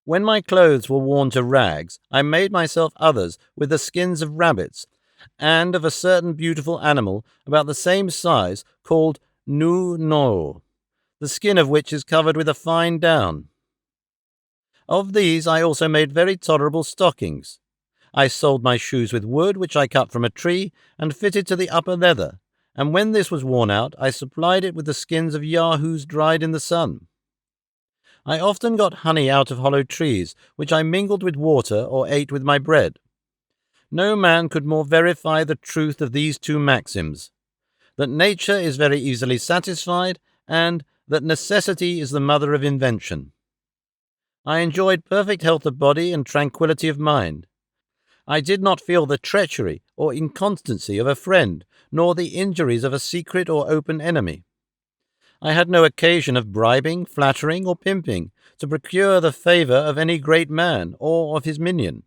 S1: When my clothes were worn to rags, I made myself others with the skins of rabbits, and of a certain beautiful animal about the same size, called no, the skin of which is covered with a fine down. Of these I also made very tolerable stockings. I soled my shoes with wood which I cut from a tree, and fitted to the upper leather, and when this was worn out, I supplied it with the skins of Yahoos dried in the sun. I often got honey out of hollow trees, which I mingled with water or ate with my bread. No man could more verify the truth of these 2 maxims, that nature is very easily satisfied, and that necessity is the mother of invention. I enjoyed perfect health of body and tranquillity of mind. I did not feel the treachery or inconstancy of a friend, nor the injuries of a secret or open enemy. I had no occasion of bribing, flattering, or pimping, to procure the favour of any great man, or of his minion.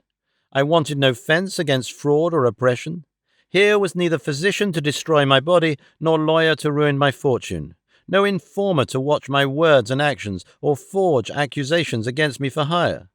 S1: I wanted no fence against fraud or oppression. Here was neither physician to destroy my body, nor lawyer to ruin my fortune, no informer to watch my words and actions, or forge accusations against me for hire.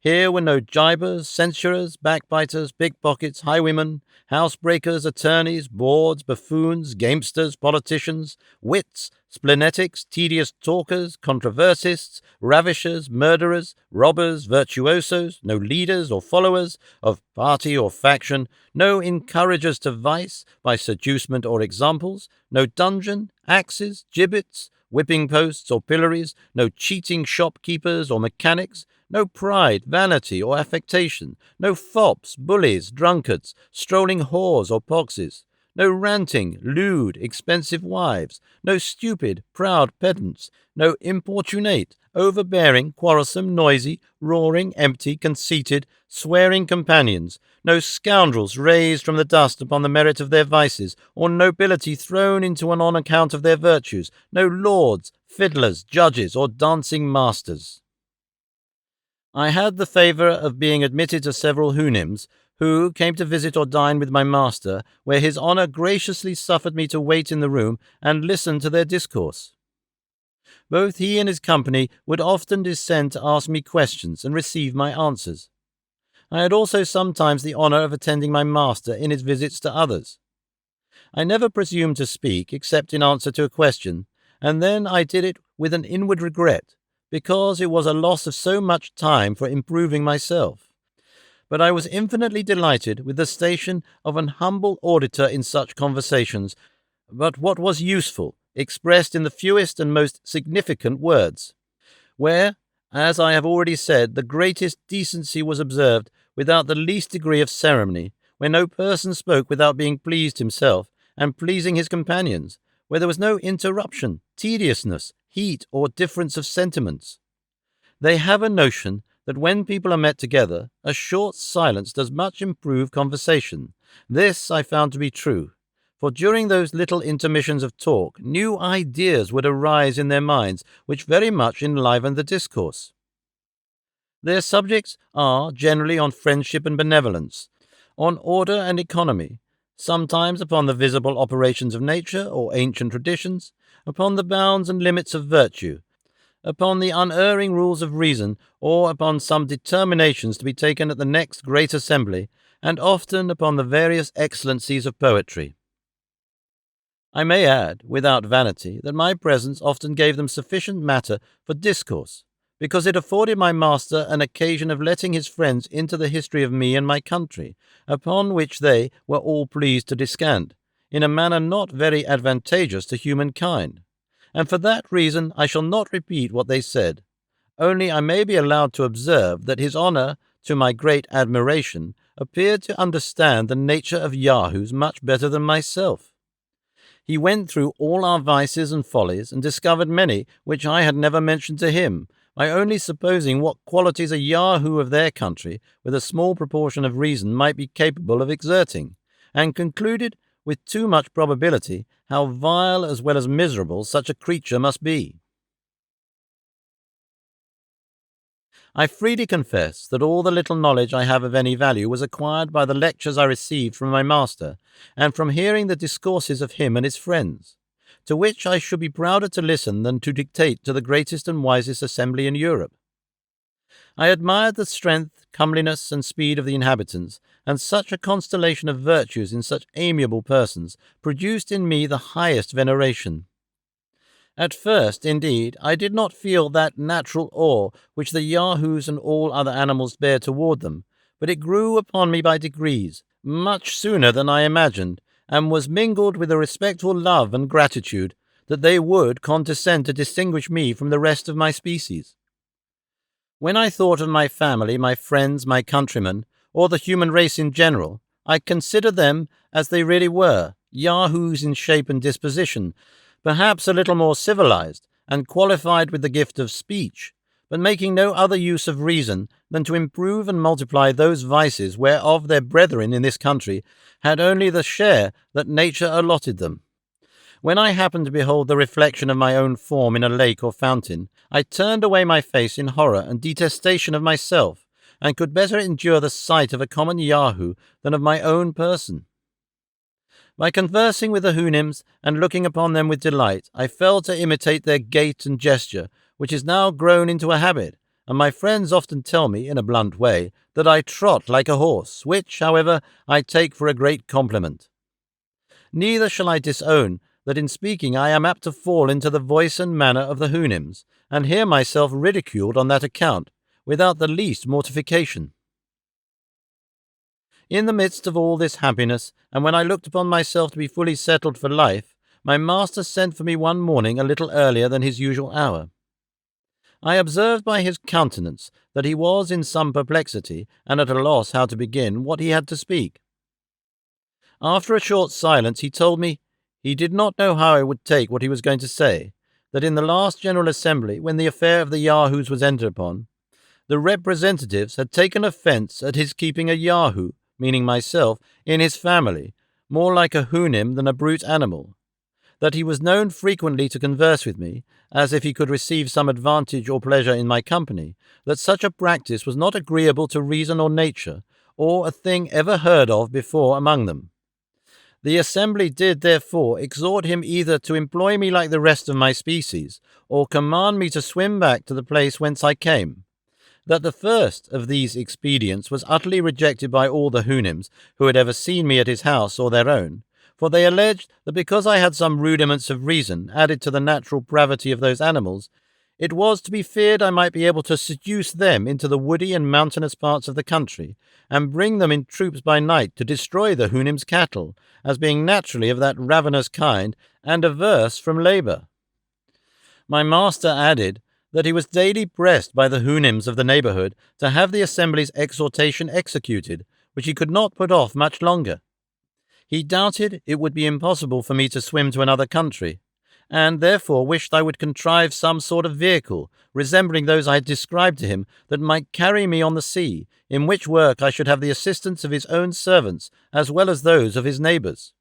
S1: Here were no gibers, censurers, backbiters, pickpockets, highwaymen, housebreakers, attorneys, bawds, buffoons, gamesters, politicians, wits, splenetics, tedious talkers, controversists, ravishers, murderers, robbers, virtuosos, no leaders or followers of party or faction, no encouragers to vice by seducement or examples, no dungeon, axes, gibbets, whipping posts or pillories, no cheating shopkeepers or mechanics, no pride, vanity, or affectation, no fops, bullies, drunkards, strolling whores or poxes, no ranting, lewd, expensive wives, no stupid, proud pedants, no importunate, overbearing, quarrelsome, noisy, roaring, empty, conceited, swearing companions, no scoundrels raised from the dust upon the merit of their vices, or nobility thrown into on account of their virtues, no lords, fiddlers, judges, or dancing masters. I had the favour of being admitted to several Houyhnhnms, who came to visit or dine with my master, where his honour graciously suffered me to wait in the room and listen to their discourse. Both he and his company would often descend to ask me questions and receive my answers. I had also sometimes the honour of attending my master in his visits to others. I never presumed to speak except in answer to a question, and then I did it with an inward regret, because it was a loss of so much time for improving myself. But I was infinitely delighted with the station of an humble auditor in such conversations, but what was useful, expressed in the fewest and most significant words, where, as I have already said, the greatest decency was observed without the least degree of ceremony, where no person spoke without being pleased himself and pleasing his companions, where there was no interruption, tediousness, heat, or difference of sentiments. They have a notion that when people are met together, a short silence does much improve conversation. This I found to be true, for during those little intermissions of talk, new ideas would arise in their minds which very much enlivened the discourse. Their subjects are generally on friendship and benevolence, on order and economy, sometimes upon the visible operations of nature or ancient traditions, upon the bounds and limits of virtue, upon the unerring rules of reason, or upon some determinations to be taken at the next great assembly, and often upon the various excellencies of poetry. I may add, without vanity, that my presence often gave them sufficient matter for discourse, because it afforded my master an occasion of letting his friends into the history of me and my country, upon which they were all pleased to descant, in a manner not very advantageous to humankind. And for that reason I shall not repeat what they said, only I may be allowed to observe that his honour, to my great admiration, appeared to understand the nature of Yahoos much better than myself. He went through all our vices and follies, and discovered many which I had never mentioned to him, by only supposing what qualities a Yahoo of their country, with a small proportion of reason, might be capable of exerting, and concluded, with too much probability, how vile as well as miserable such a creature must be. I freely confess that all the little knowledge I have of any value was acquired by the lectures I received from my master, and from hearing the discourses of him and his friends, to which I should be prouder to listen than to dictate to the greatest and wisest assembly in Europe. I admired the strength, comeliness, and speed of the inhabitants, and such a constellation of virtues in such amiable persons produced in me the highest veneration. At first, indeed, I did not feel that natural awe which the Yahoos and all other animals bear toward them, but it grew upon me by degrees, much sooner than I imagined, and was mingled with a respectful love and gratitude that they would condescend to distinguish me from the rest of my species. When I thought of my family, my friends, my countrymen, or the human race in general, I considered them as they really were, Yahoos in shape and disposition, perhaps a little more civilized, and qualified with the gift of speech, but making no other use of reason than to improve and multiply those vices whereof their brethren in this country had only the share that nature allotted them. When I happened to behold the reflection of my own form in a lake or fountain, I turned away my face in horror and detestation of myself, and could better endure the sight of a common Yahoo than of my own person. By conversing with the Houyhnhnms and looking upon them with delight, I fell to imitate their gait and gesture, which is now grown into a habit, and my friends often tell me, in a blunt way, that I trot like a horse, which, however, I take for a great compliment. Neither shall I disown that in speaking I am apt to fall into the voice and manner of the Houyhnhnms, and hear myself ridiculed on that account, without the least mortification. In the midst of all this happiness, and when I looked upon myself to be fully settled for life, my master sent for me one morning a little earlier than his usual hour. I observed by his countenance that he was in some perplexity, and at a loss how to begin what he had to speak. After a short silence he told me he did not know how I would take what he was going to say, that in the last General Assembly, when the affair of the Yahoos was entered upon, the representatives had taken offence at his keeping a Yahoo, meaning myself, in his family, more like a Houyhnhnm than a brute animal, that he was known frequently to converse with me, as if he could receive some advantage or pleasure in my company, that such a practice was not agreeable to reason or nature, or a thing ever heard of before among them. The assembly did, therefore, exhort him either to employ me like the rest of my species, or command me to swim back to the place whence I came. That the first of these expedients was utterly rejected by all the Houyhnhnms who had ever seen me at his house or their own, for they alleged that because I had some rudiments of reason added to the natural pravity of those animals, it was to be feared I might be able to seduce them into the woody and mountainous parts of the country, and bring them in troops by night to destroy the Houyhnhnms' cattle, as being naturally of that ravenous kind, and averse from labour. My master added that he was daily pressed by the Houyhnhnms of the neighbourhood to have the assembly's exhortation executed, which he could not put off much longer. He doubted it would be impossible for me to swim to another country, and therefore wished I would contrive some sort of vehicle, resembling those I had described to him, that might carry me on the sea, in which work I should have the assistance of his own servants, as well as those of his neighbours.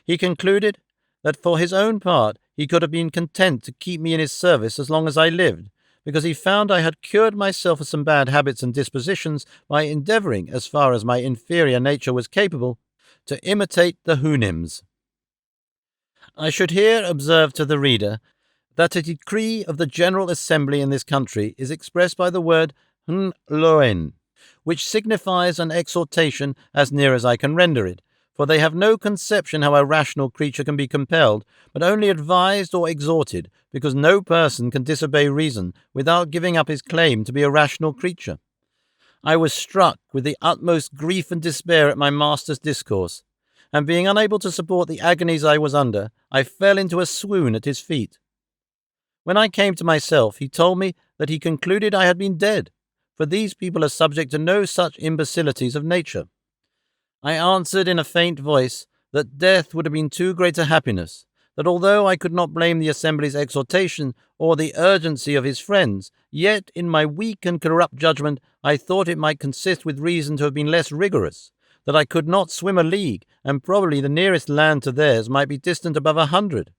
S1: He concluded that for his own part he could have been content to keep me in his service as long as I lived, because he found I had cured myself of some bad habits and dispositions by endeavouring, as far as my inferior nature was capable, to imitate the Houyhnhnms. I should here observe to the reader that a decree of the General Assembly in this country is expressed by the word Houyhnhnm, which signifies an exhortation as near as I can render it, for they have no conception how a rational creature can be compelled, but only advised or exhorted, because no person can disobey reason without giving up his claim to be a rational creature. I was struck with the utmost grief and despair at my master's discourse, and being unable to support the agonies I was under, I fell into a swoon at his feet. When I came to myself, he told me that he concluded I had been dead, for these people are subject to no such imbecilities of nature. I answered in a faint voice that death would have been too great a happiness, that although I could not blame the Assembly's exhortation or the urgency of his friends, yet in my weak and corrupt judgment I thought it might consist with reason to have been less rigorous, that I could not swim a league, and probably the nearest land to theirs might be distant above 100,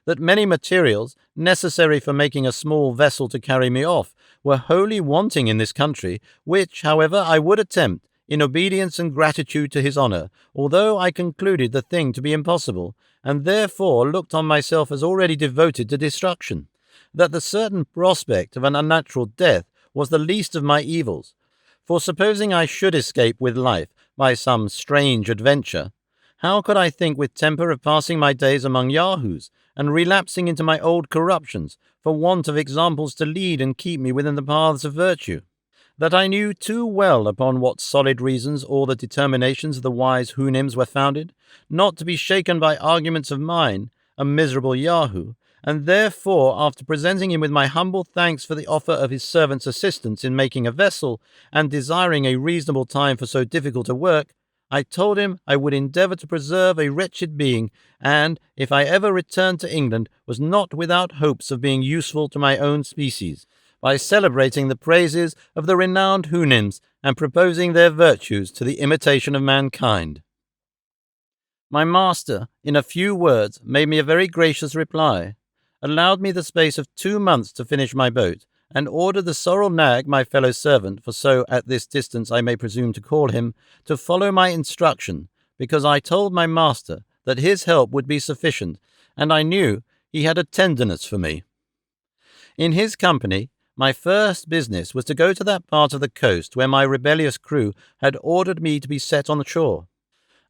S1: that many materials, necessary for making a small vessel to carry me off, were wholly wanting in this country, which, however, I would attempt, in obedience and gratitude to his honour, although I concluded the thing to be impossible, and therefore looked on myself as already devoted to destruction, that the certain prospect of an unnatural death was the least of my evils, for supposing I should escape with life by some strange adventure, how could I think with temper of passing my days among Yahoos, and relapsing into my old corruptions, for want of examples to lead and keep me within the paths of virtue? That I knew too well upon what solid reasons all the determinations of the wise Houyhnhnms were founded, not to be shaken by arguments of mine, a miserable Yahoo, and therefore, after presenting him with my humble thanks for the offer of his servant's assistance in making a vessel, and desiring a reasonable time for so difficult a work, I told him I would endeavour to preserve a wretched being, and, if I ever returned to England, was not without hopes of being useful to my own species, by celebrating the praises of the renowned Houyhnhnms and proposing their virtues to the imitation of mankind. My master, in a few words, made me a very gracious reply, allowed me the space of 2 months to finish my boat, and ordered the sorrel nag, my fellow servant, for so at this distance I may presume to call him, to follow my instruction, because I told my master that his help would be sufficient, and I knew he had a tenderness for me. In his company, my first business was to go to that part of the coast where my rebellious crew had ordered me to be set on the shore.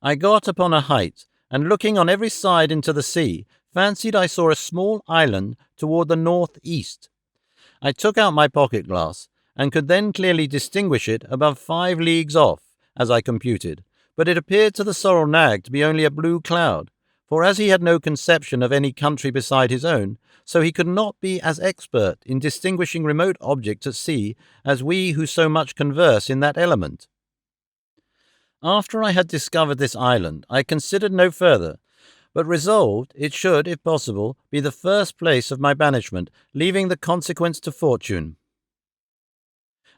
S1: I got upon a height, and looking on every side into the sea, fancied I saw a small island toward the north-east. I took out my pocket-glass, and could then clearly distinguish it above 5 leagues off, as I computed, but it appeared to the sorrel nag to be only a blue cloud, for as he had no conception of any country beside his own, so he could not be as expert in distinguishing remote objects at sea as we who so much converse in that element. After I had discovered this island, I considered no further, but resolved it should, if possible, be the first place of my banishment, leaving the consequence to fortune.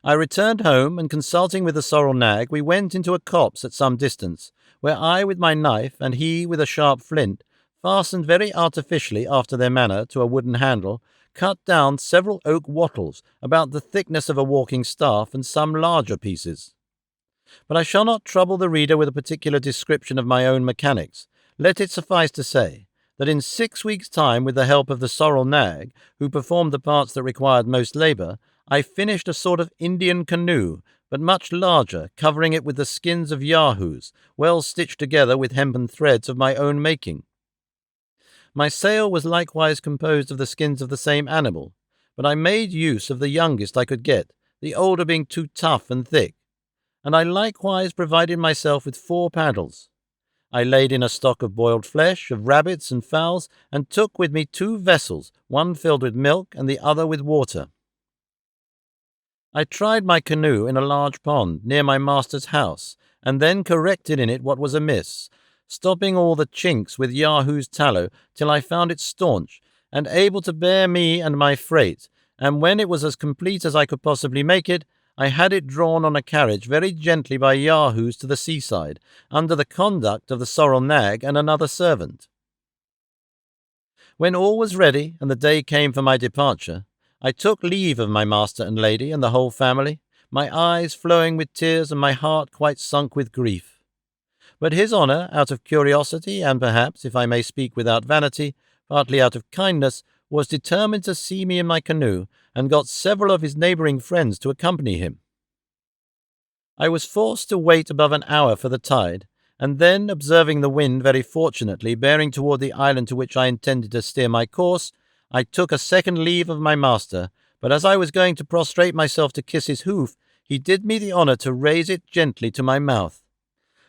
S1: I returned home, and consulting with the sorrel nag, we went into a copse at some distance, where I with my knife, and he with a sharp flint, fastened very artificially after their manner to a wooden handle, cut down several oak wattles, about the thickness of a walking staff, and some larger pieces. But I shall not trouble the reader with a particular description of my own mechanics. Let it suffice to say that in 6 weeks' time, with the help of the sorrel nag, who performed the parts that required most labour, I finished a sort of Indian canoe, but much larger, covering it with the skins of Yahoos, well stitched together with hempen threads of my own making. My sail was likewise composed of the skins of the same animal, but I made use of the youngest I could get, the older being too tough and thick, and I likewise provided myself with 4 paddles. I laid in a stock of boiled flesh, of rabbits and fowls, and took with me 2 vessels, one filled with milk and the other with water. I tried my canoe in a large pond near my master's house, and then corrected in it what was amiss, stopping all the chinks with Yahoo's tallow till I found it staunch, and able to bear me and my freight, and when it was as complete as I could possibly make it, I had it drawn on a carriage very gently by yahoos to the seaside, under the conduct of the sorrel nag and another servant. When all was ready, and the day came for my departure, I took leave of my master and lady and the whole family, my eyes flowing with tears and my heart quite sunk with grief. But his honour, out of curiosity, and perhaps, if I may speak without vanity, partly out of kindness, was determined to see me in my canoe, and got several of his neighbouring friends to accompany him. I was forced to wait above an hour for the tide, and then, observing the wind very fortunately bearing toward the island to which I intended to steer my course, I took a second leave of my master, but as I was going to prostrate myself to kiss his hoof, he did me the honour to raise it gently to my mouth.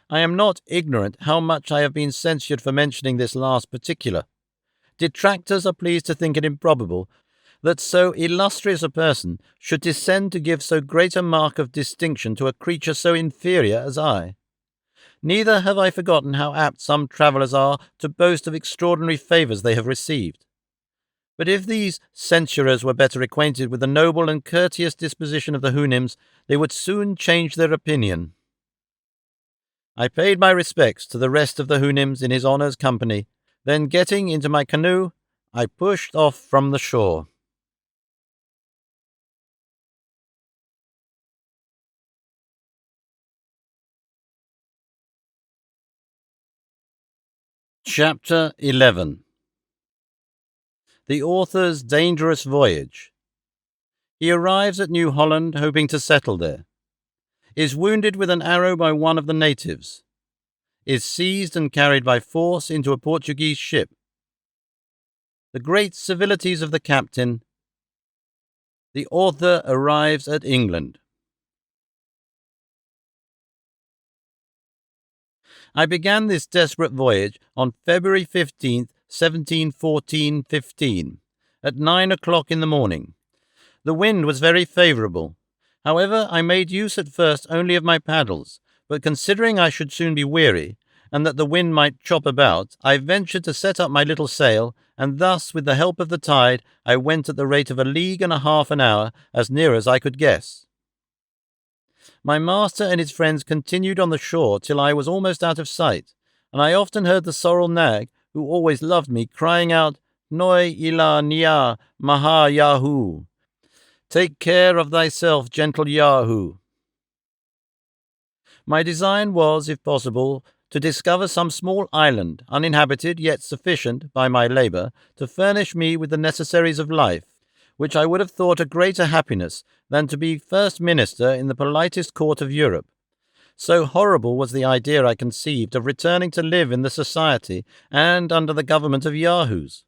S1: I am not ignorant how much I have been censured for mentioning this last particular. Detractors are pleased to think it improbable that so illustrious a person should descend to give so great a mark of distinction to a creature so inferior as I. Neither have I forgotten how apt some travellers are to boast of extraordinary favours they have received. But if these censurers were better acquainted with the noble and courteous disposition of the Houyhnhnms, they would soon change their opinion. I paid my respects to the rest of the Houyhnhnms in his honour's company. Then, getting into my canoe, I pushed off from the shore. Chapter 11. The Author's Dangerous Voyage. He arrives at New Holland, hoping to settle there. Is wounded with an arrow by one of the natives. Is seized and carried by force into a Portuguese ship. The great civilities of the captain. The author arrives at England. I began this desperate voyage on February 15th, 1714-15, at 9 o'clock in the morning. The wind was very favourable. However, I made use at first only of my paddles, but considering I should soon be weary, and that the wind might chop about, I ventured to set up my little sail, and thus, with the help of the tide, I went at the rate of 1.5 leagues an hour, as near as I could guess. My master and his friends continued on the shore till I was almost out of sight, and I often heard the sorrel nag, who always loved me, crying out, "Noi ila nia maha Yahoo! Take care of thyself, gentle Yahoo!" My design was, if possible, to discover some small island, uninhabited, yet sufficient, by my labour, to furnish me with the necessaries of life, which I would have thought a greater happiness than to be first minister in the politest court of Europe. So horrible was the idea I conceived of returning to live in the society and under the government of Yahoos.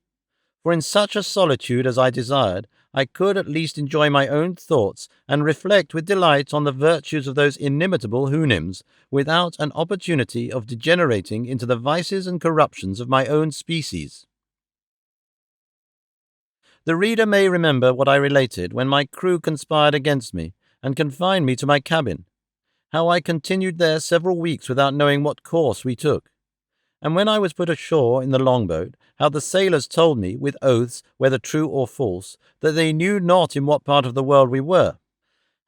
S1: For in such a solitude as I desired, I could at least enjoy my own thoughts and reflect with delight on the virtues of those inimitable Houyhnhnms, without an opportunity of degenerating into the vices and corruptions of my own species. The reader may remember what I related when my crew conspired against me and confined me to my cabin, how I continued there several weeks without knowing what course we took, and when I was put ashore in the longboat, how the sailors told me, with oaths, whether true or false, that they knew not in what part of the world we were.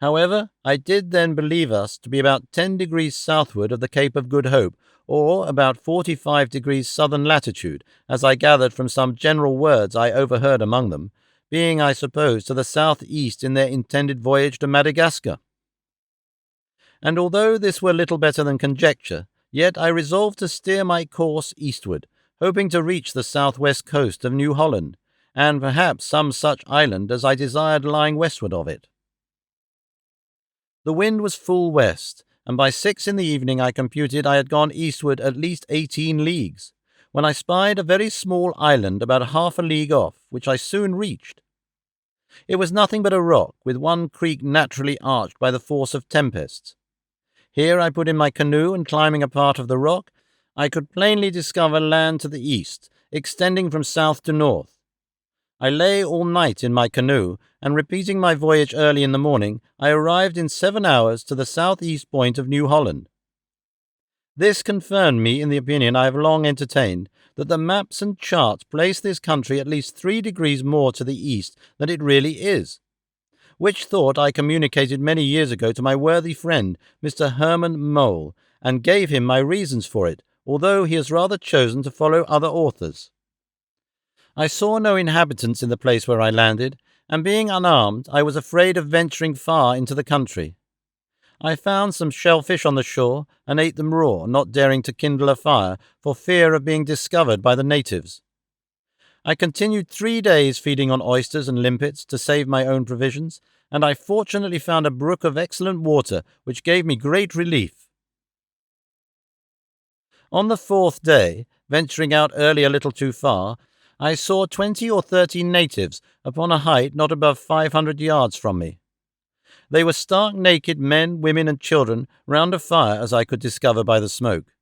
S1: However, I did then believe us to be about 10 degrees southward of the Cape of Good Hope, or about 45 degrees southern latitude, as I gathered from some general words I overheard among them, being, I suppose, to the south-east in their intended voyage to Madagascar. And although this were little better than conjecture, yet I resolved to steer my course eastward, hoping to reach the southwest coast of New Holland, and perhaps some such island as I desired lying westward of it. The wind was full west, and by 6 in the evening I computed I had gone eastward at least 18 leagues, when I spied a very small island about 1/2 league off, which I soon reached. It was nothing but a rock, with one creek naturally arched by the force of tempests. Here I put in my canoe, and climbing a part of the rock, I could plainly discover land to the east, extending from south to north. I lay all night in my canoe, and repeating my voyage early in the morning, I arrived in 7 hours to the southeast point of New Holland. This confirmed me in the opinion I have long entertained, that the maps and charts place this country at least 3 degrees more to the east than it really is. which thought I communicated many years ago to my worthy friend, Mr. Herman Mole, and gave him my reasons for it, although he has rather chosen to follow other authors. I saw no inhabitants in the place where I landed, and being unarmed, I was afraid of venturing far into the country. I found some shellfish on the shore, and ate them raw, not daring to kindle a fire for fear of being discovered by the natives. I continued 3 days feeding on oysters and limpets to save my own provisions, and I fortunately found a brook of excellent water, which gave me great relief. On the 4th day, venturing out early a little too far, I saw 20 or 30 natives upon a height not above 500 yards from me. They were stark naked men, women, and children round a fire, as I could discover by the smoke.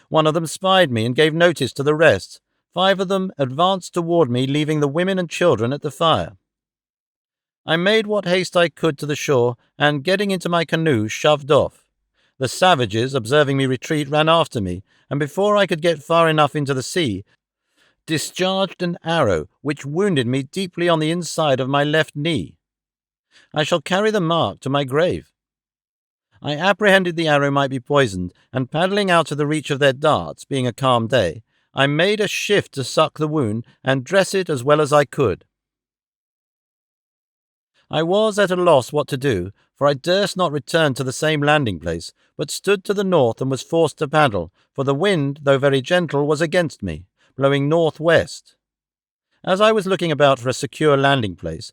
S1: One of them spied me and gave notice to the rest. 5 of them advanced toward me, leaving the women and children at the fire. I made what haste I could to the shore, and, getting into my canoe, shoved off. The savages, observing me retreat, ran after me, and before I could get far enough into the sea, discharged an arrow which wounded me deeply on the inside of my left knee. I shall carry the mark to my grave. I apprehended the arrow might be poisoned, and paddling out to the reach of their darts, being a calm day, I made a shift to suck the wound and dress it as well as I could. I was at a loss what to do, for I durst not return to the same landing place, but stood to the north and was forced to paddle, for the wind, though very gentle, was against me, blowing northwest. As I was looking about for a secure landing place,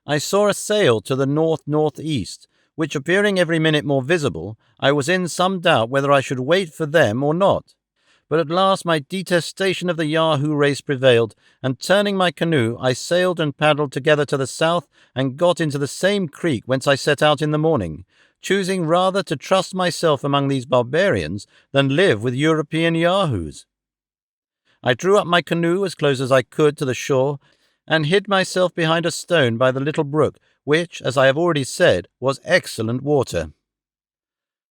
S1: I saw a sail to the north-northeast, which appearing every minute more visible, I was in some doubt whether I should wait for them or not. But at last my detestation of the Yahoo race prevailed, and turning my canoe, I sailed and paddled together to the south, and got into the same creek whence I set out in the morning, choosing rather to trust myself among these barbarians than live with European Yahoos. I drew up my canoe as close as I could to the shore, and hid myself behind a stone by the little brook, which, as I have already said, was excellent water.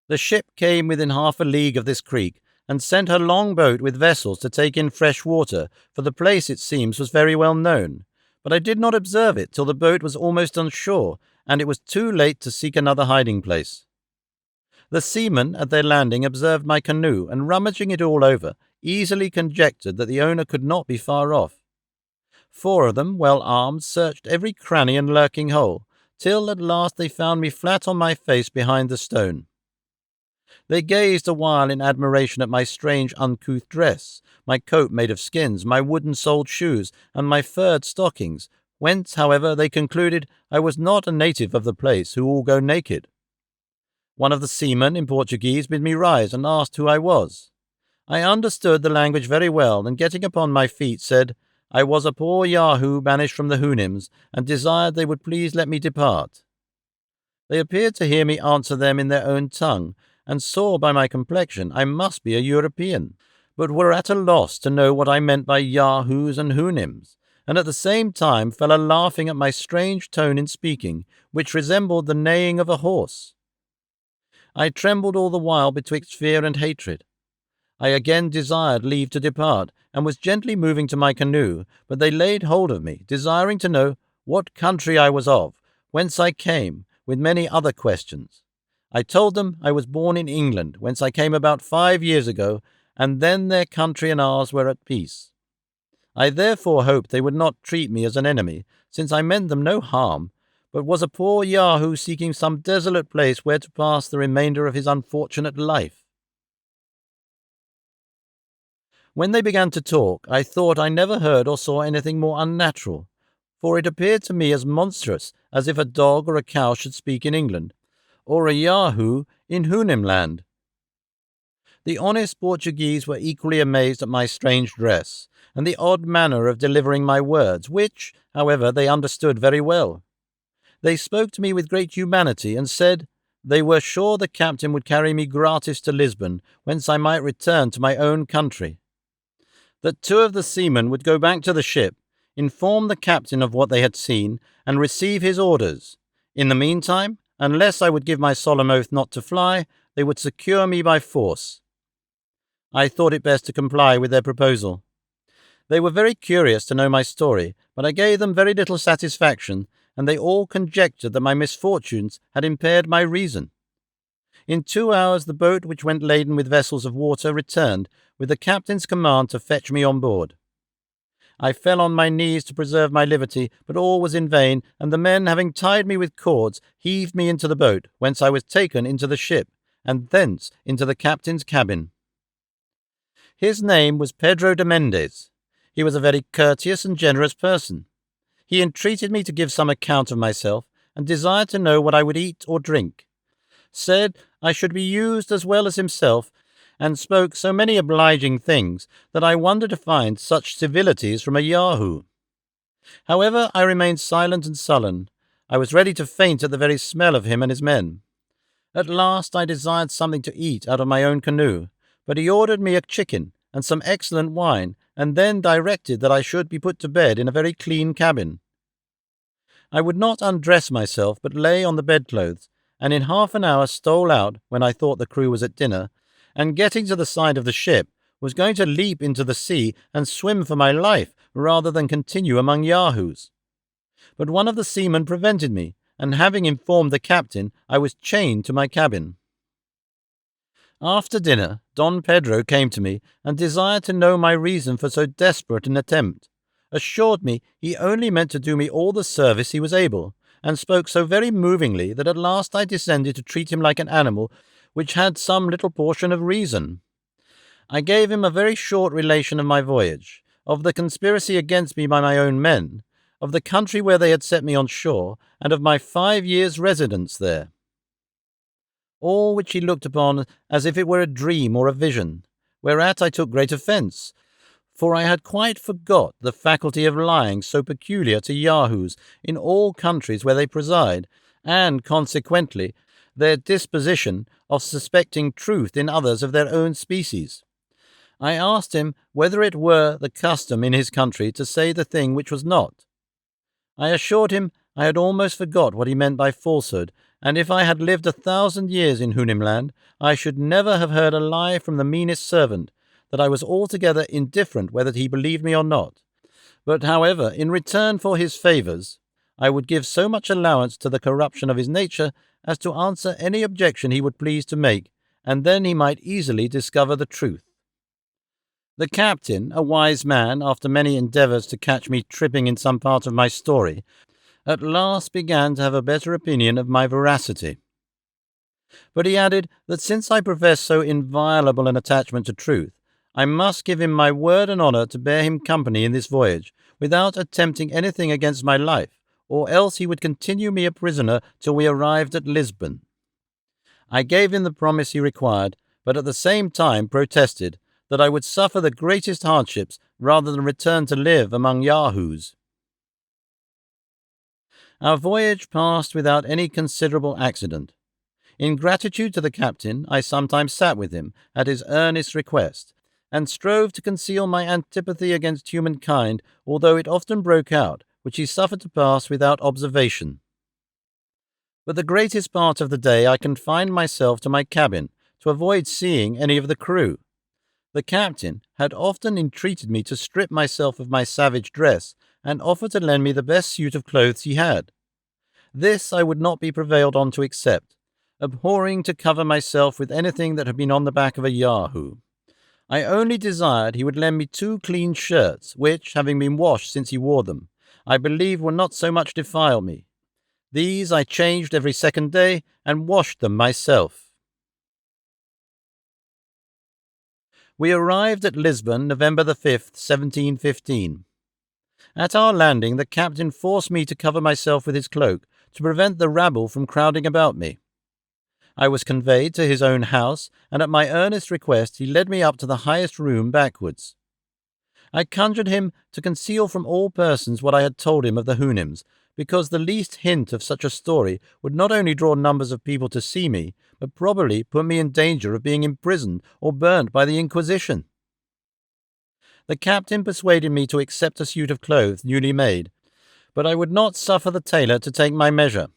S1: The ship came within half a league of this creek, and sent her long boat with vessels to take in fresh water, for the place, it seems, was very well known. But I did not observe it till the boat was almost on shore, and it was too late to seek another hiding place. The seamen at their landing observed my canoe, and rummaging it all over, easily conjectured that the owner could not be far off. 4 of them, well armed, searched every cranny and lurking hole, till at last they found me flat on my face behind the stone. They gazed a while in admiration at my strange uncouth dress, my coat made of skins, my wooden-soled shoes, and my furred stockings, whence, however, they concluded I was not a native of the place, who all go naked. One of the seamen, in Portuguese, bid me rise, and asked who I was. I understood the language very well, and getting upon my feet, said, I was a poor Yahoo banished from the Houyhnhnms, and desired they would please let me depart. They appeared to hear me answer them in their own tongue, and saw by my complexion I must be a European, but were at a loss to know what I meant by Yahoos and Houyhnhnms, and at the same time fell a-laughing at my strange tone in speaking, which resembled the neighing of a horse. I trembled all the while betwixt fear and hatred. I again desired leave to depart, and was gently moving to my canoe, but they laid hold of me, desiring to know what country I was of, whence I came, with many other questions. I told them I was born in England, whence I came about 5 years ago, and then their country and ours were at peace. I therefore hoped they would not treat me as an enemy, since I meant them no harm, but was a poor Yahoo seeking some desolate place where to pass the remainder of his unfortunate life. When they began to talk, I thought I never heard or saw anything more unnatural, for it appeared to me as monstrous as if a dog or a cow should speak in England, or a Yahoo in Houyhnhnm land. The honest Portuguese were equally amazed at my strange dress, and the odd manner of delivering my words, which, however, they understood very well. They spoke to me with great humanity, and said they were sure the captain would carry me gratis to Lisbon, whence I might return to my own country. That 2 of the seamen would go back to the ship, inform the captain of what they had seen, and receive his orders. In the meantime, unless I would give my solemn oath not to fly, they would secure me by force. I thought it best to comply with their proposal. They were very curious to know my story, but I gave them very little satisfaction, and they all conjectured that my misfortunes had impaired my reason. In 2 hours the boat, which went laden with vessels of water, returned, with the captain's command to fetch me on board. I fell on my knees to preserve my liberty, but all was in vain, and the men, having tied me with cords, heaved me into the boat, whence I was taken into the ship, and thence into the captain's cabin. His name was Pedro de Mendez. He was a very courteous and generous person. He entreated me to give some account of myself, and desired to know what I would eat or drink. Said I should be used as well as himself, and spoke so many obliging things that I wondered to find such civilities from a Yahoo. However, I remained silent and sullen. I was ready to faint at the very smell of him and his men. At last I desired something to eat out of my own canoe, but he ordered me a chicken and some excellent wine, and then directed that I should be put to bed in a very clean cabin. I would not undress myself, but lay on the bedclothes, and in half an hour stole out, when I thought the crew was at dinner, and getting to the side of the ship, was going to leap into the sea and swim for my life rather than continue among Yahoos. But one of the seamen prevented me, and having informed the captain, I was chained to my cabin. After dinner, Don Pedro came to me and desired to know my reason for so desperate an attempt, assured me he only meant to do me all the service he was able, and spoke so very movingly that at last I descended to treat him like an animal which had some little portion of reason. I gave him a very short relation of my voyage, of the conspiracy against me by my own men, of the country where they had set me on shore, and of my 5 years' residence there. All which he looked upon as if it were a dream or a vision, whereat I took great offence, for I had quite forgot the faculty of lying so peculiar to Yahoos in all countries where they preside, and, consequently, their disposition of suspecting truth in others of their own species. I asked him whether it were the custom in his country to say the thing which was not. I assured him I had almost forgot what he meant by falsehood, and if I had lived 1,000 years in Houyhnhnm, I should never have heard a lie from the meanest servant, that I was altogether indifferent whether he believed me or not. But, however, in return for his favours, I would give so much allowance to the corruption of his nature as to answer any objection he would please to make, and then he might easily discover the truth. The captain, a wise man, after many endeavours to catch me tripping in some part of my story, at last began to have a better opinion of my veracity. But he added that since I professed so inviolable an attachment to truth, I must give him my word and honour to bear him company in this voyage, without attempting anything against my life, or else he would continue me a prisoner till we arrived at Lisbon. I gave him the promise he required, but at the same time protested that I would suffer the greatest hardships rather than return to live among Yahoos. Our voyage passed without any considerable accident. In gratitude to the captain, I sometimes sat with him, at his earnest request, and strove to conceal my antipathy against humankind, although it often broke out, which he suffered to pass without observation. But the greatest part of the day I confined myself to my cabin, to avoid seeing any of the crew. The captain had often entreated me to strip myself of my savage dress, and offered to lend me the best suit of clothes he had. This I would not be prevailed on to accept, abhorring to cover myself with anything that had been on the back of a Yahoo. I only desired he would lend me 2 clean shirts, which, having been washed since he wore them, I believe would not so much defile me. These I changed every 2nd day, and washed them myself. We arrived at Lisbon, November the 5th, 1715. At our landing, the captain forced me to cover myself with his cloak, to prevent the rabble from crowding about me. I was conveyed to his own house, and at my earnest request he led me up to the highest room backwards. I conjured him to conceal from all persons what I had told him of the Houyhnhnms, because the least hint of such a story would not only draw numbers of people to see me, but probably put me in danger of being imprisoned or burnt by the Inquisition. The captain persuaded me to accept a suit of clothes newly made, but I would not suffer the tailor to take my measure.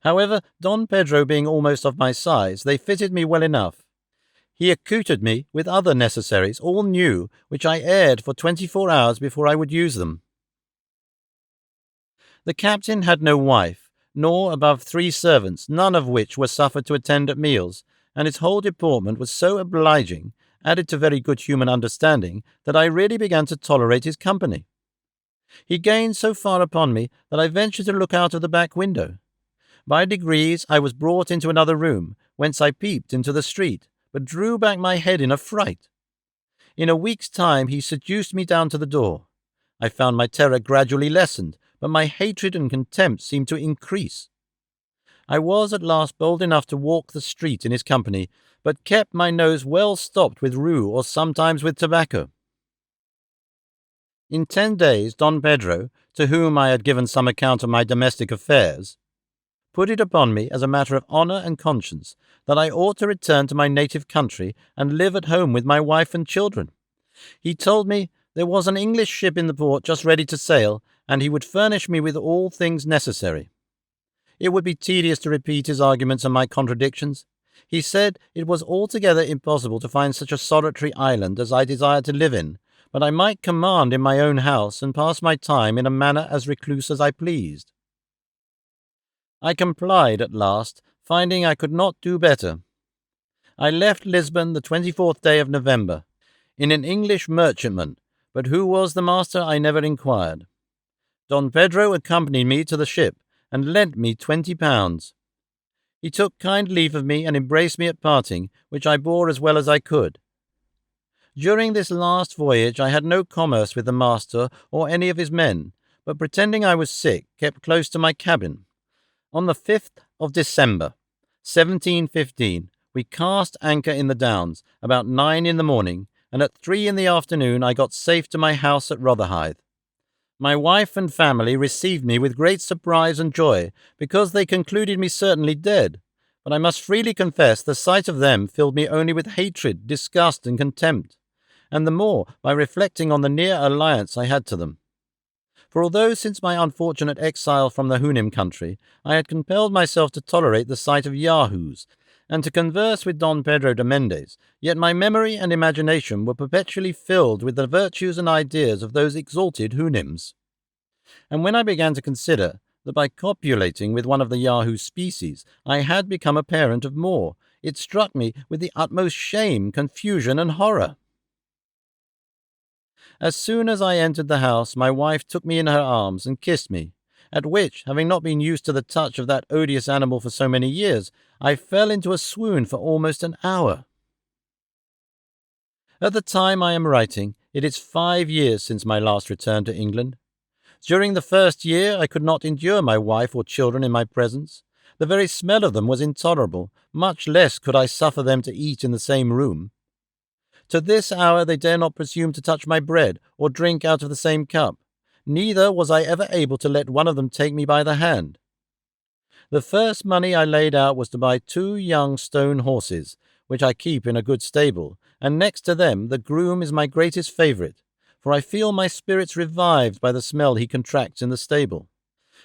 S1: However, Don Pedro being almost of my size, they fitted me well enough. He accoutred me with other necessaries, all new, which I aired for 24 hours before I would use them. The captain had no wife, nor above 3 servants, none of which were suffered to attend at meals, and his whole deportment was so obliging, added to very good human understanding, that I really began to tolerate his company. He gained so far upon me that I ventured to look out of the back window. By degrees I was brought into another room, whence I peeped into the street, but drew back my head in a fright. In a week's time he seduced me down to the door. I found my terror gradually lessened, but my hatred and contempt seemed to increase. I was at last bold enough to walk the street in his company, but kept my nose well stopped with rue or sometimes with tobacco. In 10 days Don Pedro, to whom I had given some account of my domestic affairs, put it upon me as a matter of honour and conscience that I ought to return to my native country and live at home with my wife and children. He told me there was an English ship in the port just ready to sail, and he would furnish me with all things necessary. It would be tedious to repeat his arguments and my contradictions. He said it was altogether impossible to find such a solitary island as I desired to live in, but I might command in my own house and pass my time in a manner as recluse as I pleased. I complied at last, finding I could not do better. I left Lisbon the 24th day of November, in an English merchantman, but who was the master I never inquired. Don Pedro accompanied me to the ship, and lent me £20. He took kind leave of me and embraced me at parting, which I bore as well as I could. During this last voyage I had no commerce with the master or any of his men, but pretending I was sick, kept close to my cabin. On the 5th of December, 1715, we cast anchor in the Downs about 9 in the morning, and at 3 in the afternoon I got safe to my house at Rotherhithe. My wife and family received me with great surprise and joy, because they concluded me certainly dead, but I must freely confess the sight of them filled me only with hatred, disgust, and contempt, and the more by reflecting on the near alliance I had to them. For although since my unfortunate exile from the Houyhnhnm country I had compelled myself to tolerate the sight of Yahoos, and to converse with Don Pedro de Mendes, yet my memory and imagination were perpetually filled with the virtues and ideas of those exalted Houyhnhnms. And when I began to consider that by copulating with one of the Yahoo species I had become a parent of more, it struck me with the utmost shame, confusion, and horror. As soon as I entered the house, my wife took me in her arms and kissed me, at which, having not been used to the touch of that odious animal for so many years, I fell into a swoon for almost an hour. At the time I am writing, it is 5 years since my last return to England. During the first year I could not endure my wife or children in my presence. The very smell of them was intolerable, much less could I suffer them to eat in the same room. To this hour they dare not presume to touch my bread or drink out of the same cup. Neither was I ever able to let one of them take me by the hand. The first money I laid out was to buy 2 young stone horses, which I keep in a good stable, and next to them the groom is my greatest favourite, for I feel my spirits revived by the smell he contracts in the stable.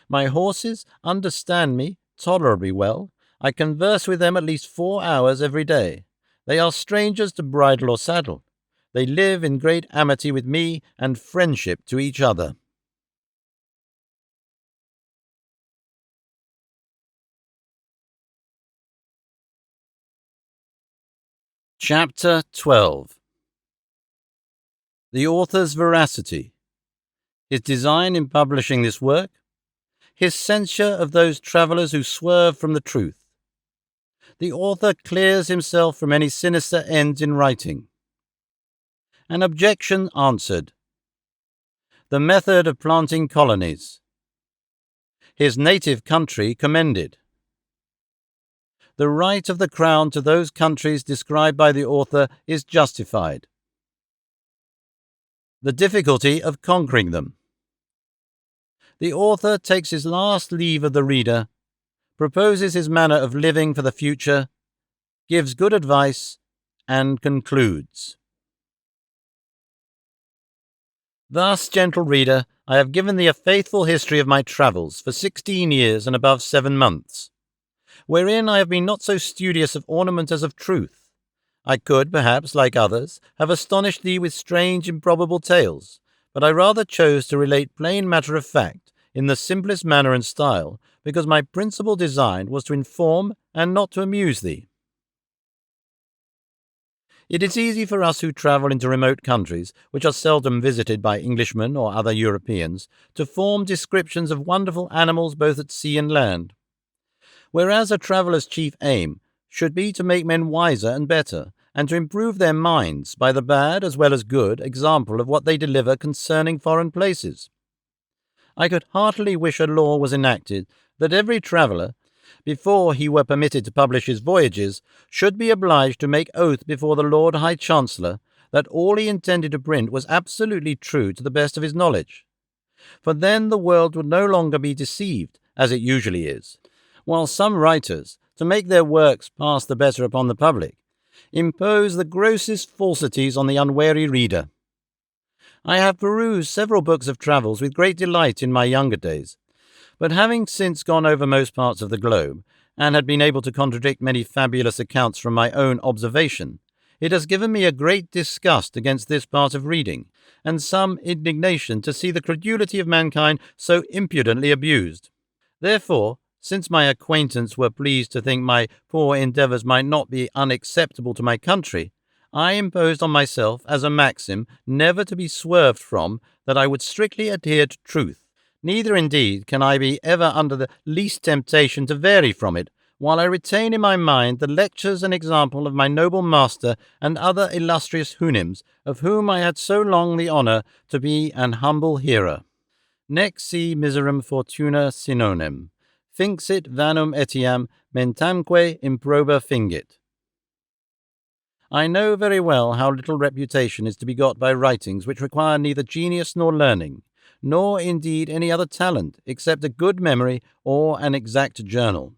S1: My horses understand me tolerably well. I converse with them at least 4 hours every day. They are strangers to bridle or saddle. They live in great amity with me and friendship to each other. Chapter 12. The author's veracity, his design in publishing this work, his censure of those travellers who swerve from the truth. The author clears himself from any sinister ends in writing. An objection answered. The method of planting colonies. His native country commended. The right of the Crown to those countries described by the author is justified. The difficulty of conquering them. The author takes his last leave of the reader, proposes his manner of living for the future, gives good advice, and concludes. Thus, gentle reader, I have given thee a faithful history of my travels for 16 years and above 7 months, wherein I have been not so studious of ornament as of truth. I could, perhaps, like others, have astonished thee with strange improbable tales, but I rather chose to relate plain matter of fact, in the simplest manner and style, because my principal design was to inform and not to amuse thee. It is easy for us who travel into remote countries, which are seldom visited by Englishmen or other Europeans, to form descriptions of wonderful animals both at sea and land. Whereas a traveller's chief aim should be to make men wiser and better, and to improve their minds by the bad as well as good example of what they deliver concerning foreign places. I could heartily wish a law was enacted that every traveller, before he were permitted to publish his voyages, should be obliged to make oath before the Lord High Chancellor that all he intended to print was absolutely true to the best of his knowledge. For then the world would no longer be deceived, as it usually is, while some writers, to make their works pass the better upon the public, impose the grossest falsities on the unwary reader. I have perused several books of travels with great delight in my younger days, but having since gone over most parts of the globe, and had been able to contradict many fabulous accounts from my own observation, it has given me a great disgust against this part of reading, and some indignation to see the credulity of mankind so impudently abused. Therefore, since my acquaintance were pleased to think my poor endeavours might not be unacceptable to my country, I imposed on myself as a maxim never to be swerved from that I would strictly adhere to truth. Neither, indeed, can I be ever under the least temptation to vary from it, while I retain in my mind the lectures and example of my noble master and other illustrious Houyhnhnms, of whom I had so long the honour to be an humble hearer. Nec si miserum fortuna sinonem, finxit vanum etiam mentamque improba fingit. I know very well how little reputation is to be got by writings which require neither genius nor learning, nor indeed any other talent except a good memory or an exact journal.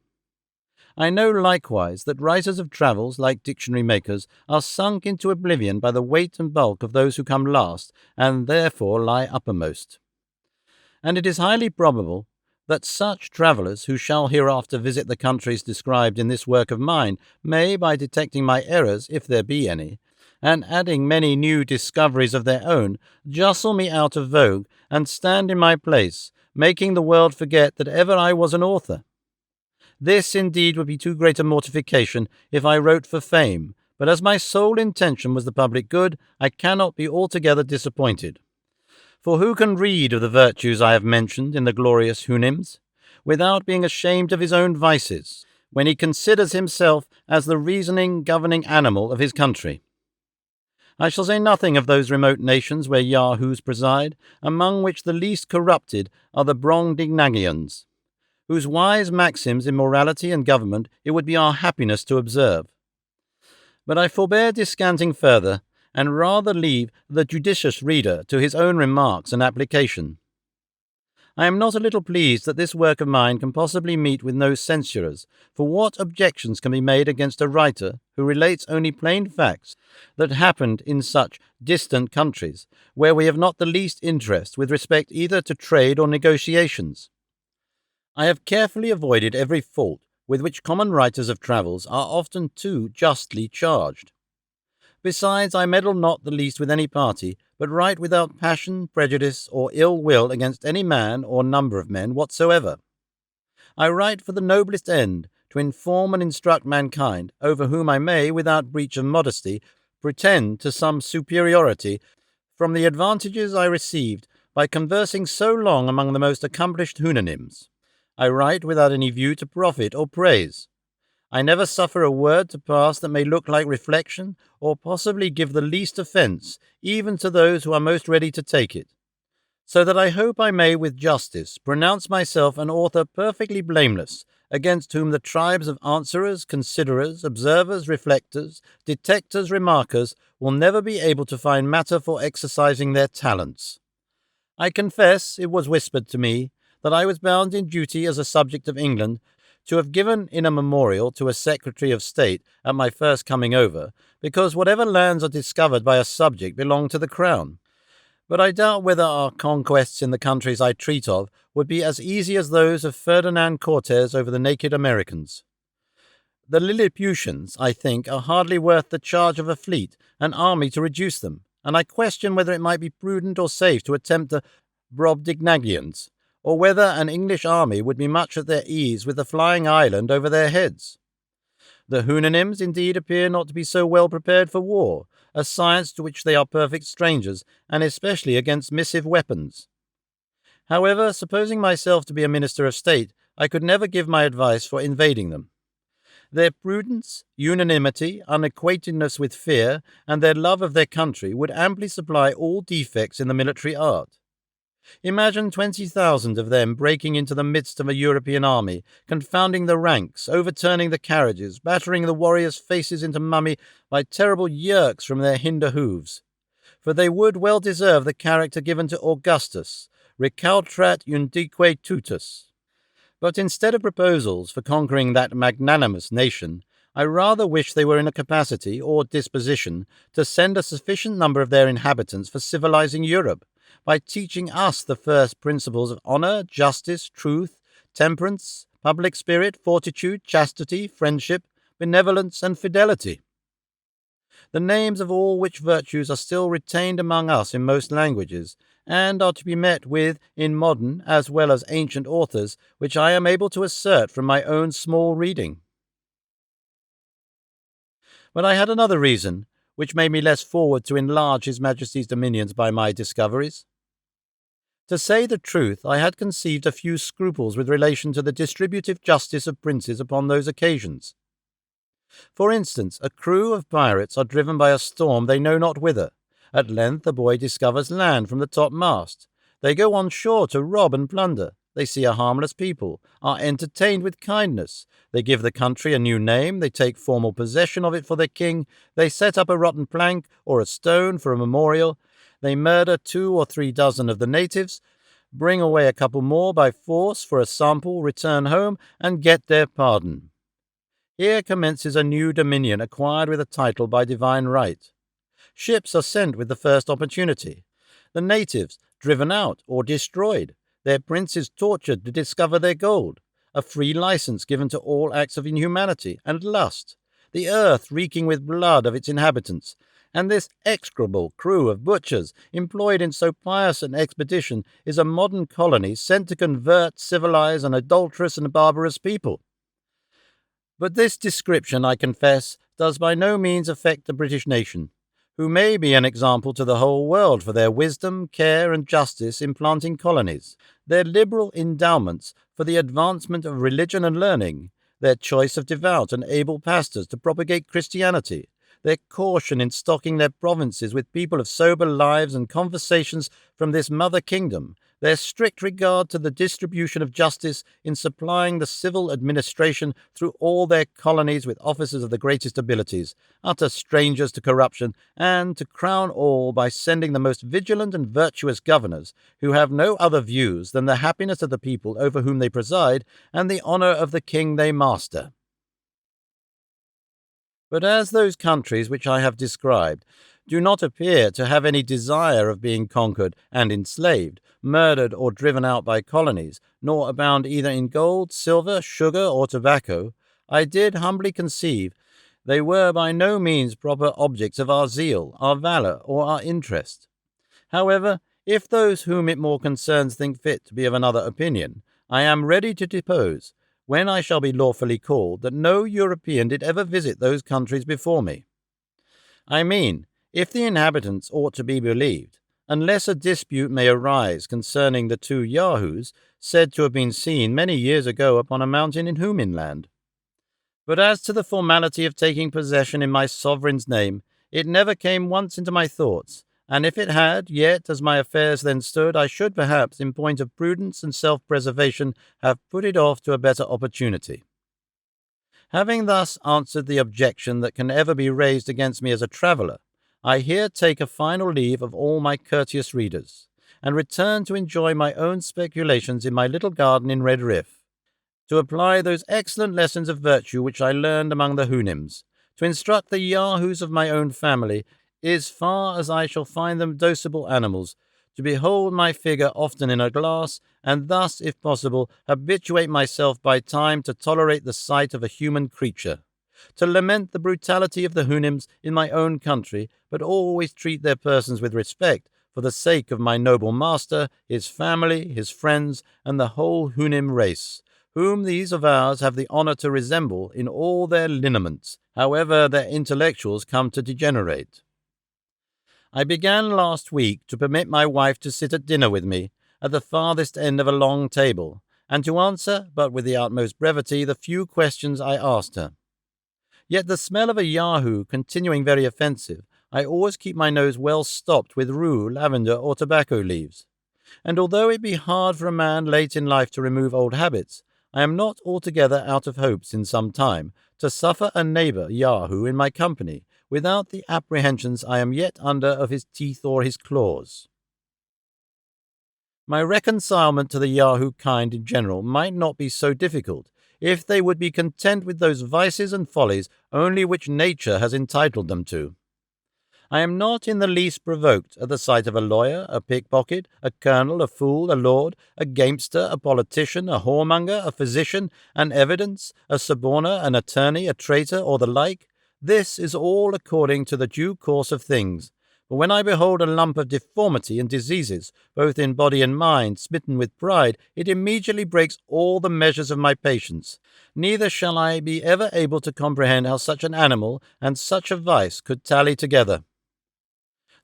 S1: I know likewise that writers of travels, like dictionary makers, are sunk into oblivion by the weight and bulk of those who come last, and therefore lie uppermost. And it is highly probable that such travellers who shall hereafter visit the countries described in this work of mine may, by detecting my errors, if there be any, and adding many new discoveries of their own, justle me out of vogue and stand in my place, making the world forget that ever I was an author. This indeed would be too great a mortification if I wrote for fame, but as my sole intention was the public good, I cannot be altogether disappointed. For who can read of the virtues I have mentioned in the glorious Houyhnhnms, without being ashamed of his own vices, when he considers himself as the reasoning, governing animal of his country? I shall say nothing of those remote nations where Yahoos preside, among which the least corrupted are the Brongdignagians, whose wise maxims in morality and government it would be our happiness to observe. But I forbear descanting further, and rather leave the judicious reader to his own remarks and application. I am not a little pleased that this work of mine can possibly meet with no censurers, for what objections can be made against a writer who relates only plain facts that happened in such distant countries, where we have not the least interest with respect either to trade or negotiations? I have carefully avoided every fault with which common writers of travels are often too justly charged. Besides, I meddle not the least with any party, but write without passion, prejudice, or ill will against any man or number of men whatsoever. I write for the noblest end, to inform and instruct mankind, over whom I may, without breach of modesty, pretend to some superiority from the advantages I received by conversing so long among the most accomplished Houyhnhnms. I write without any view to profit or praise. I never suffer a word to pass that may look like reflection, or possibly give the least offence, even to those who are most ready to take it. So that I hope I may with justice pronounce myself an author perfectly blameless, against whom the tribes of answerers, considerers, observers, reflectors, detectors, remarkers will never be able to find matter for exercising their talents. I confess it was whispered to me that I was bound in duty as a subject of England to have given in a memorial to a Secretary of State at my first coming over, because whatever lands are discovered by a subject belong to the Crown. But I doubt whether our conquests in the countries I treat of would be as easy as those of Ferdinand Cortes over the naked Americans. The Lilliputians, I think, are hardly worth the charge of a fleet, an army to reduce them, and I question whether it might be prudent or safe to attempt the Brobdingnagians, or whether an English army would be much at their ease with the flying island over their heads. The Houyhnhnms indeed appear not to be so well prepared for war, a science to which they are perfect strangers, and especially against missive weapons. However, supposing myself to be a minister of state, I could never give my advice for invading them. Their prudence, unanimity, unacquaintedness with fear, and their love of their country would amply supply all defects in the military art. Imagine 20,000 of them breaking into the midst of a European army, confounding the ranks, overturning the carriages, battering the warriors' faces into mummy by terrible yerks from their hinder hooves. For they would well deserve the character given to Augustus, recaltrat undique tutus. But instead of proposals for conquering that magnanimous nation, I rather wish they were in a capacity or disposition to send a sufficient number of their inhabitants for civilizing Europe, by teaching us the first principles of honor, justice, truth, temperance, public spirit, fortitude, chastity, friendship, benevolence, and fidelity. The names of all which virtues are still retained among us in most languages, and are to be met with in modern as well as ancient authors, which I am able to assert from my own small reading. But I had another reason, which made me less forward to enlarge His Majesty's dominions by my discoveries. To say the truth, I had conceived a few scruples with relation to the distributive justice of princes upon those occasions. For instance, a crew of pirates are driven by a storm they know not whither. At length a boy discovers land from the topmast. They go on shore to rob and plunder. They see a harmless people, are entertained with kindness. They give the country a new name, they take formal possession of it for their king, they set up a rotten plank or a stone for a memorial, they murder 2 or 3 dozen of the natives, bring away a couple more by force for a sample, return home, and get their pardon. Here commences a new dominion acquired with a title by divine right. Ships are sent with the first opportunity. The natives driven out or destroyed. Their princes tortured to discover their gold. A free license given to all acts of inhumanity and lust. The earth reeking with blood of its inhabitants. And this execrable crew of butchers, employed in so pious an expedition, is a modern colony sent to convert, civilize, an adulterous and barbarous people. But this description, I confess, does by no means affect the British nation, who may be an example to the whole world for their wisdom, care, and justice in planting colonies, their liberal endowments for the advancement of religion and learning, their choice of devout and able pastors to propagate Christianity, their caution in stocking their provinces with people of sober lives and conversations from this mother kingdom, their strict regard to the distribution of justice in supplying the civil administration through all their colonies with officers of the greatest abilities, utter strangers to corruption, and to crown all by sending the most vigilant and virtuous governors, who have no other views than the happiness of the people over whom they preside and the honor of the king they master. But as those countries which I have described do not appear to have any desire of being conquered and enslaved, murdered or driven out by colonies, nor abound either in gold, silver, sugar, or tobacco, I did humbly conceive they were by no means proper objects of our zeal, our valour, or our interest. However, if those whom it more concerns think fit to be of another opinion, I am ready to depose, when I shall be lawfully called, that no European did ever visit those countries before me. I mean, if the inhabitants ought to be believed, unless a dispute may arise concerning the 2 Yahoos said to have been seen many years ago upon a mountain in Houyhnhnm. But as to the formality of taking possession in my sovereign's name, it never came once into my thoughts, and if it had, yet, as my affairs then stood, I should perhaps, in point of prudence and self-preservation, have put it off to a better opportunity. Having thus answered the objection that can ever be raised against me as a traveller, I here take a final leave of all my courteous readers, and return to enjoy my own speculations in my little garden in Redriff, to apply those excellent lessons of virtue which I learned among the Houyhnhnms, to instruct the Yahoos of my own family, as far as I shall find them docible animals, to behold my figure often in a glass, and thus, if possible, habituate myself by time to tolerate the sight of a human creature, to lament the brutality of the Houyhnhnms in my own country, but always treat their persons with respect, for the sake of my noble master, his family, his friends, and the whole Houyhnhnm race, whom these of ours have the honour to resemble in all their lineaments, however their intellectuals come to degenerate. I began last week to permit my wife to sit at dinner with me, at the farthest end of a long table, and to answer, but with the utmost brevity, the few questions I asked her. Yet the smell of a Yahoo continuing very offensive, I always keep my nose well stopped with rue, lavender, or tobacco leaves. And although it be hard for a man late in life to remove old habits, I am not altogether out of hopes in some time to suffer a neighbour Yahoo in my company, without the apprehensions I am yet under of his teeth or his claws. My reconcilement to the Yahoo kind in general might not be so difficult, if they would be content with those vices and follies only which nature has entitled them to. I am not in the least provoked at the sight of a lawyer, a pickpocket, a colonel, a fool, a lord, a gamester, a politician, a whoremonger, a physician, an evidence, a suborner, an attorney, a traitor, or the like. This is all according to the due course of things. But when I behold a lump of deformity and diseases, both in body and mind, smitten with pride, it immediately breaks all the measures of my patience. Neither shall I be ever able to comprehend how such an animal and such a vice could tally together.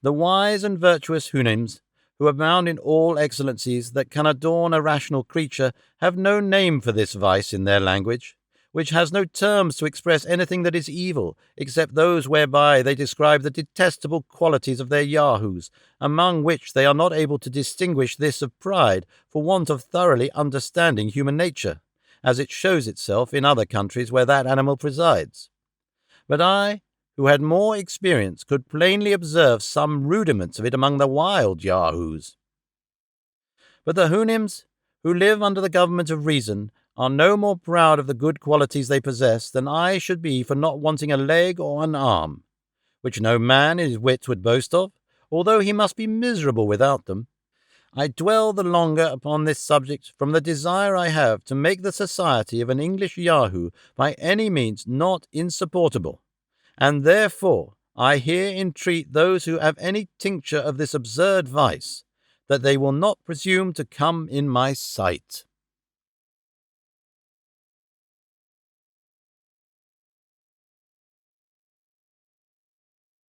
S1: The wise and virtuous Houyhnhnms, who abound in all excellencies that can adorn a rational creature, have no name for this vice in their language, which has no terms to express anything that is evil, except those whereby they describe the detestable qualities of their Yahoos, among which they are not able to distinguish this of pride, for want of thoroughly understanding human nature, as it shows itself in other countries where that animal presides. But I, who had more experience, could plainly observe some rudiments of it among the wild Yahoos. But the Houyhnhnms, who live under the government of reason, are no more proud of the good qualities they possess than I should be for not wanting a leg or an arm, which no man in his wit would boast of, although he must be miserable without them. I dwell the longer upon this subject from the desire I have to make the society of an English Yahoo by any means not insupportable, and therefore I here entreat those who have any tincture of this absurd vice, that they will not presume to come in my sight.